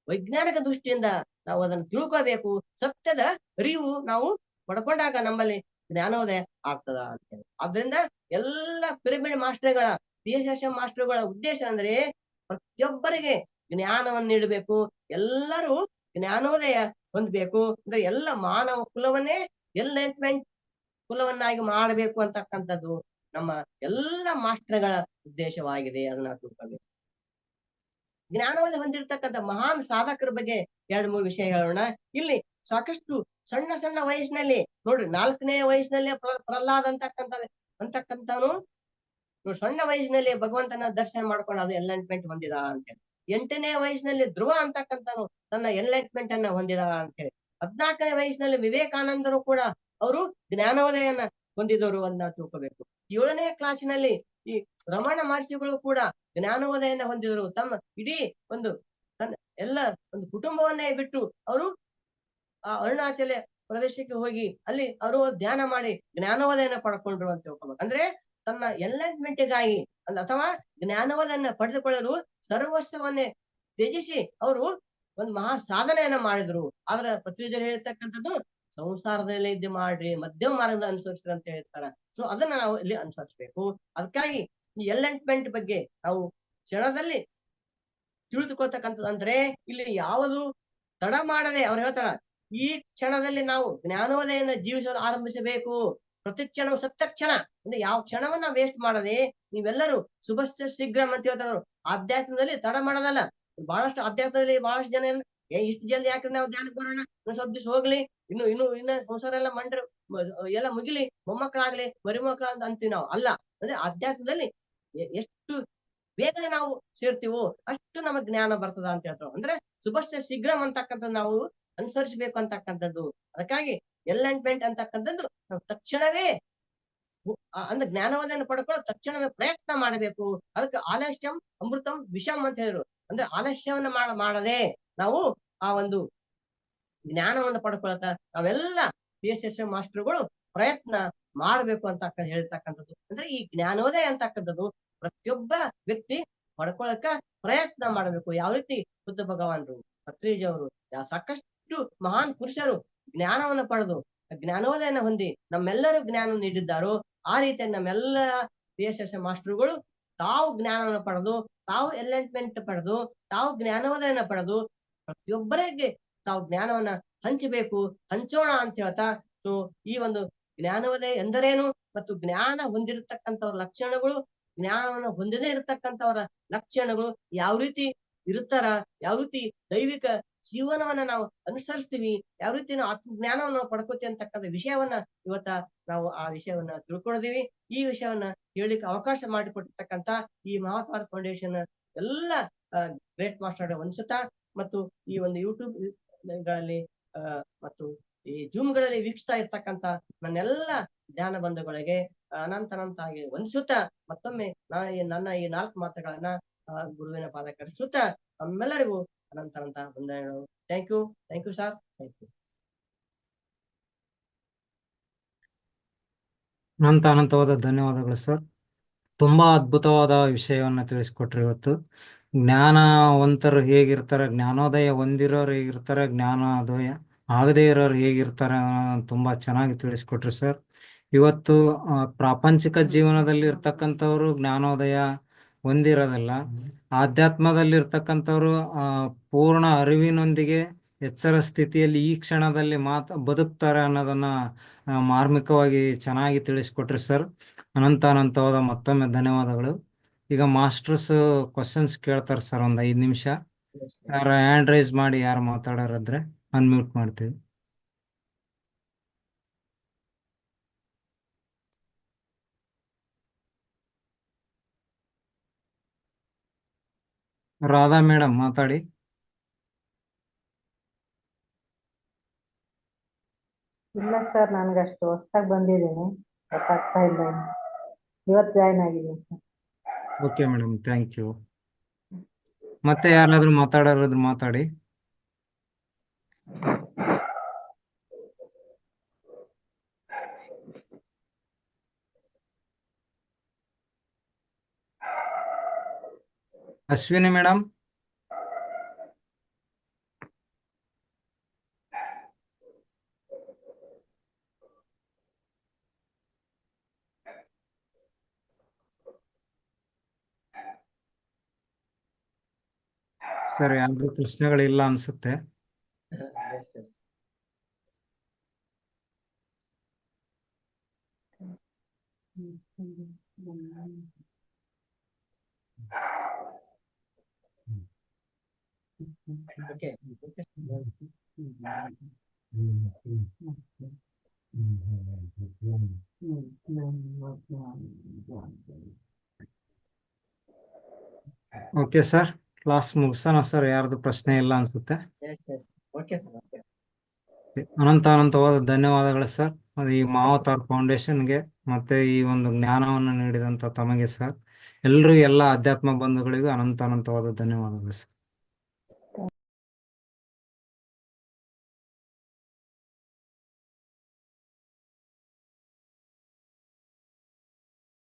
ವೈಜ್ಞಾನಿಕ ದೃಷ್ಟಿಯಿಂದ ನಾವು ಅದನ್ನ ತಿಳ್ಕೋಬೇಕು. ಸತ್ಯದ ಅರಿವು ನಾವು ಪಡ್ಕೊಂಡಾಗ ನಮ್ಮಲ್ಲಿ ಜ್ಞಾನೋದಯ ಆಗ್ತದ ಅಂತ ಹೇಳಿ. ಆದ್ರಿಂದ ಎಲ್ಲ ಪಿರಮಿಡ್ ಮಾಸ್ಟರ್ಗಳ PSSM ಮಾಸ್ಟರ್ಗಳ ಉದ್ದೇಶ ಅಂದ್ರೆ ಪ್ರತಿಯೊಬ್ಬರಿಗೆ ಜ್ಞಾನವನ್ನು ನೀಡಬೇಕು, ಎಲ್ಲರೂ ಜ್ಞಾನೋದಯ ಹೊಂದಬೇಕು. ಅಂದ್ರೆ ಎಲ್ಲ ಮಾನವ ಕುಲವನ್ನೇ ಎನ್ಲೈಟ್ಮೆಂಟ್ ಕುಲವನ್ನಾಗಿ ಮಾಡಬೇಕು ಅಂತಕ್ಕಂಥದ್ದು ನಮ್ಮ ಎಲ್ಲ ಮಾಸ್ಟರ್ಗಳ ಉದ್ದೇಶವಾಗಿದೆ. ಅದನ್ನ ತಿಳ್ಕೊಬೇಕು. ಜ್ಞಾನವನ್ನು ಹೊಂದಿರತಕ್ಕಂಥ ಮಹಾನ್ ಸಾಧಕರ ಬಗ್ಗೆ 2-3 ವಿಷಯ ಹೇಳೋಣ. ಇಲ್ಲಿ ಸಾಕಷ್ಟು ಸಣ್ಣ ವಯಸ್ಸಿನಲ್ಲಿ ನೋಡ್ರಿ, 4ನೇ ವಯಸ್ಸಿನಲ್ಲಿ ಪ್ರಹ್ಲಾದ್ ಅಂತಕ್ಕಂಥವನು ಸಣ್ಣ ವಯಸ್ಸಿನಲ್ಲಿ ಭಗವಂತನ ದರ್ಶನ ಮಾಡ್ಕೊಂಡು ಅದು ಎನ್ಲೈಟ್ಮೆಂಟ್ ಹೊಂದಿದ ಅಂತೇಳಿ. 8ನೇ ವಯಸ್ಸಿನಲ್ಲಿ ಧ್ರುವ ಅಂತಕ್ಕಂಥವನು ತನ್ನ ಎನ್ಲೈಟ್ಮೆಂಟ್ ಅನ್ನ ಹೊಂದಿದ ಅಂತೇಳಿ. 14ನೇ ವಯಸ್ಸಿನಲ್ಲಿ ವಿವೇಕಾನಂದರು ಕೂಡ ಅವರು ಜ್ಞಾನೋದಯನ ಹೊಂದಿದವರು ಅಂತ ತಿಳ್ಕೋಬೇಕು. 7ನೇ ಕ್ಲಾಸಿನಲ್ಲಿ ಈ ರಮಣ ಮಹರ್ಷಿಗಳು ಕೂಡ ಜ್ಞಾನೋದಯನ ಹೊಂದಿದರು. ತಮ್ಮ ಇಡೀ ತನ್ನ ಎಲ್ಲ ಒಂದು ಕುಟುಂಬವನ್ನೇ ಬಿಟ್ಟು ಅವರು ಆ ಅರುಣಾಚಲ ಪ್ರದೇಶಕ್ಕೆ ಹೋಗಿ ಅಲ್ಲಿ ಅವರು ಧ್ಯಾನ ಮಾಡಿ ಜ್ಞಾನೋದಯನ ಪಡ್ಕೊಂಡ್ರು ಅಂತ ತಿಳ್ಕೊಬೇಕು. ಅಂದ್ರೆ ತನ್ನ ಎನ್ಲೈಟ್ಮೆಂಟ್ಗಾಗಿ ಅಥವಾ ಜ್ಞಾನೋದಯನ ಪಡೆದುಕೊಳ್ಳಲು ಸರ್ವಸ್ವವನ್ನೇ ತ್ಯಜಿಸಿ ಅವರು ಒಂದು ಮಹಾ ಸಾಧನೆಯನ್ನ ಮಾಡಿದ್ರು. ಆದ್ರೆ ಪತ್ರಿಜರು ಹೇಳ್ತಕ್ಕಂಥದ್ದು ಸಂಸಾರದಲ್ಲಿ ಇದ್ದು ಮಾಡ್ರಿ, ಮಧ್ಯಮ ಮಾರ್ಗದ ಅನುಸರಿಸ್ರಿ ಅಂತ ಹೇಳ್ತಾರ. ಸೊ ಅದನ್ನ ನಾವು ಇಲ್ಲಿ ಅನುಸರಿಸ್ಬೇಕು. ಅದಕ್ಕಾಗಿ ಈ ಎನ್ಲೈಟ್ಮೆಂಟ್ ಬಗ್ಗೆ ನಾವು ಕ್ಷಣದಲ್ಲಿ ತಿಳಿದುಕೊಳ್ತಕ್ಕಂಥದ್ದು. ಅಂದ್ರೆ ಇಲ್ಲಿ ಯಾವುದು ತಡ ಮಾಡದೆ ಅವ್ರು ಹೇಳ್ತಾರ, ಈ ಕ್ಷಣದಲ್ಲಿ ನಾವು ಜ್ಞಾನೋದಯನ ಜೀವಿಸಲು ಆರಂಭಿಸಬೇಕು. ಪ್ರತಿ ಕ್ಷಣವು ಸತ್ಯ ಕ್ಷಣ. ಅಂದ್ರೆ ಯಾವ ಕ್ಷಣವನ್ನ ವೇಸ್ಟ್ ಮಾಡದೆ ನೀವೆಲ್ಲರೂ ಶುಭಶ್ಚ ಶೀಘ್ರಂ ಅಂತ ಹೇಳ್ತಾರ. ಆಧ್ಯಾತ್ಮದಲ್ಲಿ ತಡ ಮಾಡೋದಲ್ಲ. ಬಹಳಷ್ಟು ಆಧ್ಯಾತ್ಮದಲ್ಲಿ ಬಹಳಷ್ಟು ಜನ ಇಷ್ಟು ಜಲ್ದಿ ಯಾಕ್ರೆ ನಾವು ಧ್ಯಾನಕ್ಕೆ ಬರೋಣ, ಸ್ವಲ್ಪ ದಿವಸ ಹೋಗ್ಲಿ, ಇನ್ನ ಸಂಸಾರ ಎಲ್ಲ ಎಲ್ಲ ಮುಗಿಲಿ, ಮೊಮ್ಮಕ್ಕಳಾಗ್ಲಿ, ಮರಿಮಕ್ಕಳ ಅಂತೀವಿ ನಾವು. ಅಲ್ಲ, ಅಂದ್ರೆ ಆಧ್ಯಾತ್ಮದಲ್ಲಿ ಎಷ್ಟು ಬೇಗನೆ ನಾವು ಸೇರ್ತೀವೋ ಅಷ್ಟು ನಮಗ್ ಜ್ಞಾನ ಬರ್ತದ ಅಂತ ಹೇಳ್ತಾವ. ಅಂದ್ರೆ ಶುಭಶ್ಚ ಶೀಘ್ರಂ ಅಂತಕ್ಕಂಥ ನಾವು ಅನುಸರಿಸಬೇಕು ಅಂತಕ್ಕಂಥದ್ದು. ಅದಕ್ಕಾಗಿ ಎನ್ಲೈಟ್ಮೆಂಟ್ ಅಂತಕ್ಕಂಥದ್ದು ನಾವು ತಕ್ಷಣವೇ ಅಂದ್ರೆ ಜ್ಞಾನವನ್ನ ಪಡ್ಕೊಳ್ಳೋ ತಕ್ಷಣವೇ ಪ್ರಯತ್ನ ಮಾಡಬೇಕು. ಅದಕ್ಕೆ ಆಲಸ್ಯಂ ಅಮೃತಂ ವಿಷಂ ಅಂತ ಹೇಳಿದ್ರು. ಅಂದ್ರೆ ಆಲಸ್ಯವನ್ನ ಮಾಡದೆ ನಾವು ಆ ಒಂದು ಜ್ಞಾನವನ್ನು ಪಡ್ಕೊಳಕ ನಾವೆಲ್ಲ PSS ಮಾಸ್ಟರ್ಗಳು ಪ್ರಯತ್ನ ಮಾಡಬೇಕು ಅಂತ ಹೇಳ್ತಕ್ಕಂಥದ್ದು. ಅಂದ್ರೆ ಈ ಜ್ಞಾನೋದಯ ಅಂತಕ್ಕಂಥದ್ದು ಪ್ರತಿಯೊಬ್ಬ ವ್ಯಕ್ತಿ ಪಡ್ಕೊಳಕ ಪ್ರಯತ್ನ ಮಾಡಬೇಕು. ಯಾವ ರೀತಿ ಬುದ್ಧ ಭಗವಾನರು, ಪತ್ರಿಜಿಯವರು, ಸಾಕಷ್ಟು ಮಹಾನ್ ಪುರುಷರು ಜ್ಞಾನವನ್ನು ಪಡೆದು ಜ್ಞಾನೋದಯನ ಹೊಂದಿ ನಮ್ಮೆಲ್ಲರೂ ಜ್ಞಾನ ನೀಡಿದ್ದಾರೋ ಆ ರೀತಿಯಾಗಿ ನಮ್ಮೆಲ್ಲ PSS ಮಾಸ್ಟರ್ಗಳು ತಾವು ಜ್ಞಾನವನ್ನು ಪಡೆದು, ತಾವು ಎನ್ಲೈಟ್ಮೆಂಟ್ ಪಡೆದು, ತಾವು ಜ್ಞಾನೋದಯನ ಪಡೆದು ಪ್ರತಿಯೊಬ್ಬರಿಗೆ ತಾವು ಜ್ಞಾನವನ್ನ ಹಂಚಬೇಕು, ಹಂಚೋಣ ಅಂತ ಹೇಳ್ತಾ, ಸೊ ಈ ಒಂದು ಜ್ಞಾನೋದಯ ಎಂದರೇನು ಮತ್ತು ಜ್ಞಾನ ಹೊಂದಿರತಕ್ಕಂಥವ್ರ ಲಕ್ಷಣಗಳು, ಜ್ಞಾನವನ್ನು ಹೊಂದದೇ ಇರತಕ್ಕಂಥವರ ಲಕ್ಷಣಗಳು ಯಾವ ರೀತಿ ಇರುತ್ತಾರ, ಯಾವ ರೀತಿ ದೈವಿಕ ಜೀವನವನ್ನ ನಾವು ಅನುಸರಿಸ್ತೀವಿ, ಯಾವ ರೀತಿ ನಾವು ಆತ್ಮಜ್ಞಾನವನ್ನು ನಾವು ಪಡ್ಕೋತೀವಿ ಅಂತಕ್ಕಂಥ ವಿಷಯವನ್ನ ಇವತ್ತ ನಾವು ಆ ವಿಷಯವನ್ನ ತಿಳ್ಕೊಂಡಿದೀವಿ. ಈ ವಿಷಯವನ್ನ ಹೇಳಲಿಕ್ಕೆ ಅವಕಾಶ ಮಾಡಿಕೊಟ್ಟಿರ್ತಕ್ಕಂಥ ಈ ಮಹಾತ್ಮಾರ ಫೌಂಡೇಶನ್ ಎಲ್ಲ ಗ್ರೇಟ್ ಮಾಸ್ಟರ್ ವಂದಿಸುತ್ತಾ, ಮತ್ತು ಈ ಒಂದು ಯೂಟ್ಯೂಬ್ ಗಳಲ್ಲಿ ಮತ್ತು ಈ ಜೂಮ್ ಗಳಲ್ಲಿ ವೀಕ್ಷಿಸ್ತಾ ಇರ್ತಕ್ಕಂಥ ನನ್ನೆಲ್ಲ ಧ್ಯಾನ ಬಂಧುಗಳಿಗೆ ಅನಂತನಂತಾಗಿ ವಂದಿಸುತ್ತಾ, ಮತ್ತೊಮ್ಮೆ ನನ್ನ ಈ 4 ಮಾತುಗಳನ್ನ ಗುರುವಿನ ಪಾದಕ್ಕೆ ಅರ್ಪಿಸುತ್ತಾ ನಮ್ಮೆಲ್ಲರಿಗೂ ಅನಂತ ವಂದನೆಗಳು. Thank you sir, thank you. ಅನಂತವಾದ ಧನ್ಯವಾದಗಳು ಸರ್. ತುಂಬಾ ಅದ್ಭುತವಾದ ವಿಷಯವನ್ನ ತಿಳಿಸ್ಕೊಟ್ರಿ ಇವತ್ತು. ಜ್ಞಾನವಂತರು ಹೇಗಿರ್ತಾರೆ, ಜ್ಞಾನೋದಯ ಹೊಂದಿರೋರು ಹೇಗಿರ್ತಾರೆ, ಜ್ಞಾನೋದಯ ಆಗದೇ ಇರೋರು ಹೇಗಿರ್ತಾರೆ ತುಂಬಾ ಚೆನ್ನಾಗಿ ತಿಳಿಸ್ಕೊಟ್ರಿ ಸರ್. ಇವತ್ತು ಪ್ರಾಪಂಚಿಕ ಜೀವನದಲ್ಲಿ ಇರ್ತಕ್ಕಂಥವ್ರು ಜ್ಞಾನೋದಯ ಹೊಂದಿರೋದಲ್ಲ, ಆಧ್ಯಾತ್ಮದಲ್ಲಿ ಇರ್ತಕ್ಕಂಥವ್ರು ಪೂರ್ಣ ಅರಿವಿನೊಂದಿಗೆ ಎಚ್ಚರ ಸ್ಥಿತಿಯಲ್ಲಿ ಈ ಕ್ಷಣದಲ್ಲಿ ಬದುಕ್ತಾರೆ ಅನ್ನೋದನ್ನ ಮಾರ್ಮಿಕವಾಗಿ ಚೆನ್ನಾಗಿ ತಿಳಿಸ್ಕೊಟ್ರಿ ಸರ್. ಅನಂತವಾದ ಮತ್ತೊಮ್ಮೆ ಧನ್ಯವಾದಗಳು. ಈಗ ಮಾಸ್ಟರ್ಸ್ ಕ್ವಶನ್ಸ್ ಕೇಳ್ತಾರೆ ಸರ್, ಒಂದ್ 5 ನಿಮಿಷ. ಯಾರು ಹ್ಯಾಂಡ್ ರೈಸ್ ಮಾಡಿ ಯಾರು ಮಾತಾಡೋರಿದ್ರೆ ಅನ್ಮ್ಯೂಟ್ ಮಾಡ್ತೀವಿ. ರಾಧಾ ಮೇಡಮ್ ಮಾತಾಡಿ. ಇಲ್ಲ ಸರ್, ನನ್ಗೆ ಅಷ್ಟು ಹೊಸ್ದಾಗಿ ಬಂದಿದ್ದೀನಿ, ಗೊತ್ತಾಗ್ತಾ ಇಲ್ಲ. ಇವತ್ತು ಜಾಯ್ನ್ ಆಗಿದ್ದೀನಿ sir. Okay madam, thank you. ಮತ್ತೆ ಯಾರಾದ್ರೂ ಮಾತಾಡೋರಿದ್ರೆ ಮಾತಾಡಿ. ಅಶ್ವಿನಿ ಮೇಡಮ್. ಸರ್, ಯಾವ್ದು ಪ್ರಶ್ನೆಗಳಿಲ್ಲ ಅನ್ಸುತ್ತೆ. ಓಕೆ. ಓಕೆ ಸರ್, ಕ್ಲಾಸ್ ಮುಗಿಸೋಣ ಸರ್. ಯಾರ್ದು ಪ್ರಶ್ನೆ ಇಲ್ಲ ಅನ್ಸುತ್ತೆ. Okay sir, okay. ಅನಂತವಾದ ಧನ್ಯವಾದಗಳು ಸರ್. ಈ ಮಾವತಾರ್ ಫೌಂಡೇಶನ್ಗೆ ಮತ್ತೆ ಈ ಒಂದು ಜ್ಞಾನವನ್ನು ನೀಡಿದಂತ ತಮಗೆ ಸರ್, ಎಲ್ರಿಗೂ ಎಲ್ಲ ಅಧ್ಯಾತ್ಮ ಬಂಧುಗಳಿಗೂ ಅನಂತವಾದ ಧನ್ಯವಾದಗಳು ಸರ್.